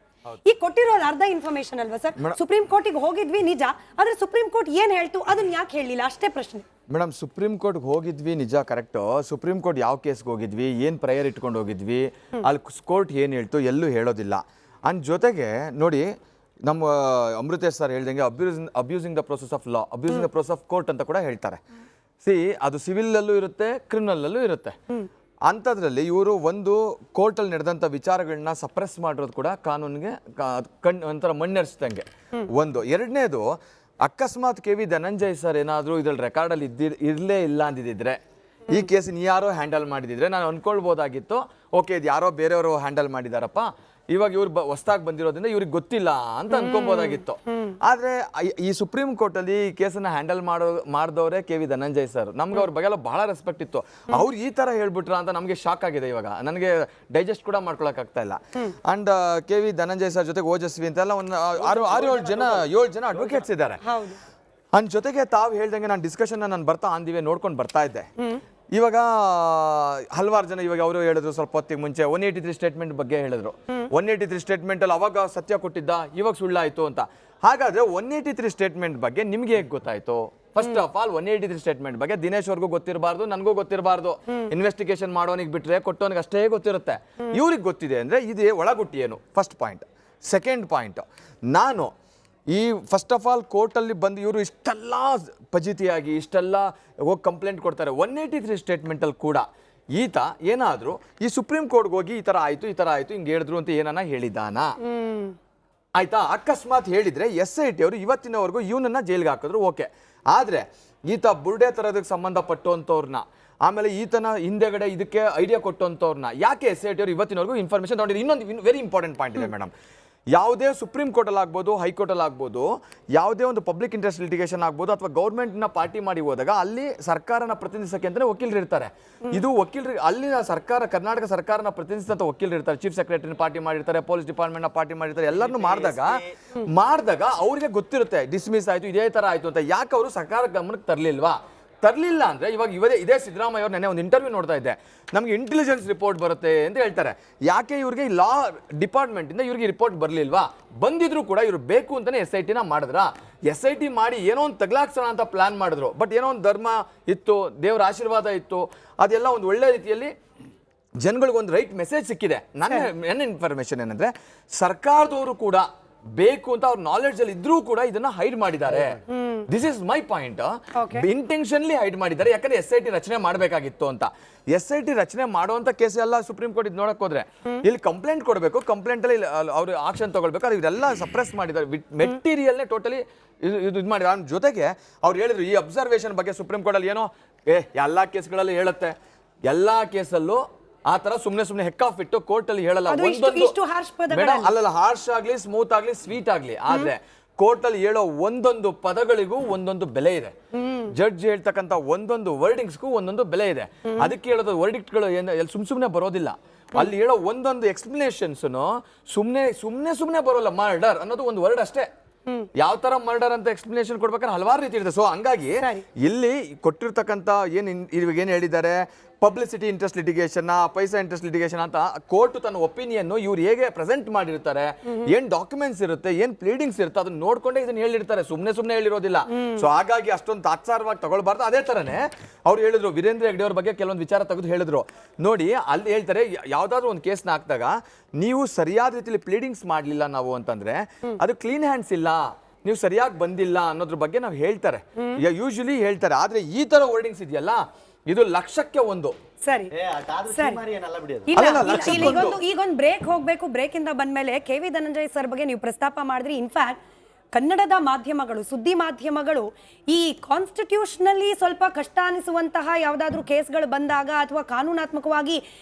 ಈ ಕೊಟ್ಟಿರೋದು ಅರ್ಧ ಇನ್ಫಾರ್ಮೇಶನ್ ಅಲ್ವಾ ಸರ್? ಸುಪ್ರೀಂ ಕೋರ್ಟಿಗೆ ಹೋಗಿದ್ವಿ ನಿಜ, ಆದ್ರೆ ಸುಪ್ರೀಂ ಕೋರ್ಟ್ ಏನ್ ಹೇಳ್ತು ಅದನ್ನ ಯಾಕೆ ಹೇಳಿಲ್ಲ, ಅಷ್ಟೇ ಪ್ರಶ್ನೆ. ಮೇಡಮ್, ಸುಪ್ರೀಂ ಕೋರ್ಟ್ಗೆ ಹೋಗಿದ್ವಿ ನಿಜ, ಕರೆಕ್ಟು. ಸುಪ್ರೀಂ ಕೋರ್ಟ್ ಯಾವ ಕೇಸ್ಗೆ ಹೋಗಿದ್ವಿ, ಏನು ಪ್ರಯರ್ ಇಟ್ಕೊಂಡು ಹೋಗಿದ್ವಿ, ಅಲ್ಲಿ ಕೋರ್ಟ್ ಏನು ಹೇಳ್ತು ಎಲ್ಲೂ ಹೇಳೋದಿಲ್ಲ. ಅಂಡ್ ಜೊತೆಗೆ ನೋಡಿ, ನಮ್ಮ ಅಮೃತೇಶ್ ಸರ್ ಹೇಳ್ದಂಗೆ abusing the process of law, abusing the process of court ಅಂತ ಕೂಡ ಹೇಳ್ತಾರೆ. ಅದು ಸಿವಿಲಲ್ಲೂ ಇರುತ್ತೆ, ಕ್ರಿಮಿನಲ್ಲೂ ಇರುತ್ತೆ. ಅಂಥದ್ರಲ್ಲಿ ಇವರು ಒಂದು ಕೋರ್ಟಲ್ಲಿ ನಡೆದಂಥ ವಿಚಾರಗಳನ್ನ ಸಪ್ರೆಸ್ ಮಾಡಿರೋದು ಕೂಡ ಕಾನೂನಿಗೆ ಒಂಥರ ಮಣ್ಣೆರ್ಸ್ದಂಗೆ ಒಂದು. ಎರಡನೇದು, ಅಕಸ್ಮಾತ್ KV ಧನಂಜಯ್ ಸರ್ ಏನಾದರೂ ಇದ್ರಲ್ಲಿ ರೆಕಾರ್ಡಲ್ಲಿ ಇರಲೇ ಇಲ್ಲ ಅಂದಿದ್ದರೆ, ಈ ಕೇಸ್ ಯಾರೋ ಹ್ಯಾಂಡಲ್ ಮಾಡಿದಿದ್ರೆ ನಾನು ಅಂದ್ಕೊಳ್ಬೋದಾಗಿತ್ತು, ಓಕೆ ಇದು ಯಾರೋ ಬೇರೆಯವರು ಹ್ಯಾಂಡಲ್ ಮಾಡಿದಾರಪ್ಪ, ಇವಾಗ ಇವ್ರು ಹೊಸ್ದಾಗಿ ಬಂದಿರೋದ್ರಿಂದ ಇವ್ರಿಗೆ ಗೊತ್ತಿಲ್ಲ ಅಂತ ಅನ್ಕೊಬೋದಾಗಿತ್ತು. ಆದ್ರೆ ಈ ಸುಪ್ರೀಂ ಕೋರ್ಟ್ ಅಲ್ಲಿ ಈ ಕೇಸನ್ನ ಹ್ಯಾಂಡಲ್ ಮಾಡಿದವರೇ KV ಧನಂಜಯ್ ಸರ್. ನಮ್ಗೆ ಅವ್ರ ಬಗ್ಗೆ ಬಹಳ ರೆಸ್ಪೆಕ್ಟ್ ಇತ್ತು. ಅವ್ರು ಈ ತರ ಹೇಳ್ಬಿಟ್ರ ಅಂತ ನಮ್ಗೆ ಶಾಕ್ ಆಗಿದೆ. ಇವಾಗ ನನಗೆ ಡೈಜೆಸ್ಟ್ ಕೂಡ ಮಾಡ್ಕೊಳಕ್ ಆಗ್ತಾ ಇಲ್ಲ. ಅಂಡ್ KV ಧನಂಜಯ್ ಸರ್ ಜೊತೆಗೆ ಓಜಸ್ವಿ ಅಂತೆಲ್ಲ ಒಂದು 7 ಜನ ಅಡ್ವೊಕೇಟ್ಸ್ ಇದ್ದಾರೆ. ಅಂಡ್ ಜೊತೆಗೆ ತಾವು ಹೇಳ್ದಂಗೆ ನಾನು ಡಿಸ್ಕಷನ್ ನಾನು ಬರ್ತಾ ಅಂದಿವೆ ನೋಡ್ಕೊಂಡು ಬರ್ತಾ ಇದ್ದೆ. ಇವಾಗ ಹಲವಾರು ಜನ ಇವಾಗ ಅವರು ಹೇಳಿದ್ರು ಸ್ವಲ್ಪ ಹೊತ್ತಿಗೆ ಮುಂಚೆ 183 ಸ್ಟೇಟ್ಮೆಂಟ್ ಬಗ್ಗೆ ಹೇಳಿದ್ರು. 183 ಸ್ಟೇಟ್ಮೆಂಟ್ ಅಲ್ಲಿ ಅವಾಗ ಸತ್ಯ ಕೊಟ್ಟಿದ್ದ, ಇವಾಗ ಸುಳ್ಳಾಯ್ತು ಅಂತ. ಹಾಗಾದ್ರೆ 183 ಸ್ಟೇಟ್ಮೆಂಟ್ ಬಗ್ಗೆ ನಿಮ್ಗೆ ಹೇಗೆ ಗೊತ್ತಾಯ್ತು? ಫಸ್ಟ್ ಆಫ್ ಆಲ್ 183 ಸ್ಟೇಟ್ಮೆಂಟ್ ಬಗ್ಗೆ ದಿನೇಶ್ ಅವ್ರಿಗೂ ಗೊತ್ತಿರಬಾರ್ದು, ನನಗೂ ಗೊತ್ತಿರಬಾರ್ದು. ಇನ್ವೆಸ್ಟಿಗೇಷನ್ ಮಾಡೋನಿಗೆ ಬಿಟ್ರೆ ಕೊಟ್ಟವನಿಗೆ ಅಷ್ಟೇ ಗೊತ್ತಿರುತ್ತೆ. ಇವ್ರಿಗೆ ಗೊತ್ತಿದೆ ಅಂದ್ರೆ ಇದೇ ಒಳಗುಟ್ಟಿ ಏನು, ಫಸ್ಟ್ ಪಾಯಿಂಟ್. ಸೆಕೆಂಡ್ ಪಾಯಿಂಟ್, ನಾನು ಈ ಫಸ್ಟ್ ಆಫ್ ಆಲ್ ಕೋರ್ಟಲ್ಲಿ ಬಂದು ಇವರು ಇಷ್ಟೆಲ್ಲ ಫಜೀತಿಯಾಗಿ ಇಷ್ಟೆಲ್ಲ ಹೋಗಿ ಕಂಪ್ಲೇಂಟ್ ಕೊಡ್ತಾರೆ. 183 ಸ್ಟೇಟ್ಮೆಂಟಲ್ಲಿ ಕೂಡ ಈತ ಏನಾದರೂ ಈ ಸುಪ್ರೀಂ ಕೋರ್ಟ್ಗೆ ಹೋಗಿ ಈ ಥರ ಆಯಿತು ಹಿಂಗೆ ಹೇಳಿದ್ರು ಅಂತ ಏನಾನ ಹೇಳಿದಾನ? ಆಯ್ತಾ? ಅಕಸ್ಮಾತ್ ಹೇಳಿದರೆ SIT ಅವರು ಇವತ್ತಿನವರೆಗೂ ಇವನನ್ನ ಜೈಲ್ಗೆ ಹಾಕಿದ್ರು, ಓಕೆ. ಆದರೆ ಈತ ಬುರ್ಡೆ ತರೋದಕ್ಕೆ ಸಂಬಂಧಪಟ್ಟಂಥವ್ರನ್ನ ಆಮೇಲೆ ಈತನ ಹಿಂದೆಗಡೆ ಇದಕ್ಕೆ ಐಡಿಯಾ ಕೊಟ್ಟಂತವ್ರನ್ನ ಯಾಕೆ SIT ಅವರು ಇವತ್ತಿನವರೆಗೂ ಇನ್ಫಾರ್ಮೇಶನ್ ತಗೊಂಡಿದ್ರು? ಇನ್ನೊಂದು ವೆರಿ ಇಂಪಾರ್ಟೆಂಟ್ ಪಾಯಿಂಟ್ ಇದೆ ಮೇಡಮ್. ಯಾವುದೇ ಸುಪ್ರೀಂ ಕೋರ್ಟಲ್ಲಿ ಆಗ್ಬೋದು, ಹೈಕೋರ್ಟಲ್ಲಿ ಆಗ್ಬೋದು, ಯಾವುದೇ ಒಂದು ಪಬ್ಲಿಕ್ ಇಂಟ್ರೆಸ್ಟ್ ಲಿಟಿಗೇಷನ್ ಆಗ್ಬೋದು ಅಥವಾ ಗೌರ್ಮೆಂಟ್ನ ಪಾರ್ಟಿ ಮಾಡಿ ಹೋದಾಗ ಅಲ್ಲಿ ಸರ್ಕಾರನ ಪ್ರತಿನಿಧಿಸಕ್ಕೆ ಅಂತಲೇ ವಕೀಲರು ಇರ್ತಾರೆ. ಇದು ವಕೀಲರಿಗೆ ಅಲ್ಲಿನ ಸರ್ಕಾರ, ಕರ್ನಾಟಕ ಸರ್ಕಾರನ ಪ್ರತಿನಿಧಿಸಿದಂಥ ವಕೀಲರು ಇರ್ತಾರೆ. ಚೀಫ್ ಸೆಕ್ರೆಟರಿನ ಪಾರ್ಟಿ ಮಾಡಿರ್ತಾರೆ, ಪೊಲೀಸ್ ಡಿಪಾರ್ಟ್ಮೆಂಟ್ನ ಪಾರ್ಟಿ ಮಾಡಿರ್ತಾರೆ. ಎಲ್ಲರನ್ನೂ ಮಾಡಿದಾಗ ಅವರಿಗೆ ಗೊತ್ತಿರುತ್ತೆ ಡಿಸ್ಮಿಸ್ ಆಯಿತು, ಇದೇ ಥರ ಆಯಿತು ಅಂತ. ಯಾಕೆ ಅವರು ಸರ್ಕಾರ ಗಮನಕ್ಕೆ ತರಲಿಲ್ಲ ಅಂದರೆ ಇದೇ ಸಿದ್ದರಾಮಯ್ಯ ಅವ್ರು ನೆನ್ನೆ ಒಂದು ಇಂಟರ್ವ್ಯೂ ನೋಡ್ತಾ ಇದ್ದೆ, ನಮಗೆ ಇಂಟೆಲಿಜೆನ್ಸ್ ರಿಪೋರ್ಟ್ ಬರುತ್ತೆ ಅಂತ ಹೇಳ್ತಾರೆ. ಯಾಕೆ ಇವ್ರಿಗೆ ಲಾ ಡಿಪಾರ್ಟ್ಮೆಂಟಿಂದ ಇವ್ರಿಗೆ ರಿಪೋರ್ಟ್ ಬರಲಿಲ್ವಾ? ಬಂದಿದ್ರು ಕೂಡ ಇವರು ಬೇಕು ಅಂತಲೇ SITನ ಮಾಡಿದ್ರ? SIT ಮಾಡಿ ಏನೋ ಒಂದು ತಗ್ಲಾಕ್ಸೋಣ ಅಂತ ಪ್ಲಾನ್ ಮಾಡಿದ್ರು. ಬಟ್ ಏನೋ ಒಂದು ಧರ್ಮ ಇತ್ತು, ದೇವರ ಆಶೀರ್ವಾದ ಇತ್ತು, ಅದೆಲ್ಲ ಒಂದು ಒಳ್ಳೆ ರೀತಿಯಲ್ಲಿ ಜನಗಳಿಗೊಂದು ರೈಟ್ ಮೆಸೇಜ್ ಸಿಕ್ಕಿದೆ. ನನ್ನ ಇನ್ಫಾರ್ಮೇಶನ್ ಏನಂದ್ರೆ ಸರ್ಕಾರದವರು ಕೂಡ ಬೇಕು ಅಂತ ಅವ್ರ ನಾಲೆಡ್ಜ್ ಅಲ್ಲಿ ಇದ್ರೂ ಕೂಡ ಇದನ್ನ ಹೈಡ್ ಮಾಡಿದ್ದಾರೆ. This is my point. Intentionally hide ಮಾಡಿದ್ದಾರೆ. ಯಾಕಂದ್ರೆ SIT ರಚನೆ ಮಾಡಬೇಕಾಗಿತ್ತು ಅಂತ. SIT ರಚನೆ ಮಾಡುವಂತ ಕೇಸ್ ಎಲ್ಲ ಸುಪ್ರೀಂ ಕೋರ್ಟ್ ಇದು ನೋಡಕ್ ಹೋದ್ರೆ ಇಲ್ಲಿ ಕಂಪ್ಲೇಂಟ್ ಕೊಡಬೇಕು, ಕಂಪ್ಲೇಂಟ್ ಅಲ್ಲಿ ಅವ್ರು ಆಕ್ಷನ್ ತಗೊಳ್ಬೇಕು. ಅದು ಇದೆಲ್ಲ ಸಪ್ರೆಸ್ ಮಾಡಿದ್ದಾರೆ. ಮೆಟೀರಿಯಲ್ನೇ ಟೋಟಲಿ ಇದು ಮಾಡಿದ್ದಾರೆ. ಅದ್ರ ಜೊತೆಗೆ ಅವ್ರು ಹೇಳಿದ್ರು ಈ ಅಬ್ಸರ್ವೇಷನ್ ಬಗ್ಗೆ ಸುಪ್ರೀಂ ಕೋರ್ಟ್ ಅಲ್ಲಿ ಏನೋ ಎಲ್ಲಾ ಕೇಸ್ಗಳಲ್ಲಿ ಹೇಳುತ್ತೆ, ಎಲ್ಲಾ ಕೇಸಲ್ಲೂ ಆ ತರ ಸುಮ್ನೆ ಹೆಕ್ ಆಫ್ ಇಟ್ಟು ಕೋರ್ಟ್ ಅಲ್ಲಿ ಹೇಳಲ್ಲ. ಅಲ್ಲಲ್ಲ, ಹಾರ್ಶ್ ಆಗ್ಲಿ, ಸ್ಮೂತ್ ಆಗ್ಲಿ, ಸ್ವೀಟ್ ಆಗ್ಲಿ, ಆದ್ರೆ ಕೋರ್ಟ್ ಅಲ್ಲಿ ಹೇಳೋ ಒಂದೊಂದು ಪದಗಳಿಗೂ ಒಂದೊಂದು ಬೆಲೆ ಇದೆ. ಜಡ್ಜ್ ಹೇಳ್ತಕ್ಕಂತ ಒಂದೊಂದು ವರ್ಡಿಂಗ್ಸ್ಗೂ ಒಂದೊಂದು ಬೆಲೆ ಇದೆ. ಅದಕ್ಕೆ ಹೇಳೋದು ವರ್ಡಿಕ್ಟ್ಗಳು ಸುಮ್ನೆ ಬರೋದಿಲ್ಲ. ಅಲ್ಲಿ ಹೇಳೋ ಒಂದೊಂದು ಎಕ್ಸ್ಪ್ಲನೇಷನ್ಸ್ ಸುಮ್ನೆ ಬರೋಲ್ಲ. ಮರ್ಡರ್ ಅನ್ನೋದು ಒಂದು ವರ್ಡ್ ಅಷ್ಟೇ. ಯಾವ ತರ ಮರ್ಡರ್ ಅಂತ ಎಕ್ಸ್ಪ್ಲನೇಷನ್ ಕೊಡ್ಬೇಕಾದ್ರೆ ಹಲವಾರು ರೀತಿ ಇರುತ್ತೆ. ಸೊ ಹಂಗಾಗಿ ಇಲ್ಲಿ ಕೊಟ್ಟಿರ್ತಕ್ಕಂಥ ಏನ್ ಹೇಳಿದ್ದಾರೆ, publicity interest litigation, paisa interest litigation ಅಂತ ಕೋರ್ಟ್ ತನ್ನ ಒಪಿನಿಯನ್ ಇವ್ರು ಹೇಗೆ ಪ್ರೆಸೆಂಟ್ ಮಾಡಿರ್ತಾರೆ, ಏನ್ ಡಾಕ್ಯುಮೆಂಟ್ಸ್ ಇರುತ್ತೆ, ಏನ್ ಪ್ಲೀಡಿಂಗ್ಸ್ ಇರುತ್ತೆ, ಅದನ್ನ ನೋಡ್ಕೊಂಡೆ ಇದನ್ನ ಹೇಳಿರ್ತಾರೆ. ಸುಮ್ನೆ ಹೇಳಿರೋದಿಲ್ಲ. ಸೊ ಹಾಗಾಗಿ ಅಷ್ಟೊಂದು ತಾತ್ಸಾರವಾಗಿ ತಗೊಳ್ಬಾರ್ದು. ಅದೇ ತರನೇ ಅವ್ರು ಹೇಳಿದ್ರು, ವೀರೇಂದ್ರ ಹೆಗ್ಡೆ ಅವ್ರ ಬಗ್ಗೆ ಕೆಲವೊಂದು ವಿಚಾರ ತೆಗೆದು ಹೇಳಿದ್ರು. ನೋಡಿ, ಅಲ್ಲಿ ಹೇಳ್ತಾರೆ, ಯಾವ್ದಾದ್ರು ಒಂದು ಕೇಸ್ನ ಹಾಕಿದಾಗ ನೀವು ಸರಿಯಾದ ರೀತಿಯಲ್ಲಿ ಪ್ಲೀಡಿಂಗ್ಸ್ ಮಾಡ್ಲಿಲ್ಲ ನಾವು ಅಂತಂದ್ರೆ ಅದು ಕ್ಲೀನ್ ಹ್ಯಾಂಡ್ಸ್ ಇಲ್ಲ, ನೀವು ಸರಿಯಾಗಿ ಬಂದಿಲ್ಲ ಅನ್ನೋದ್ರ ಬಗ್ಗೆ ನಾವು ಹೇಳ್ತಾರೆ, ಯೂಶಲಿ ಹೇಳ್ತಾರೆ. ಆದ್ರೆ ಈ ತರ ವರ್ಡಿಂಗ್ಸ್ ಇದೆಯಲ್ಲ, ಇದು ಲಕ್ಷಕ್ಕೆ ಒಂದು. ಸರಿ, ಈಗೊಂದು ಬ್ರೇಕ್ ಹೋಗ್ಬೇಕು. ಬ್ರೇಕ್ ಇಂದ ಬಂದ್ಮೇಲೆ KV ಧನಂಜಯ್ ಸರ್ ಬಗ್ಗೆ ನೀವು ಪ್ರಸ್ತಾಪ ಮಾಡಿದ್ರಿ. ಇನ್ಫ್ಯಾಕ್ಟ್ ಕನ್ನಡದ ಮಾಧ್ಯಮಗಳು, ಸುದ್ದಿ ಮಾಧ್ಯಮಗಳು ಈ ಕಾನ್ಸ್ಟಿಟ್ಯೂಷನಲ್ಲಿ ಸ್ವಲ್ಪ ಕಷ್ಟ ಅನಿಸುವಂತಹ ಯಾವುದಾದ್ರೂ ಕೇಸ್ಗಳು ಬಂದಾಗ ಅಥವಾ ಕಾನೂನಾತ್ಮಕವಾಗಿ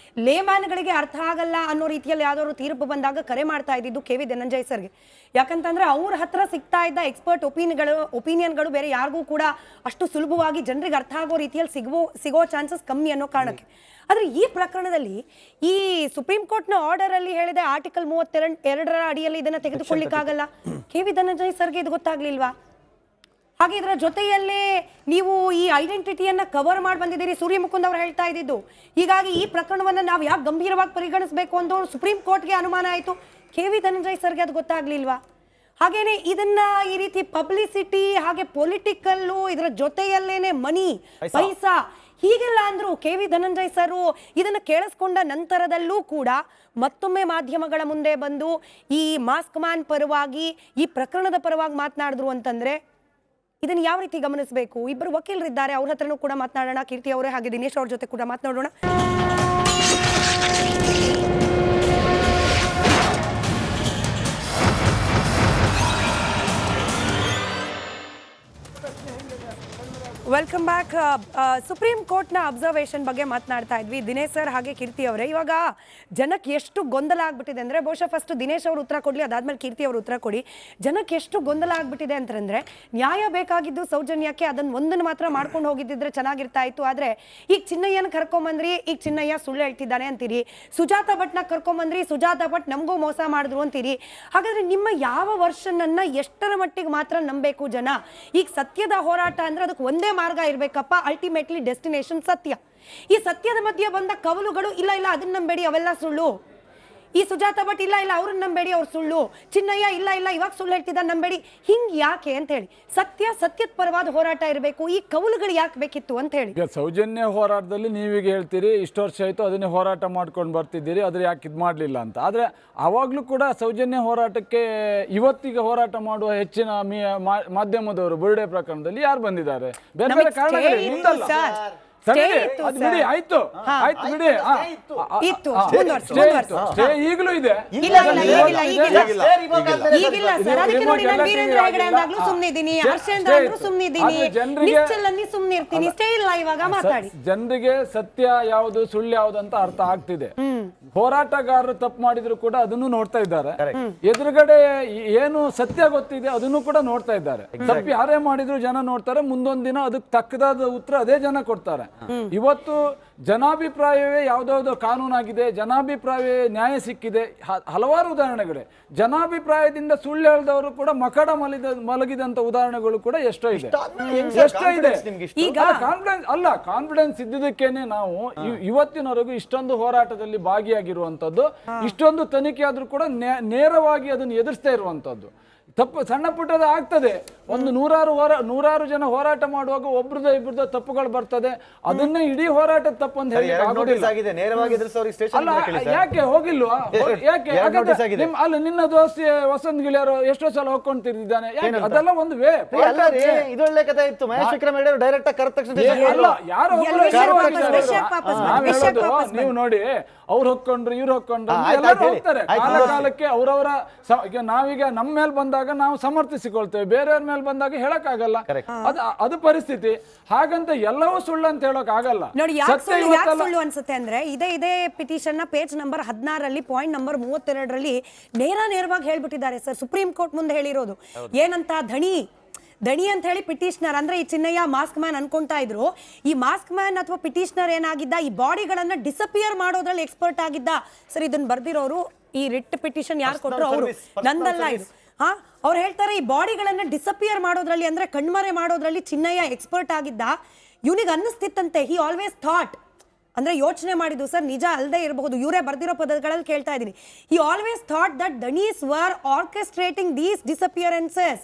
ಲೇಮ್ಯಾನ್ಗಳಿಗೆ ಅರ್ಥ ಆಗಲ್ಲ ಅನ್ನೋ ರೀತಿಯಲ್ಲಿ ಯಾವ್ದಾದ್ರು ತೀರ್ಪು ಬಂದಾಗ ಕರೆ ಮಾಡ್ತಾ ಇದ್ದಿದ್ದು KV ಧನಂಜಯ್ ಸರ್ಗೆ. ಯಾಕಂತಂದ್ರೆ ಅವ್ರ ಹತ್ರ ಸಿಗ್ತಾ ಇದ್ದ ಎಕ್ಸ್ಪರ್ಟ್ ಒಪಿನಿಯನ್ಗಳು ಬೇರೆ ಯಾರಿಗೂ ಕೂಡ ಅಷ್ಟು ಸುಲಭವಾಗಿ ಜನರಿಗೆ ಅರ್ಥ ಆಗೋ ರೀತಿಯಲ್ಲಿ ಸಿಗೋ ಚಾನ್ಸಸ್ ಕಮ್ಮಿ ಅನ್ನೋ ಕಾರಣಕ್ಕೆ. ಆದರೆ ಈ ಪ್ರಕರಣದಲ್ಲಿ ಈ ಸುಪ್ರೀಂ ಕೋರ್ಟ್ನ ಆರ್ಡರ್ ಅಲ್ಲಿ ಹೇಳಿದೆ ಆರ್ಟಿಕಲ್ 32ರ ಅಡಿಯಲ್ಲಿ ಇದನ್ನ ತೆಗೆದುಕೊಳ್ಳಿಕ್ಕಾಗಲ್ಲ. KV ಧನಂಜಯ್ ಸರ್ಗೆ ಇದು ಗೊತ್ತಾಗ್ಲಿಲ್ವಾ? ಹಾಗೆ ಇದರ ಜೊತೆಯಲ್ಲೇ ನೀವು ಈ ಐಡೆಂಟಿಟಿಯನ್ನ ಕವರ್ ಮಾಡಿ ಬಂದಿದ್ದೀರಿ, ಸೂರ್ಯ ಮುಕುಂದ್ ಅವರು ಹೇಳ್ತಾ ಇದ್ದಿದ್ದು. ಹೀಗಾಗಿ ಈ ಪ್ರಕರಣವನ್ನ ನಾವು ಯಾಕೆ ಗಂಭೀರವಾಗಿ ಪರಿಗಣಿಸಬೇಕು ಅಂತ ಸುಪ್ರೀಂ ಕೋರ್ಟ್ಗೆ ಅನುಮಾನ ಆಯಿತು. KV ಧನಂಜಯ್ ಸರ್ಗೆ ಅದು ಗೊತ್ತಾಗ್ಲಿಲ್ವಾ? ಹಾಗೇನೆ ಇದನ್ನ ಈ ರೀತಿ ಪಬ್ಲಿಸಿಟಿ ಹಾಗೆ ಪೊಲಿಟಿಕಲ್ಲು ಇದರ ಜೊತೆಯಲ್ಲೇನೆ ಮನಿ ಪೈಸಾ ಹೀಗೆಲ್ಲ ಅಂದ್ರು KV ಧನಂಜಯ್ ಸರ್ ಇದನ್ನು ಕೇಳಿಸ್ಕೊಂಡ ನಂತರದಲ್ಲೂ ಕೂಡ ಮತ್ತೊಮ್ಮೆ ಮಾಧ್ಯಮಗಳ ಮುಂದೆ ಬಂದು ಈ ಮಾಸ್ಕ್ ಮ್ಯಾನ್ ಪರವಾಗಿ, ಈ ಪ್ರಕರಣದ ಪರವಾಗಿ ಮಾತನಾಡಿದ್ರು ಅಂತಂದ್ರೆ ಇದನ್ನು ಯಾವ ರೀತಿ ಗಮನಿಸಬೇಕು? ಇಬ್ಬರು ವಕೀಲರಿದ್ದಾರೆ, ಅವ್ರ ಹತ್ರನೂ ಕೂಡ ಮಾತನಾಡೋಣ. ಕೀರ್ತಿ ಅವರೇ ಹಾಗೆ ದಿನೇಶ್ ಅವ್ರ ಜೊತೆ ಕೂಡ ಮಾತನಾಡೋಣ. Welcome back. ಸುಪ್ರೀಂ ಕೋರ್ಟ್ನ ಅಬ್ಸರ್ವೇಷನ್ ಬಗ್ಗೆ ಮಾತನಾಡ್ತಾ ಇದ್ವಿ ದಿನೇಶ್ ಸರ್ ಹಾಗೆ ಕೀರ್ತಿ ಅವರೇ. ಇವಾಗ ಜನಕ್ಕೆ ಎಷ್ಟು ಗೊಂದಲ ಆಗ್ಬಿಟ್ಟಿದೆ ಅಂದರೆ, ಬಹುಶಃ ಫಸ್ಟ್ ದಿನೇಶ್ ಅವರು ಉತ್ತರ ಕೊಡಲಿ, ಅದಾದ್ಮೇಲೆ ಕೀರ್ತಿ ಅವರು ಉತ್ತರ ಕೊಡಿ. ಜನಕ್ಕೆ ಎಷ್ಟು ಗೊಂದಲ ಆಗ್ಬಿಟ್ಟಿದೆ ಅಂತಂದ್ರೆ, ನ್ಯಾಯ ಬೇಕಾಗಿದ್ದು ಸೌಜನ್ಯಕ್ಕೆ, ಅದನ್ನು ಒಂದನ್ನು ಮಾತ್ರ ಮಾಡ್ಕೊಂಡು ಹೋಗಿದ್ದಿದ್ರೆ ಚೆನ್ನಾಗಿರ್ತಾ ಇತ್ತು. ಆದರೆ ಈಗ ಚಿನ್ನಯ್ಯನ ಕರ್ಕೊಂಬಂದ್ರಿ, ಈಗ ಚಿನ್ನಯ್ಯ ಸುಳ್ಳು ಹೇಳ್ತಿದ್ದಾನೆ ಅಂತೀರಿ. ಸುಜಾತ ಭಟ್ನ ಕರ್ಕೊಂಬಂದ್ರಿ, ಸುಜಾತ ಭಟ್ ನಮಗೂ ಮೋಸ ಮಾಡಿದ್ರು ಅಂತೀರಿ. ಹಾಗಾದ್ರೆ ನಿಮ್ಮ ಯಾವ ವರ್ಷನನ್ನ ಎಷ್ಟರ ಮಟ್ಟಿಗೆ ಮಾತ್ರ ನಂಬಬೇಕು ಜನ? ಈಗ ಸತ್ಯದ ಹೋರಾಟ ಅಂದ್ರೆ ಅದಕ್ಕೆ ಒಂದೇ ಮಾರ್ಗ ಇರ್ಬೇಕಪ್ಪ, ಅಲ್ಟಿಮೇಟ್ಲಿ ಡೆಸ್ಟಿನೇಷನ್ ಸತ್ಯ. ಈ ಸತ್ಯದ ಮಧ್ಯೆ ಬಂದ ಕವಲುಗಳು ಇಲ್ಲ ಅದನ್ನ ನಂಬೇಡಿ ಅವೆಲ್ಲ ಸುಳ್ಳು, ಈ ಸುಜಾತ ಭಟ್ ಇಲ್ಲ ಅವ್ರನ್ನ ನಂಬೇಡಿ ಅವ್ರು ಸುಳ್ಳು, ಚಿನ್ನಯ್ಯ ಇಲ್ಲ ಇವಾಗ ಸುಳ್ಳು ಹೇಳ್ತಿದ್ದ ನಂಬೇಡಿ, ಹಿಂಗ್ ಯಾಕೆ ಅಂತ ಹೇಳಿ ಸತ್ಯದ ಪರವಾದ ಹೋರಾಟ ಇರಬೇಕು. ಈ ಕವಲುಗಳು ಯಾಕೆ ಬೇಕಿತ್ತು ಅಂತ ಹೇಳಿ. ಈಗ ಸೌಜನ್ಯ ಹೋರಾಟದಲ್ಲಿ ನೀವೀಗ ಹೇಳ್ತೀರಿ ಇಷ್ಟು ವರ್ಷ ಆಯ್ತು ಅದನ್ನೇ ಹೋರಾಟ ಮಾಡ್ಕೊಂಡು ಬರ್ತಿದ್ದೀರಿ, ಅದ್ರ ಯಾಕೆ ಇದು ಮಾಡಲಿಲ್ಲ ಅಂತ. ಆದ್ರೆ ಅವಾಗ್ಲೂ ಕೂಡ ಸೌಜನ್ಯ ಹೋರಾಟಕ್ಕೆ ಇವತ್ತಿಗೆ ಹೋರಾಟ ಮಾಡುವ ಹೆಚ್ಚಿನ ಮಾಧ್ಯಮದವರು ಬುರುಡೆ ಪ್ರಕರಣದಲ್ಲಿ ಯಾರು ಬಂದಿದ್ದಾರೆ? ಬೇರೆ ಬೇರೆ ಕಾರಣಗಳಿಂದಲ್ಲ. ತಡೀರಿ, ಇತ್ತು ಅದು ಸರ್. ಬಿಡಿ, ಆಯ್ತು ಬಿಡಿ. ಇತ್ತು, ಮುಂದುವರ್ಸು. ಸ್ಟೇ ಈಗಲೂ ಇದೆ. ಈಗಿಲ್ಲ ಸರ್, ಅದಕ್ಕೆ ನೋಡಿ ನಾನು ವೀರೇಂದ್ರ ಹೆಗಡೆ ಅಂದಾಗ್ಲೂ ಸುಮ್ನಿದ್ದೀನಿ, ಹರ್ಷೇಂದ್ರ ಅಂದ್ರು ಸುಮ್ನಿದ್ದೀನಿ, ನಿಶ್ಚಲ್ ಅನ್ನಿ ಸುಮ್ನಿರ್ತೀನಿ. ಸ್ಟೇ ಇಲ್ಲ ಇವಾಗ ಮಾತಾಡಿ. ಜನರಿಗೆ ಸತ್ಯ ಯಾವುದು ಸುಳ್ಳು ಯಾವುದು ಅಂತ ಅರ್ಥ ಆಗ್ತಿದೆ. ಹೋರಾಟಗಾರರು ತಪ್ಪು ಮಾಡಿದ್ರು ಕೂಡ ಅದನ್ನು ನೋಡ್ತಾ ಇದ್ದಾರೆ. ಎದುರುಗಡೆ ಏನು ಸತ್ಯ ಗೊತ್ತಿದೆ ಅದನ್ನು ಕೂಡ ನೋಡ್ತಾ ಇದ್ದಾರೆ. ತಪ್ಪು ಯಾರೇ ಮಾಡಿದ್ರು ಜನ ನೋಡ್ತಾರೆ. ಮುಂದೊಂದ್ ದಿನ ಅದಕ್ಕೆ ತಕ್ಕದಾದ ಉತ್ತರ ಅದೇ ಜನ ಕೊಡ್ತಾರೆ. ಇವತ್ತು ಜನಾಭಿಪ್ರಾಯವೇ ಯಾವ್ದಾವ್ದೋ ಕಾನೂನಾಗಿದೆ, ಜನಾಭಿಪ್ರಾಯವೇ ನ್ಯಾಯ ಸಿಕ್ಕಿದೆ. ಹಲವಾರು ಉದಾಹರಣೆಗಳು. ಜನಾಭಿಪ್ರಾಯದಿಂದ ಸುಳ್ಳು ಹೇಳಿದವರು ಕೂಡ ಮಕಡ ಮಲಗಿದಂತ ಉದಾಹರಣೆಗಳು ಕೂಡ ಎಷ್ಟೋ ಇದೆ. ಕಾನ್ಫಿಡೆನ್ಸ್ ಇದ್ದಿದ್ದಕ್ಕೇನೆ ನಾವು ಇವತ್ತಿನವರೆಗೂ ಇಷ್ಟೊಂದು ಹೋರಾಟದಲ್ಲಿ ಭಾಗಿಯಾಗಿರುವಂತದ್ದು, ಇಷ್ಟೊಂದು ತನಿಖೆ ಆದ್ರೂ ಕೂಡ ನೇರವಾಗಿ ಅದನ್ನು ಎದುರಿಸ್ತಾ ಇರುವಂತದ್ದು. ತಪ್ಪು ಸಣ್ಣ ಪುಟ್ಟದ ಆಗ್ತದೆ. ಒಂದು ನೂರಾರು ಜನ ಹೋರಾಟ ಮಾಡುವಾಗ ಒಬ್ರದ್ದು ಇಬ್ಬರದ್ದು ತಪ್ಪುಗಳು ಬರ್ತದೆ. ಅದನ್ನೇ ಇಡೀ ಹೋರಾಟ ತಪ್ಪು ಅಂತ ಹೇಳಿ ಯಾಕೆ ಹೋಗಿಲ್ವಾ? ಯಾಕೆ ಅಲ್ಲ, ನಿನ್ನ ದೋಸ್ತಿ ವಸಂತ್ ಗಿಳಿಯರು ಎಷ್ಟೋ ಸಲ ಹೋಗ್ಕೊಂತಿದ್ದಾನೆ. ಅದೆಲ್ಲ ಒಂದು ವೇ. ಇದೊಳ್ಳೆ ಕಥೆ ಇತ್ತು. ಮಹೇಶ್ ವಿಕ್ರಮ್ ಹೆಗಡೆ ಡೈರೆಕ್ಟ್ ಆಗಿ ಕರೆದ ತಕ್ಷಣ ಯಾರು ನೀವು ನೋಡಿ, ಅವ್ರು ಹೊಕ್ಕೊಂಡ್ರು ಇವ್ರು ಹೊಕ್ಕೊಂಡ್ರು ಎಲ್ಲರೂ ಹೋಗ್ತಾರೆ. ಕಾಲಕ್ಕೆ ಅವರವರ ನಾವೀಗ ನಮ್ಮ ಮೇಲೆ ಬಂದಾಗ ನಾವು ಸಮರ್ಥಿಸಿಕೊಳ್ತೇವೆ, ಬೇರೆಯವ್ರ ಮೇಲೆ ಬಂದಾಗ ಹೇಳಕ್ ಆಗಲ್ಲ. ಅದು ಪರಿಸ್ಥಿತಿ. ಹಾಗಂತ ಎಲ್ಲವೂ ಸುಳ್ಳು ಅಂತ ಹೇಳಕ್ ಆಗಲ್ಲ. ನೋಡಿ, ಯಾಕೆ ಸುಳ್ಳು ಅನ್ಸುತ್ತೆ ಅಂದ್ರೆ ಇದೇ ಪಿಟಿಷನ್ ನ ಪೇಜ್ ನಂಬರ್ 16 ಪಾಯಿಂಟ್ ನಂಬರ್ 32 ನೇರವಾಗಿ ಹೇಳ್ಬಿಟ್ಟಿದ್ದಾರೆ ಸರ್. ಸುಪ್ರೀಂ ಕೋರ್ಟ್ ಮುಂದೆ ಹೇಳಿರೋದು ಏನಂತ, ದಣಿ ಅಂತ ಹೇಳಿ ಪಿಟಿಷನರ್ ಅಂದ್ರೆ ಈ ಚಿನ್ನಯ್ಯ ಮಾಸ್ಕ್ ಮ್ಯಾನ್ ಅನ್ಕೊಂತಾ ಇದ್ರು. ಈ ಮಾಸ್ಕ್ ಮ್ಯಾನ್ ಅಥವಾ ಪಿಟಿಷನರ್ ಏನಾಗಿದ್ದ, ಈ ಬಾಡಿಗಳನ್ನ ಡಿಸಪಿಯರ್ ಮಾಡೋದ್ರಲ್ಲಿ ಎಕ್ಸ್ಪರ್ಟ್ ಆಗಿದ್ದ ಸರ್. ಇದನ್ನ ಬರ್ದಿರೋರು, ಈ ರಿಟ್ ಪಿಟಿಷನ್ ಯಾರು ಕೊಟ್ಟರು ಅವರು, ನಂದಲ್ಲ ಇದು. ಅವ್ರು ಹೇಳ್ತಾರೆ ಈ ಬಾಡಿಗಳನ್ನ ಡಿಸಪಿಯರ್ ಮಾಡೋದ್ರಲ್ಲಿ ಅಂದ್ರೆ ಕಣ್ಮರೆ ಮಾಡೋದ್ರಲ್ಲಿ ಚಿನ್ನಯ್ಯ ಎಕ್ಸ್ಪರ್ಟ್ ಆಗಿದ್ದ. ಇವನಿಗೆ ಅನ್ನಿಸ್ತಿತ್ತಂತೆ, ಹಿ ಆಲ್ವೇಸ್ ಥಾಟ್ ಅಂದ್ರೆ ಯೋಚನೆ ಮಾಡಿದ್ದು ಸರ್, ನಿಜ ಅಲ್ಲದೆ ಇರಬಹುದು, ಇವರೇ ಬರ್ದಿರೋ ಪದಗಳಲ್ಲಿ ಕೇಳ್ತಾ ಇದ್ದೀನಿ. He always thought that Danis were orchestrating these disappearances.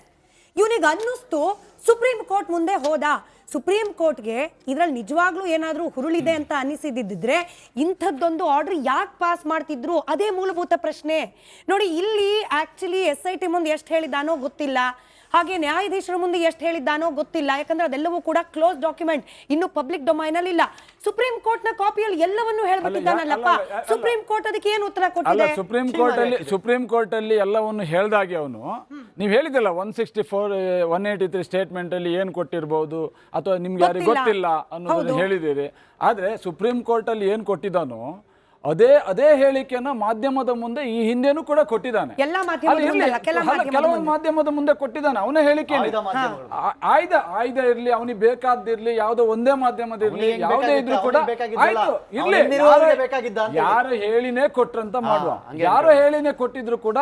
ಇವನಿಗೆ ಅನ್ನಿಸ್ತು, ಸುಪ್ರೀಂ ಕೋರ್ಟ್ ಮುಂದೆ ಹೋದ. ಸುಪ್ರೀಂ ಕೋರ್ಟ್ಗೆ ಇದ್ರಲ್ಲಿ ನಿಜವಾಗ್ಲೂ ಏನಾದ್ರೂ ಹುರುಳಿದೆ ಅಂತ ಅನಿಸಿದ್ದಿದ್ರೆ ಇಂಥದ್ದೊಂದು ಆರ್ಡರ್ ಯಾಕೆ ಪಾಸ್ ಮಾಡ್ತಿದ್ರು? ಅದೇ ಮೂಲಭೂತ ಪ್ರಶ್ನೆ. ನೋಡಿ, ಇಲ್ಲಿ ಆಕ್ಚುಲಿ SIT ಮುಂದೆ ಎಷ್ಟು ಹೇಳಿದ್ದಾನೋ ಗೊತ್ತಿಲ್ಲ, ಹಾಗೆ ನ್ಯಾಯಾಧೀಶರ ಮುಂದೆ ಎಷ್ಟು ಹೇಳಿದ್ದಾನೋ ಗೊತ್ತಿಲ್ಲ. ಯಾಕಂದ್ರೆ ಅದೆಲ್ಲವೂ ಕೂಡ ಕ್ಲೋಸ್ ಡಾಕ್ಯುಮೆಂಟ್, ಇನ್ನು ಪಬ್ಲಿಕ್ ಡೊಮೈನ್ ಅಲ್ಲಿ ಇಲ್ಲ. ಸುಪ್ರೀಂ ಕೋರ್ಟ್ ನ ಕಾಪಿಯಲ್ಲಿ ಎಲ್ಲವನ್ನೂ ಹೇಳ್ಬಿಟ್ಟಿದ್ದಾನಲ್ಲಪ್ಪ. ಸುಪ್ರೀಂ ಕೋರ್ಟ್ ಅದಕ್ಕೆ ಏನು ಉತ್ತರ ಕೊಟ್ಟಿದೆ? ಸುಪ್ರೀಂ ಕೋರ್ಟ್ ಅಲ್ಲಿ ಎಲ್ಲವನ್ನು ಹೇಳ್ದಾಗೆ ಅವನು, ನೀವು ಹೇಳಿದಲ್ಲ 164 183 ಸ್ಟೇಟ್ಮೆಂಟ್ ಅಲ್ಲಿ ಏನ್ ಕೊಟ್ಟಿರಬಹುದು ಅಥವಾ ನಿಮ್ಗೆ ಯಾರಿಗೆ ಗೊತ್ತಿಲ್ಲ ಅನ್ನೋದನ್ನ ಹೇಳಿದ್ದೀರಿ. ಆದ್ರೆ ಸುಪ್ರೀಂ ಕೋರ್ಟ್ ಅಲ್ಲಿ ಏನ್ ಕೊಟ್ಟಿದ್ದಾನೋ ಅದೇ ಹೇಳಿಕೆಯನ್ನ ಮಾಧ್ಯಮದ ಮುಂದೆ ಈ ಹಿಂದೆನೂ ಕೂಡ ಕೊಟ್ಟಿದ್ದಾನೆ. ಕೆಲವು ಮಾಧ್ಯಮದ ಮುಂದೆ ಕೊಟ್ಟಿದ್ದಾನೆ. ಅವನ ಹೇಳಿಕೆ ಆಯ್ದ ಇರ್ಲಿ, ಅವನಿಗೆ ಬೇಕಾದಿರ್ಲಿ, ಯಾವುದೋ ಒಂದೇ ಮಾಧ್ಯಮದಿರ್ಲಿ, ಯಾವುದೇ ಇದ್ರು ಕೂಡ ಆಯ್ತು ಇರ್ಲಿ. ಯಾರು ಹೇಳಿನೇ ಕೊಟ್ರಂತ ಮಾಡುವ, ಯಾರು ಹೇಳಿನೇ ಕೊಟ್ಟಿದ್ರು ಕೂಡ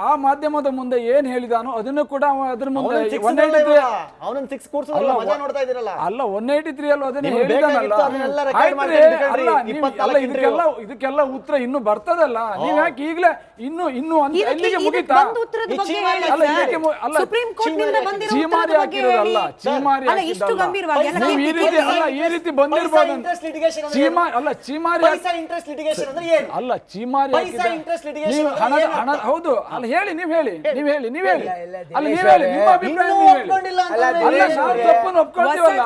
ಆ ಮಾಧ್ಯಮದ ಮುಂದೆ ಏನ್ ಹೇಳಿದಾನೋ ಅದನ್ನು ಕೂಡ ಅದ್ರ ಮುಂದೆ 183 ಅಲ್ಲ 183 ಅಲ್ಲೂ ಅದನ್ನ ಹೇಳಿದಾನಲ್ಲ. ಇದಕ್ಕೆಲ್ಲ ಉತ್ತರ ಇನ್ನು ಬರ್ತದಲ್ಲ. ನೀವ್ ಯಾಕೆ ಈಗಲೇ ಇನ್ನು ಎಲ್ಲಿಗೆ ಮುಗಿತಾ? ಚೀಮಾರಿ ಹಾಕಿರೋದಲ್ಲ, ಚೀಮಾರಿ ಈ ರೀತಿ ಬಂದಿರ್ಬೋದು. ಚೀಮಾರಿ ನೀವು ಹಣ ಹೌದು ಅಲ್ಲ, ಹೇಳಿ ನೀವ್ ಹೇಳಿ ಅಲ್ಲ, ನೀವ್ ಹೇಳಿ ನಿಮ್ಮ ಅಭಿಪ್ರಾಯ. ತಪ್ಪನ್ನು ಒಪ್ಕೊಳ್ತೀವಲ್ಲ,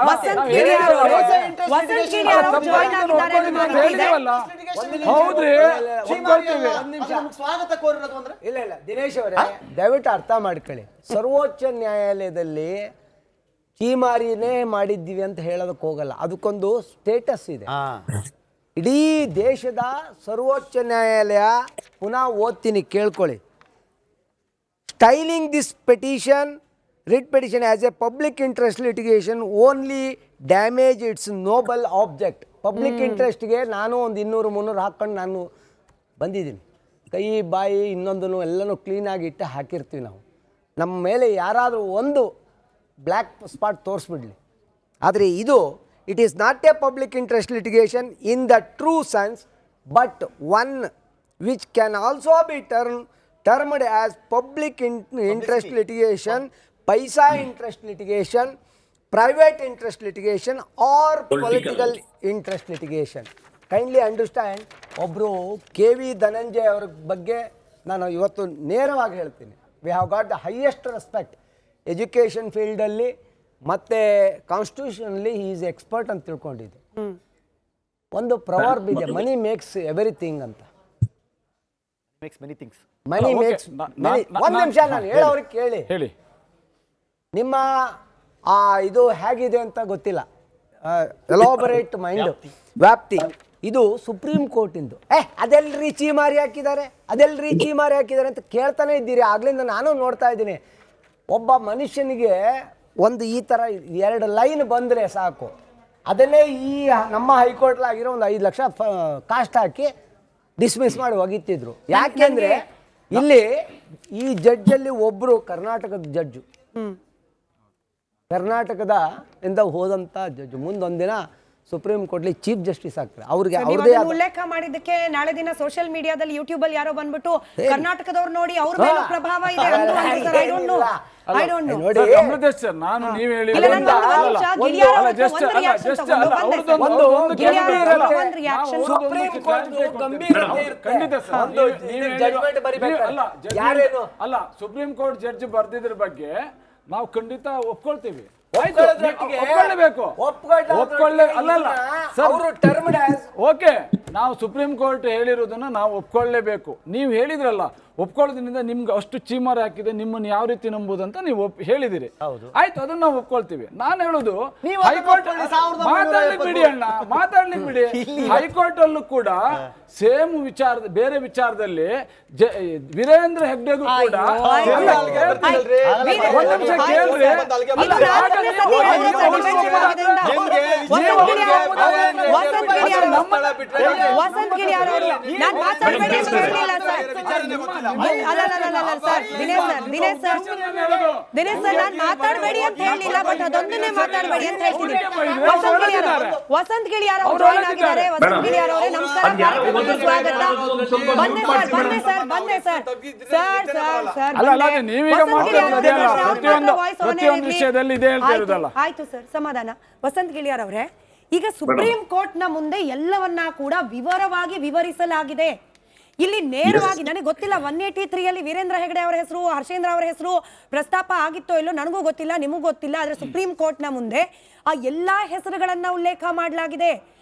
ಹೌದ್ರಿ, ಸ್ವಾಗತ ಕೋರಿರೋದು ಅಂದ್ರೆ ಇಲ್ಲ ದಿನೇಶ್ ಅವರೇ, ದಯವಿಟ್ಟು ಅರ್ಥ ಮಾಡ್ಕೊಳ್ಳಿ. ಸರ್ವೋಚ್ಚ ನ್ಯಾಯಾಲಯದಲ್ಲಿ ಚೀಮಾರಿನೇ ಮಾಡಿದ್ದೀವಿ ಅಂತ ಹೇಳೋದಕ್ಕೆ ಹೋಗಲ್ಲ. ಅದಕ್ಕೊಂದು ಸ್ಟೇಟಸ್ ಇದೆ. ಇಡೀ ದೇಶದ ಸರ್ವೋಚ್ಚ ನ್ಯಾಯಾಲಯ, ಪುನಃ ಓದ್ತೀನಿ ಕೇಳ್ಕೊಳ್ಳಿ, styling this petition writ petition as a public interest litigation only damage its noble object. Public ಇಂಟ್ರೆಸ್ಟ್ಗೆ ನಾನು ಒಂದು 200-300 ಹಾಕ್ಕೊಂಡು ನಾನು ಬಂದಿದ್ದೀನಿ. ಕೈ ಬಾಯಿ ಇನ್ನೊಂದನ್ನು ಎಲ್ಲನೂ ಕ್ಲೀನಾಗಿ ಇಟ್ಟು ಹಾಕಿರ್ತೀವಿ ನಾವು. ನಮ್ಮ ಮೇಲೆ ಯಾರಾದರೂ ಒಂದು ಬ್ಲ್ಯಾಕ್ ಸ್ಪಾಟ್ ತೋರಿಸ್ಬಿಡ್ಲಿ. ಆದರೆ ಇದು it is not A public interest litigation in the true sense, but one which can also be termed as public interest litigation, paisa interest litigation, private interest litigation or political interest litigation. Kindly understand, ಒಬ್ಬರು KV Dhananjaya ಅವ್ರ ಬಗ್ಗೆ ನಾನು ಇವತ್ತು ನೇರವಾಗಿ ಹೇಳ್ತೀನಿ. We have got the highest respect education ಫೀಲ್ಡಲ್ಲಿ ಮತ್ತು ಕಾನ್ಸ್ಟಿಟ್ಯೂಷನಲ್ಲಿ he is expert ಅಂತ ತಿಳ್ಕೊಂಡಿದ್ದೆ. ಒಂದು ಪ್ರವರ್ಬ್ ಇದೆ, ಮನಿ ಮೇಕ್ಸ್ ಎವ್ರಿಥಿಂಗ್ ಅಂತ. Makes many things. Money makes ಒಂದು ನಿಮಿಷ ನಾನು ಹೇಳೋರಿಗೆ ಕೇಳಿ. ಹೇಳಿ. ನಿಮ್ಮ ಇದು ಹೇಗಿದೆ ಅಂತ ಗೊತ್ತಿಲ್ಲ, ಎಲಾಬರೇಟ್ ಮೈಂಡ್ ವ್ಯಾಪ್ತಿ. ಇದು ಸುಪ್ರೀಂ ಕೋರ್ಟಿಂದು. ಅದೆಲ್ರಿ ಚೀಮಾರಿ ಹಾಕಿದ್ದಾರೆ, ಅದೆಲ್ರಿ ಚೀಮಾರಿ ಹಾಕಿದ್ದಾರೆ ಅಂತ ಕೇಳ್ತಾನೆ ಇದ್ದೀರಿ ಆಗ್ಲಿಂದ. ನಾನು ನೋಡ್ತಾ ಇದ್ದೀನಿ, ಒಬ್ಬ ಮನುಷ್ಯನಿಗೆ ಒಂದು ಈ ಥರ 2 ಲೈನ್ ಬಂದರೆ ಸಾಕು, ಅದನ್ನೇ ಈ ನಮ್ಮ ಹೈಕೋರ್ಟ್ಲಾಗಿರೋ ಒಂದು 5 ಲಕ್ಷ ಕಾಸ್ಟ್ ಹಾಕಿ ಡಿಸ್ಮಿಸ್ ಮಾಡಿ ಒಗಿತಿದ್ರು. ಯಾಕೆಂದರೆ ಇಲ್ಲಿ ಈ ಜಡ್ಜಲ್ಲಿ ಒಬ್ಬರು ಕರ್ನಾಟಕದ ಜಡ್ಜು, ಕರ್ನಾಟಕದ ಇಂದ ಹೋದಂಥ ಜಡ್ಜು, ಮುಂದೊಂದಿನ ಸುಪ್ರೀಂ ಕೋರ್ಟ್ಲಿ ಚೀಫ್ ಜಸ್ಟಿಸ್ ಆಗ್ತಾರೆ. ಅವ್ರಿಗೆ ಅವ್ರದೇ ಉಲ್ಲೇಖ ಮಾಡಿದ್ದಕ್ಕೆ ನಾಳೆ ದಿನ ಸೋಷಿಯಲ್ ಮೀಡಿಯಾದಲ್ಲಿ ಯೂಟ್ಯೂಬ್ ಅಲ್ಲಿ ಯಾರೋ ಬಂದ್ಬಿಟ್ಟು ಕರ್ನಾಟಕದವ್ರು ನೋಡಿ ಅವ್ರ ಮೇಲೆ ಪ್ರಭಾವ ಇದೆ ನಾನು ನೀವು ಹೇಳಿ ಅಲ್ಲ, ಸುಪ್ರೀಂ ಕೋರ್ಟ್ ಜಡ್ಜ್ ಬರ್ದಿದ್ರ ಬಗ್ಗೆ ನಾವು ಖಂಡಿತ ಒಪ್ಕೊಳ್ತೀವಿ. ಓಕೆ, ನಾವು ಸುಪ್ರೀಂ ಕೋರ್ಟ್ ಹೇಳಿರೋದನ್ನ ನಾವು ಒಪ್ಕೊಳ್ಳೇಬೇಕು. ನೀವು ಹೇಳಿದ್ರಲ್ಲ, ಒಪ್ಕೊಳ್ಳೋದ್ರಿಂದ ನಿಮ್ಗೆ ಅಷ್ಟು ಚೀಮಾರಿ ಹಾಕಿದೆ, ನಿಮ್ಮನ್ನು ಯಾವ ರೀತಿ ನಂಬುದಂತ ನೀವು ಹೇಳಿದಿರಿ. ಆಯ್ತು, ಅದನ್ನ ನಾವು ಒಪ್ಕೊಳ್ತೀವಿ. ನಾನು ಹೇಳುದು ಹೈಕೋರ್ಟ್ ಮಾತಾಡ್ಲಿಕ್ಕೆ ಬಿಡಿ ಅಣ್ಣ, ಮಾತಾಡ್ಲಿಕ್ಕೆ ಬಿಡಿ. ಹೈಕೋರ್ಟ್ ಅಲ್ಲೂ ಕೂಡ ಸೇಮ್ ವಿಚಾರ, ಬೇರೆ ವಿಚಾರದಲ್ಲಿ ವೀರೇಂದ್ರ ಹೆಗ್ಡೆಗೂ ಕೂಡ ವಸಂತ್ ಗಿಳಿ ಅವರು ನಾನು ಮಾತಾಡಬೇಡಿ ಅಂತ ಹೇಳಿಲ್ಲ ಸರ್. ದಿನೇಶ್ ಸರ್ ನಾನು ಮಾತಾಡಬೇಡಿ ಅಂತ ಹೇಳಿಲ್ಲ, ಬಟ್ ಅದೊಂದನ್ನೇ ಮಾತಾಡಬೇಡಿ ಅಂತ ಹೇಳ್ತಿದ್ದೀನಿ. ವಸಂತ್ ಗಿಳಿ ಅವರು ಜಾಯ್ನ್ ಆಗಿದ್ದಾರೆ. ವಸಂತ್ ಗಿಳಿ ಅವರೇ ನಮಸ್ಕಾರ, ಕಾರ್ಯಕ್ರಮಕ್ಕೆ ಸ್ವಾಗತ. ಬಂದೆ ಸರ್. ಆಯ್ತು ಸರ್, ಸಮಾಧಾನ. ವಸಂತ್ ಗಿಳಿಯಾರ್ ಅವರೇ, ಈಗ ಸುಪ್ರೀಂ ಕೋರ್ಟ್ ನ ಮುಂದೆ ಎಲ್ಲವನ್ನ ಕೂಡ ವಿವರವಾಗಿ ವಿವರಿಸಲಾಗಿದೆ. ಇಲ್ಲಿ ನೇರವಾಗಿ ನನಗೆ ಗೊತ್ತಿಲ್ಲ 183 ಅಲ್ಲಿ ವೀರೇಂದ್ರ ಹೆಗಡೆ ಅವರ ಹೆಸರು, ಹರ್ಷೇಂದ್ರ ಅವರ ಹೆಸರು ಪ್ರಸ್ತಾಪ ಆಗಿತ್ತೋ ಇಲ್ಲೋ ನನಗೂ ಗೊತ್ತಿಲ್ಲ, ನಿಮಗೂ ಗೊತ್ತಿಲ್ಲ. ಆದ್ರೆ ಸುಪ್ರೀಂ ಕೋರ್ಟ್ ನ ಮುಂದೆ ಆ ಎಲ್ಲಾ ಹೆಸರುಗಳನ್ನ ಉಲ್ಲೇಖ ಮಾಡಲಾಗಿದೆ.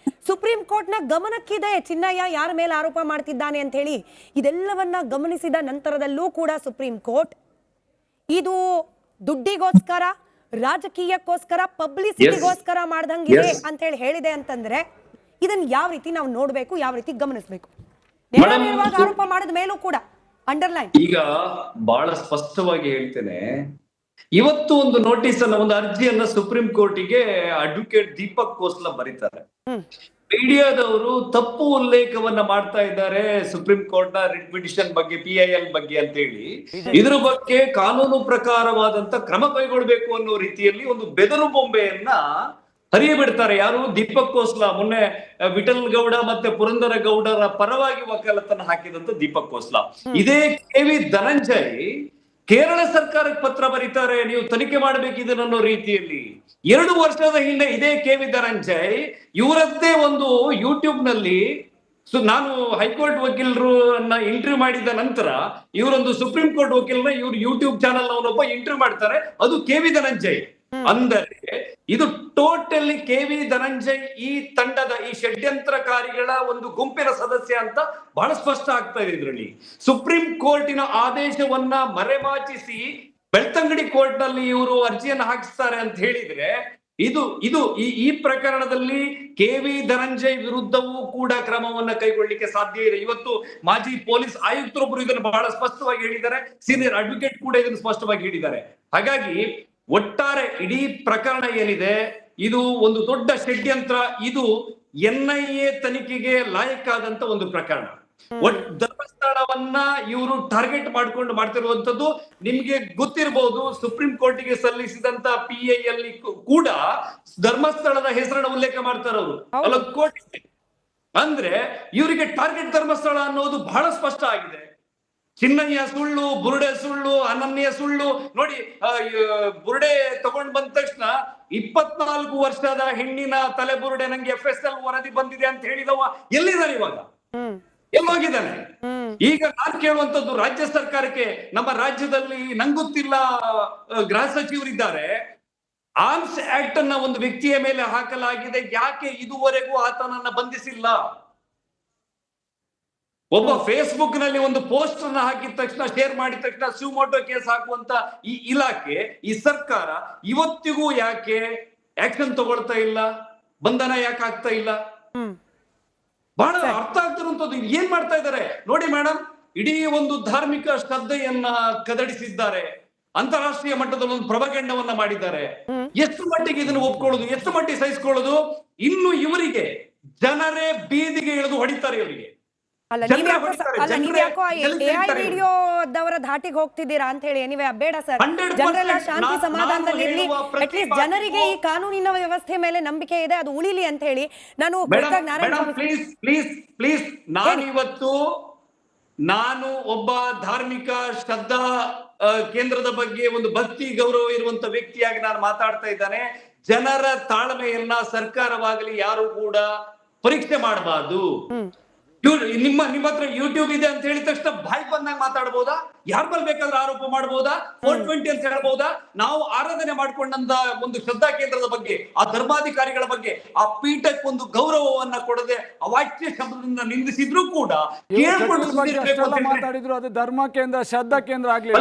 ಸುಪ್ರೀಂ ಕೋರ್ಟ್ ನ ಗಮನಕ್ಕಿದೆ ಚಿನ್ನಯ್ಯ ಯಾರ ಮೇಲೆ ಆರೋಪ ಮಾಡ್ತಿದ್ದಾನೆ ಅಂತ ಹೇಳಿ. ಇದೆಲ್ಲವನ್ನ ಗಮನಿಸಿದ ನಂತರದಲ್ಲೂ ಕೂಡ ಸುಪ್ರೀಂ ಕೋರ್ಟ್ ಇದು ದುಡ್ಡಿಗೋಸ್ಕರ, ರಾಜಕೀಯಕ್ಕೋಸ್ಕರ, ಪಬ್ಲಿಸಿಟಿಗೋಸ್ಕರ ಮಾಡ್ದಂಗಿದೆ ಅಂತ ಹೇಳಿ ಹೇಳಿದೆ ಅಂತಂದ್ರೆ ಇದನ್ನ ಯಾವ ರೀತಿ ನಾವು ನೋಡ್ಬೇಕು, ಯಾವ ರೀತಿ ಗಮನಿಸಬೇಕು? ಆರೋಪ ಮಾಡಿದ ಮೇಲೂ ಕೂಡ ಅಂಡರ್ಲೈನ್. ಈಗ ಬಹಳ ಸ್ಪಷ್ಟವಾಗಿ ಹೇಳ್ತೇನೆ, ಇವತ್ತು ಒಂದು ನೋಟಿಸ್ ಅನ್ನ, ಒಂದು ಅರ್ಜಿಯನ್ನ ಸುಪ್ರೀಂ ಕೋರ್ಟಿಗೆ ಅಡ್ವೊಕೇಟ್ ದೀಪಕ್ ಕೋಸ್ಲಾ ಬರೀತಾರೆ. ಮೀಡಿಯಾದವರು ತಪ್ಪು ಉಲ್ಲೇಖವನ್ನ ಮಾಡ್ತಾ ಇದ್ದಾರೆ ಸುಪ್ರೀಂ ಕೋರ್ಟ್ ನ ರಿಟ್ ಪಿಟಿಷನ್ ಬಗ್ಗೆ, PIL ಬಗ್ಗೆ ಅಂತ ಹೇಳಿ. ಇದ್ರ ಬಗ್ಗೆ ಕಾನೂನು ಪ್ರಕಾರವಾದಂತ ಕ್ರಮ ಕೈಗೊಳ್ಬೇಕು ಅನ್ನೋ ರೀತಿಯಲ್ಲಿ ಒಂದು ಬೆದರು ಬೊಂಬೆಯನ್ನ ಹರಿಯಬಿಡ್ತಾರೆ. ಯಾರು? ದೀಪಕ್ ಕೋಸ್ಲಾ. ಮೊನ್ನೆ ವಿಠಲ್ ಗೌಡ ಮತ್ತೆ ಪುರಂದರ ಗೌಡರ ಪರವಾಗಿ ವಕಾಲತನ್ನ ಹಾಕಿದಂತ ದೀಪಕ್ ಕೋಸ್ಲಾ. ಇದೇ KV ಧನಂಜಯ್ ಕೇರಳ ಸರ್ಕಾರಕ್ಕೆ ಪತ್ರ ಬರೀತಾರೆ, ನೀವು ತನಿಖೆ ಮಾಡಬೇಕಿದೆ ಅನ್ನೋ ರೀತಿಯಲ್ಲಿ. 2 ವರ್ಷದ ಹಿಂದೆ ಇದೇ KV ಧನಂಜಯ್ ಇವರದ್ದೇ ಒಂದು ಯೂಟ್ಯೂಬ್ ನಲ್ಲಿ, ನಾನು ಹೈಕೋರ್ಟ್ ವಕೀಲರನ್ನ ಇಂಟರ್ವ್ಯೂ ಮಾಡಿದ ನಂತರ ಇವರೊಂದು ಸುಪ್ರೀಂ ಕೋರ್ಟ್ ವಕೀಲನ ಇವ್ರು ಯೂಟ್ಯೂಬ್ ಚಾನಲ್ ಅವನೊಬ್ಬ ಇಂಟರ್ವ್ಯೂ ಮಾಡ್ತಾರೆ. ಅದು KV ಧನಂಜಯ್. ಅಂದರೆ ಇದು ಟೋಟಲಿ KV ಧನಂಜಯ್ ಈ ತಂಡದ, ಈ ಷಡ್ಯಂತ್ರಕಾರಿಗಳ ಒಂದು ಗುಂಪಿನ ಸದಸ್ಯ ಅಂತ ಬಹಳ ಸ್ಪಷ್ಟ ಆಗ್ತಾ ಇದೆ. ಇದರಲ್ಲಿ ಸುಪ್ರೀಂ ಕೋರ್ಟಿನ ಆದೇಶವನ್ನ ಮರೆಮಾಚಿಸಿ ಬೆಳ್ತಂಗಡಿ ಕೋರ್ಟ್ ನಲ್ಲಿ ಇವರು ಅರ್ಜಿಯನ್ನು ಹಾಕಿಸ್ತಾರೆ ಅಂತ ಹೇಳಿದ್ರೆ ಇದು ಈ ಪ್ರಕರಣದಲ್ಲಿ KV ಧನಂಜಯ್ ವಿರುದ್ಧವೂ ಕೂಡ ಕ್ರಮವನ್ನ ಕೈಗೊಳ್ಳಿಕ್ಕೆ ಸಾಧ್ಯ ಇದೆ. ಇವತ್ತು ಮಾಜಿ ಪೊಲೀಸ್ ಆಯುಕ್ತರೊಬ್ಬರು ಇದನ್ನು ಬಹಳ ಸ್ಪಷ್ಟವಾಗಿ ಹೇಳಿದ್ದಾರೆ, ಸೀನಿಯರ್ ಅಡ್ವೊಕೇಟ್ ಕೂಡ ಇದನ್ನು ಸ್ಪಷ್ಟವಾಗಿ ಹೇಳಿದ್ದಾರೆ. ಹಾಗಾಗಿ ಒಟ್ಟಾರೆ ಇಡೀ ಪ್ರಕರಣ ಏನಿದೆ ಇದು ಒಂದು ದೊಡ್ಡ ಷಡ್ಯಂತ್ರ. ಇದು NIA ತನಿಖೆಗೆ ಲಾಯಕ್ಕಾದಂತ ಒಂದು ಪ್ರಕರಣ. ಧರ್ಮಸ್ಥಳವನ್ನ ಇವರು ಟಾರ್ಗೆಟ್ ಮಾಡ್ಕೊಂಡು ಮಾಡ್ತಿರುವಂತದ್ದು ನಿಮ್ಗೆ ಗೊತ್ತಿರಬಹುದು. ಸುಪ್ರೀಂ ಕೋರ್ಟಿಗೆ ಸಲ್ಲಿಸಿದಂತ PIL ಕೂಡ ಧರ್ಮಸ್ಥಳದ ಹೆಸರನ್ನ ಉಲ್ಲೇಖ ಮಾಡ್ತಾರೆ ಅವರು. ಅಲ್ಲೊಂದು ಕೋರ್ಟ್ ಇದೆ ಅಂದ್ರೆ ಇವರಿಗೆ ಟಾರ್ಗೆಟ್ ಧರ್ಮಸ್ಥಳ ಅನ್ನೋದು ಬಹಳ ಸ್ಪಷ್ಟ ಆಗಿದೆ. ಚಿನ್ನಯ್ಯ ಸುಳ್ಳು, ಬುರುಡೆ ಸುಳ್ಳು, ಅನನ್ಯ ಸುಳ್ಳು. ನೋಡಿ, ಬುರುಡೆ ತಗೊಂಡ್ ಬಂದ ತಕ್ಷಣ 24 ವರ್ಷದ ಹೆಣ್ಣಿನ ತಲೆ ಬುರುಡೆ ನಂಗೆ FSL ವರದಿ ಬಂದಿದೆ ಅಂತ ಹೇಳಿದವ ಎಲ್ಲಿದ್ದಾನೆ ಇವಾಗ? ಎಲ್ಲೋಗಿದ್ದಾನೆ? ಈಗ ನಾನು ಕೇಳುವಂತದ್ದು ರಾಜ್ಯ ಸರ್ಕಾರಕ್ಕೆ, ನಮ್ಮ ರಾಜ್ಯದಲ್ಲಿ ನಂಗೊತ್ತಿಲ್ಲ ಗೃಹ ಸಚಿವರಿದ್ದಾರೆ, ಆರ್ಮ್ಸ್ ಆಕ್ಟ್ ಅನ್ನ ಒಂದು ವ್ಯಕ್ತಿಯ ಮೇಲೆ ಹಾಕಲಾಗಿದೆ, ಯಾಕೆ ಇದುವರೆಗೂ ಆತನನ್ನ ಬಂಧಿಸಿಲ್ಲ? ಒಬ್ಬ ಫೇಸ್ಬುಕ್ ನಲ್ಲಿ ಒಂದು ಪೋಸ್ಟ್ ಅನ್ನ ಹಾಕಿದ ತಕ್ಷಣ, ಶೇರ್ ಮಾಡಿದ ತಕ್ಷಣ ಸುಮೋಟೋ ಕೇಸ್ ಹಾಕುವಂತ ಈ ಇಲಾಖೆ, ಈ ಸರ್ಕಾರ ಇವತ್ತಿಗೂ ಯಾಕೆ ಆಕ್ಷನ್ ತಗೊಳ್ತಾ ಇಲ್ಲ? ಬಂಧನ ಯಾಕೆ ಆಗ್ತಾ ಇಲ್ಲ? ಬಹಳ ಅರ್ಥ ಆಗ್ತಿರುವಂತದ್ದು. ಏನ್ ಮಾಡ್ತಾ ಇದ್ದಾರೆ ನೋಡಿ ಮೇಡಮ್, ಇಡೀ ಒಂದು ಧಾರ್ಮಿಕ ಶ್ರದ್ಧೆಯನ್ನ ಕದಡಿಸಿದ್ದಾರೆ, ಅಂತಾರಾಷ್ಟ್ರೀಯ ಮಟ್ಟದಲ್ಲಿ ಒಂದು ಪ್ರಭಾಕಂಡವನ್ನ ಮಾಡಿದ್ದಾರೆ. ಎಷ್ಟು ಮಟ್ಟಿಗೆ ಇದನ್ನು ಒಪ್ಕೊಳ್ಳೋದು, ಎಷ್ಟು ಮಟ್ಟಿಗೆ ಸಹಿಸಿಕೊಳ್ಳೋದು? ಇನ್ನು ಇವರಿಗೆ ಜನರೇ ಬೀದಿಗೆ ಇಳಿದು ಹೊಡಿತಾರೆ ಇವರಿಗೆ. ಅಲ್ಲ ನೀವ್ ಯಾಕೋ AI ವಿಡಿಯೋದವರ ಧಾಟಿಗೆ ಹೋಗ್ತಿದ್ದೀರಾ ಅಂತ ಹೇಳಿ. ನೀವೇ ಬೇಡ ಸರ್, ಜನರೆಲ್ಲ ಶಾಂತಿ ಸಮಾಧಾನದಲ್ಲಿ ಇರ್ಲಿ. ಅಟ್ಲೀಸ್ಟ್ ಜನರಿಗೆ ಈ ಕಾನೂನಿನ ವ್ಯವಸ್ಥೆ ಮೇಲೆ ನಂಬಿಕೆ ಇದೆ, ಅದು ಉಳಿಲಿ ಅಂತ ಹೇಳಿ ನಾನು ಪ್ಲೀಸ್ ನಾನು ಒಬ್ಬ ಧಾರ್ಮಿಕ ಶ್ರದ್ಧಾ ಕೇಂದ್ರದ ಬಗ್ಗೆ ಒಂದು ಭಕ್ತಿ ಗೌರವ ಇರುವಂತ ವ್ಯಕ್ತಿಯಾಗಿ ನಾನು ಮಾತಾಡ್ತಾ ಇದ್ದಾನೆ. ಜನರ ತಾಳ್ಮೆಯನ್ನ ಸರ್ಕಾರವಾಗಲಿ ಯಾರು ಕೂಡ ಪರೀಕ್ಷೆ ಮಾಡಬಾರ್ದು. ನಿಮ್ಮ ಹತ್ರ ಯೂಟ್ಯೂಬ್ ಇದೆ ಅಂತ ಹೇಳಿದ ತಕ್ಷಣ ಬಾಯಿ ಬಂದಾಗ ಮಾತಾಡಬಹುದಾ? ಯಾರ ಮೇಲೆ ಬೇಕಾದ್ರೂ ಆರೋಪ ಮಾಡಬಹುದಾ? 420 ಅಂತ ಹೇಳ್ಬಹುದಾ? ನಾವು ಆರಾಧನೆ ಮಾಡ್ಕೊಂಡಂತ ಒಂದು ಶ್ರದ್ಧಾ ಕೇಂದ್ರದ ಬಗ್ಗೆ, ಆ ಧರ್ಮಾಧಿಕಾರಿಗಳ ಬಗ್ಗೆ, ಆ ಪೀಠಕ್ಕೆ ಒಂದು ಗೌರವವನ್ನ ಕೊಡದೆ ಅವಾಚ್ಯ ಶಬ್ದದಿಂದ ನಿಂದಿಸಿದ್ರು ಕೂಡ ಮಾತಾಡಿದ್ರು. ಅದು ಧರ್ಮ ಕೇಂದ್ರ, ಶ್ರದ್ಧಾ ಕೇಂದ್ರ ಆಗ್ಲಿಲ್ಲ.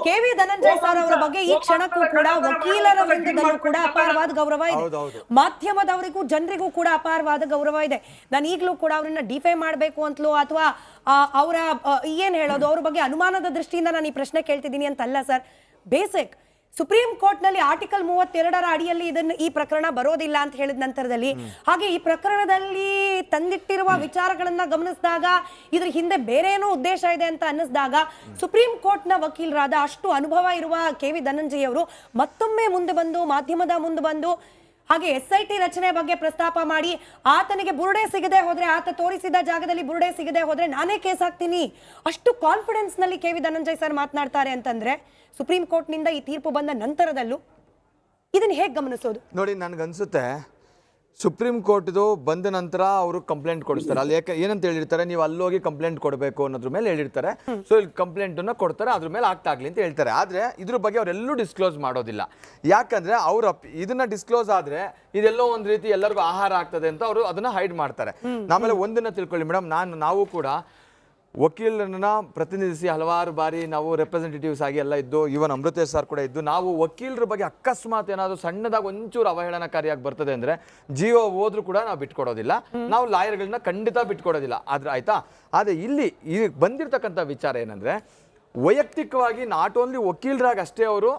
ಕೆವಿ ಧನಂಜಯ ಸರ್ ಅವರ ಬಗ್ಗೆ ಈ ಕ್ಷಣಕ್ಕೂ ಕೂಡ ವಕೀಲರ ವೃಂದದಲ್ಲೂ ಕೂಡ ಅಪಾರವಾದ ಗೌರವ ಇದೆ, ಮಾಧ್ಯಮದವರಿಗೂ ಜನರಿಗೂ ಕೂಡ ಅಪಾರವಾದ ಗೌರವ ಇದೆ. ನಾನು ಈಗಲೂ ಕೂಡ ಅವರನ್ನ ಡಿಫೈ ಮಾಡಬೇಕು ಅಂತಲೋ ಅಥವಾ ಅವರ ಏನ್ ಹೇಳೋದು, ಅವ್ರ ಬಗ್ಗೆ ಅನುಮಾನದ ದೃಷ್ಟಿಯಿಂದ ನಾನು ಈ ಪ್ರಶ್ನೆ ಕೇಳ್ತಿದ್ದೀನಿ ಅಂತಲ್ಲ ಸರ್. ಬೇಸಿಕ್ ಸುಪ್ರೀಂ ಕೋರ್ಟ್ ನಲ್ಲಿ ಆರ್ಟಿಕಲ್ 32 ಅಡಿಯಲ್ಲಿ ಈ ಪ್ರಕರಣ ಬರೋದಿಲ್ಲ ಅಂತ ಹೇಳಿದ ನಂತರದಲ್ಲಿ, ಹಾಗೆ ಈ ಪ್ರಕರಣದಲ್ಲಿ ತಂದಿಟ್ಟಿರುವ ವಿಚಾರಗಳನ್ನ ಗಮನಿಸಿದಾಗ ಇದ್ರ ಹಿಂದೆ ಬೇರೆ ಏನೋ ಉದ್ದೇಶ ಇದೆ ಅಂತ ಅನ್ನಿಸಿದಾಗ ಸುಪ್ರೀಂ ಕೋರ್ಟ್ ನ ವಕೀಲರಾದ ಅಷ್ಟು ಅನುಭವ ಇರುವ ಕೆವಿ ಧನಂಜಯ ಅವರು ಮತ್ತೊಮ್ಮೆ ಮುಂದೆ ಬಂದು, ಮಾಧ್ಯಮದ ಮುಂದೆ ಬಂದು, ಹಾಗೆ SIT ರಚನೆ ಬಗ್ಗೆ ಪ್ರಸ್ತಾಪ ಮಾಡಿ, ಆತನಿಗೆ ಬುರುಡೆ ಸಿಗದೆ ಹೋದ್ರೆ, ಆತ ತೋರಿಸಿದ ಜಾಗದಲ್ಲಿ ಬುರುಡೆ ಸಿಗದೆ ಹೋದ್ರೆ ನಾನೇ ಕೇಸ್ ಹಾಕ್ತೀನಿ, ಅಷ್ಟು ಕಾನ್ಫಿಡೆನ್ಸ್ ನಲ್ಲಿ ಕೆವಿ ಧನಂಜಯ ಸರ್ ಮಾತನಾಡ್ತಾರೆ ಅಂತಂದ್ರೆ ಸುಪ್ರೀಂ ಕೋರ್ಟ್ ನಿಂದ ಈ ತೀರ್ಪು ಬಂದ ನಂತರದಲ್ಲೂ ಇದನ್ನ ಹೇಗೆ ಗಮನಿಸೋದು? ನೋಡಿ, ನನ್ಗನ್ಸುತ್ತೆ ಸುಪ್ರೀಂ ಕೋರ್ಟ್ದು ಬಂದ ನಂತರ ಅವರು ಕಂಪ್ಲೇಂಟ್ ಕೊಡಿಸ್ತಾರೆ. ಅಲ್ಲಿ ಏನಂತ ಹೇಳಿರ್ತಾರೆ, ನೀವು ಅಲ್ಲೋಗಿ ಕಂಪ್ಲೇಂಟ್ ಕೊಡಬೇಕು ಅನ್ನೋದ್ರ ಮೇಲೆ ಹೇಳಿರ್ತಾರೆ. ಸೊ ಇಲ್ಲಿ ಕಂಪ್ಲೇಂಟನ್ನು ಕೊಡ್ತಾರೆ, ಅದ್ರ ಮೇಲೆ ಆಗ್ತಾಗ್ಲಿ ಅಂತ ಹೇಳ್ತಾರೆ. ಆದರೆ ಇದ್ರ ಬಗ್ಗೆ ಅವರೆಲ್ಲೂ ಡಿಸ್ಕ್ಲೋಸ್ ಮಾಡೋದಿಲ್ಲ. ಯಾಕಂದ್ರೆ ಅವ್ರು ಇದನ್ನ ಡಿಸ್ಕ್ಲೋಸ್ ಆದ್ರೆ ಇದೆಲ್ಲೋ ಒಂದು ರೀತಿ ಎಲ್ಲರಿಗೂ ಆಹಾರ ಆಗ್ತದೆ ಅಂತ ಅವರು ಅದನ್ನ ಹೈಡ್ ಮಾಡ್ತಾರೆ. ಆಮೇಲೆ ಒಂದನ್ನ ತಿಳ್ಕೊಳ್ಳಿ ಮೇಡಮ್, ನಾವು ಕೂಡ ವಕೀಲರನ್ನ ಪ್ರತಿನಿಧಿಸಿ ಹಲವಾರು ಬಾರಿ ನಾವು ರೆಪ್ರೆಸೆಂಟೇಟಿವ್ಸ್ ಆಗಿ ಎಲ್ಲ ಇದ್ದು, ಇವನ್ ಅಮೃತೇಶ್ ಸರ್ ಕೂಡ ಇದ್ದು, ನಾವು ವಕೀಲರ ಬಗ್ಗೆ ಅಕಸ್ಮಾತ್ ಏನಾದರೂ ಸಣ್ಣದಾಗಿ ಒಂಚೂರು ಅವಹೇಳನಕಾರಿಯಾಗಿ ಬರ್ತದೆ ಅಂದ್ರೆ ಜೀವ ಹೋದ್ರೂ ಕೂಡ ನಾವು ಬಿಟ್ಕೊಡೋದಿಲ್ಲ, ನಾವು ಲಾಯರ್ಗಳನ್ನ ಖಂಡಿತ ಬಿಟ್ಕೊಡೋದಿಲ್ಲ. ಆಯ್ತಾ? ಆದರೆ ಇಲ್ಲಿ ಈಗ ಬಂದಿರತಕ್ಕಂಥ ವಿಚಾರ ಏನಂದ್ರೆ, ವೈಯಕ್ತಿಕವಾಗಿ ನಾಟ್ ಓನ್ಲಿ ವಕೀಲರಾಗಿ ಅಷ್ಟೇ ಅವರು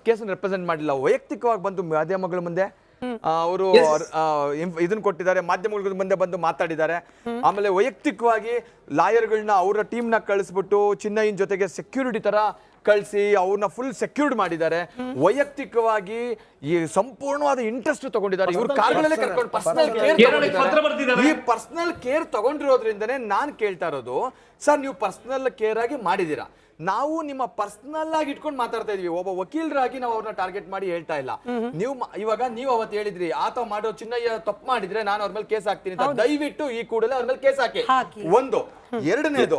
ಕೇಸನ್ನು ರೆಪ್ರೆಸೆಂಟ್ ಮಾಡಿಲ್ಲ, ವೈಯಕ್ತಿಕವಾಗಿ ಬಂದು ಮಾಧ್ಯಮಗಳ ಮುಂದೆ ಅವರು ಇದನ್ನ ಕೊಟ್ಟಿದ್ದಾರೆ, ಮಾಧ್ಯಮಗಳ ಮುಂದೆ ಬಂದು ಮಾತಾಡಿದ್ದಾರೆ. ಆಮೇಲೆ ವೈಯಕ್ತಿಕವಾಗಿ ಲಾಯರ್ಗಳನ್ನ ಅವರ ಟೀಮ್ನ ಕಳಿಸ್ಬಿಟ್ಟು ಚಿನ್ನಯ್ಯನ ಜೊತೆಗೆ ಸೆಕ್ಯೂರಿಟಿ ತರ ಕಳಿಸಿ ಅವ್ರನ್ನ ಫುಲ್ ಸೆಕ್ಯೂರ್ಡ್ ಮಾಡಿದ್ದಾರೆ. ವೈಯಕ್ತಿಕವಾಗಿ ಈ ಸಂಪೂರ್ಣವಾದ ಇಂಟ್ರೆಸ್ಟ್ ತಗೊಂಡಿದ್ದಾರೆ. ಇವ್ರ ಕಾರ್ಗಳಲ್ಲೇ ಕರ್ಕೊಂಡು ಪರ್ಸನಲ್ ಕೇರ್ ತಗೊಂಡಿರೋದ್ರಿಂದನೇ ನಾನು ಕೇಳ್ತಾ ಇರೋದು, ಸರ್ ನೀವು ಪರ್ಸನಲ್ ಕೇರ್ ಆಗಿ ಮಾಡಿದೀರಾ, ನಾವು ನಿಮ್ಮ ಪರ್ಸನಲ್ ಆಗಿ ಇಟ್ಕೊಂಡು ಮಾತಾಡ್ತಾ ಇದೀವಿ. ಒಬ್ಬ ವಕೀಲರಾಗಿ ನಾವು ಅವ್ರನ್ನ ಟಾರ್ಗೆಟ್ ಮಾಡಿ ಹೇಳ್ತಾ ಇಲ್ಲ. ನೀವು ಅವತ್ತು ಹೇಳಿದ್ರಿ, ಆತ ಮಾಡೋ ಚಿನ್ನಯ್ಯ ತಪ್ಪು ಮಾಡಿದ್ರೆ ನಾನು ಅವ್ರ ಮೇಲೆ ಕೇಸ್ ಹಾಕ್ತೀನಿ ಅಂತ. ದಯವಿಟ್ಟು ಈ ಕೂಡಲೇ ಅವ್ರ ಮೇಲೆ ಕೇಸ್ ಹಾಕಿ. ಒಂದು. ಎರಡನೇದು,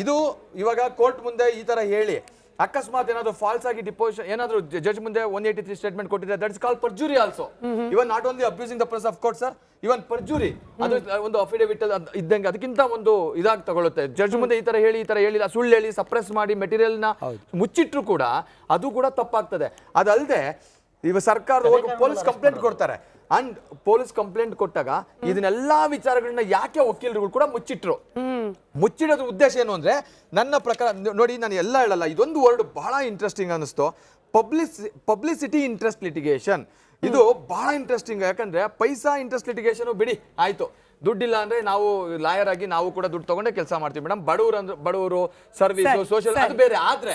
ಇದು ಇವಾಗ ಕೋರ್ಟ್ ಮುಂದೆ ಈ ತರ ಹೇಳಿ ಅಕಸ್ಮಾತ್ ಏನಾದ್ರು ಫಾಲ್ಸ್ ಆಗಿ ಡಿಪೋಸಿಷನ್ ಏನಾದ್ರು ಜಡ್ಜ್ ಮುಂದೆ 183 ಸ್ಟೇಟ್ಮೆಂಟ್ ಕೊಟ್ಟಿದ್ರೆ, that is called perjury also. Even not only abusing the process of court sir, even perjury ಅದು ಒಂದು ಅಫಿಡೇವಿಟ್ ಇದ್ದಂಗೆ, ಅದಕ್ಕಿಂತ ಒಂದು ಇದಾಗಿ ತಗೊಳುತ್ತೆ. ಜಡ್ಜ್ ಮುಂದೆ ಈ ತರ ಹೇಳಿಲ್ಲ, ಸುಳ್ಳು ಹೇಳಿ ಸಪ್ರೆಸ್ ಮಾಡಿ ಮೆಟೀರಿಯಲ್ ನ ಮುಚ್ಚಿಟ್ರು ಕೂಡ ಅದು ಕೂಡ ತಪ್ಪಾಗ್ತದೆ. ಅದಲ್ಲದೆ ಇವ ಸರ್ಕಾರ ಪೊಲೀಸ್ ಕಂಪ್ಲೇಂಟ್ ಕೊಡ್ತಾರೆ, ಅಂಡ್ ಪೊಲೀಸ್ ಕಂಪ್ಲೇಂಟ್ ಕೊಟ್ಟಾಗ ಇದನ್ನೆಲ್ಲಾ ವಿಚಾರಗಳನ್ನ ಯಾಕೆ ವಕೀಲರುಗಳು ಕೂಡ ಮುಚ್ಚಿಡೋದ್ರ ಉದ್ದೇಶ ಏನು ಅಂದ್ರೆ, ನನ್ನ ಪ್ರಕಾರ ನೋಡಿ, ನಾನು ಎಲ್ಲ ಹೇಳಲ್ಲ, ಇದೊಂದು ವರ್ಡ್ ಬಹಳ ಇಂಟ್ರೆಸ್ಟಿಂಗ್ ಅನಿಸ್ತು, ಪಬ್ಲಿಸಿಟಿ ಇಂಟ್ರೆಸ್ಟ್ ಲಿಟಿಗೇಷನ್. ಇದು ಬಹಳ ಇಂಟ್ರೆಸ್ಟಿಂಗ್. ಯಾಕಂದ್ರೆ ಪೈಸಾ ಇಂಟ್ರೆಸ್ಟ್ ಲಿಟಿಗೇಷನ್ ಬಿಡಿ, ಆಯ್ತು, ದುಡ್ಡಿಲ್ಲ ಅಂದ್ರೆ ನಾವು ಲಾಯರ್ ಆಗಿ ನಾವು ಕೂಡ ದುಡ್ಡು ತಗೊಂಡೇ ಕೆಲಸ ಮಾಡ್ತೀವಿ ಮೇಡಮ್. ಬಡವರು ಸರ್ವಿಸ್ ಸೋಷಿಯಲ್ ಅದು ಬೇರೆ. ಆದ್ರೆ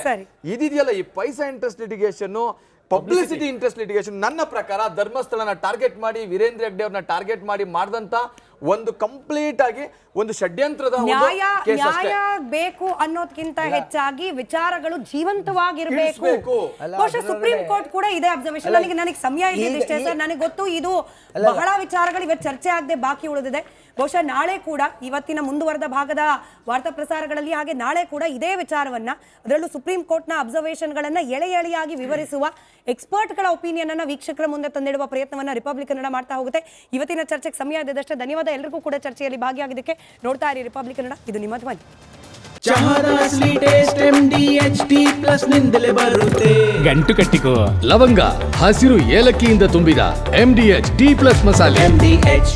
ಇದಿದೆಯಲ್ಲ, ಈ paisa interest litigation, publicity interest litigation, ನನ್ನ ಪ್ರಕಾರ ಧರ್ಮಸ್ಥಳನ ಟಾರ್ಗೆಟ್ ಮಾಡಿ, ವೀರೇಂದ್ರ ಹೆಗ್ಡೆ ಅವ್ರನ್ನ ಟಾರ್ಗೆಟ್ ಮಾಡಿ ಮಾಡಿದಂತ ಒಂದು ಕಂಪ್ಲೀಟ್ ಆಗಿ ಒಂದು ಷಡ್ಯಂತ್ರದ ಒಂದು ನ್ಯಾಯ ಕೇಸ್ ಅಷ್ಟೇ. ನ್ಯಾಯ ಬೇಕು ಅನ್ನೋದಕ್ಕಿಂತ ಹೆಚ್ಚಾಗಿ ವಿಚಾರಗಳು ಜೀವಂತವಾಗಿರ್ಬೇಕು. ಇರ್ಬೇಕು. ಬಹುಶಃ ಸುಪ್ರೀಂ ಕೋರ್ಟ್ ಕೂಡ ಇದೇ ಅಬ್ಸರ್ವೇಷನ್. ನನಗೆ ಸಮಯ ಇದ್ದಿಷ್ಟೇ ಸರ್, ನನಗೆ ಗೊತ್ತು ಇದು ಬಹಳ ವಿಚಾರಗಳು ಇವತ್ತು ಚರ್ಚೆ ಆಗದೆ ಬಾಕಿ ಉಳಿದಿದೆ. ಬಹುಶಃ ನಾಳೆ ಕೂಡ ಇವತ್ತಿನ ಮುಂದುವರೆದ ಭಾಗದ ವಾರ್ತಾ ಪ್ರಸಾರಗಳಲ್ಲಿ ಹಾಗೆ ನಾಳೆ ಕೂಡ ಇದೇ ವಿಚಾರವನ್ನ, ಅದರಲ್ಲೂ ಸುಪ್ರೀಂ ಕೋರ್ಟ್ನ ಅಬ್ಸರ್ವೇಷನ್ಗಳನ್ನ ಎಳೆ ಎಳೆಯಾಗಿ ವಿವರಿಸುವ ಎಕ್ಸ್ಪರ್ಟ್ಗಳ ಒಪಿನಿಯನ್ ಅನ್ನ ವೀಕ್ಷಕರ ಮುಂದೆ ತಂದಿಡುವ ಪ್ರಯತ್ನವನ್ನ ರಿಪಬ್ಲಿಕ್ ಕನ್ನಡ ಮಾಡ್ತಾ ಹೋಗುತ್ತೆ. ಇವತ್ತಿನ ಚರ್ಚೆಗೆ ಸಮಯ ಇದ್ದಷ್ಟೇ. ಧನ್ಯವಾದ ಎಲ್ಲರಿಗೂ ಕೂಡ ಚರ್ಚೆಯಲ್ಲಿ ಭಾಗಿಯಾಗಿದ್ದಕ್ಕೆ. ನೋಡ್ತಾ ಇರಿ ರಿಪಬ್ಲಿಕ್ ಕನ್ನಡ, ಇದು ನಿಮ್ಮ ಧ್ವನಿ. ಚಹಾದ ಸ್ವೀಟ್ ಟೇಸ್ಟ್ MDHD+ ನಿಂದಲೇ ಬರುತ್ತೆ. ಗಂಟು ಕಟ್ಟಿಕೋ ಲವಂಗ ಹಸಿರು ಏಲಕ್ಕಿಯಿಂದ ತುಂಬಿದ MDHD+ ಮಸಾಲೆ.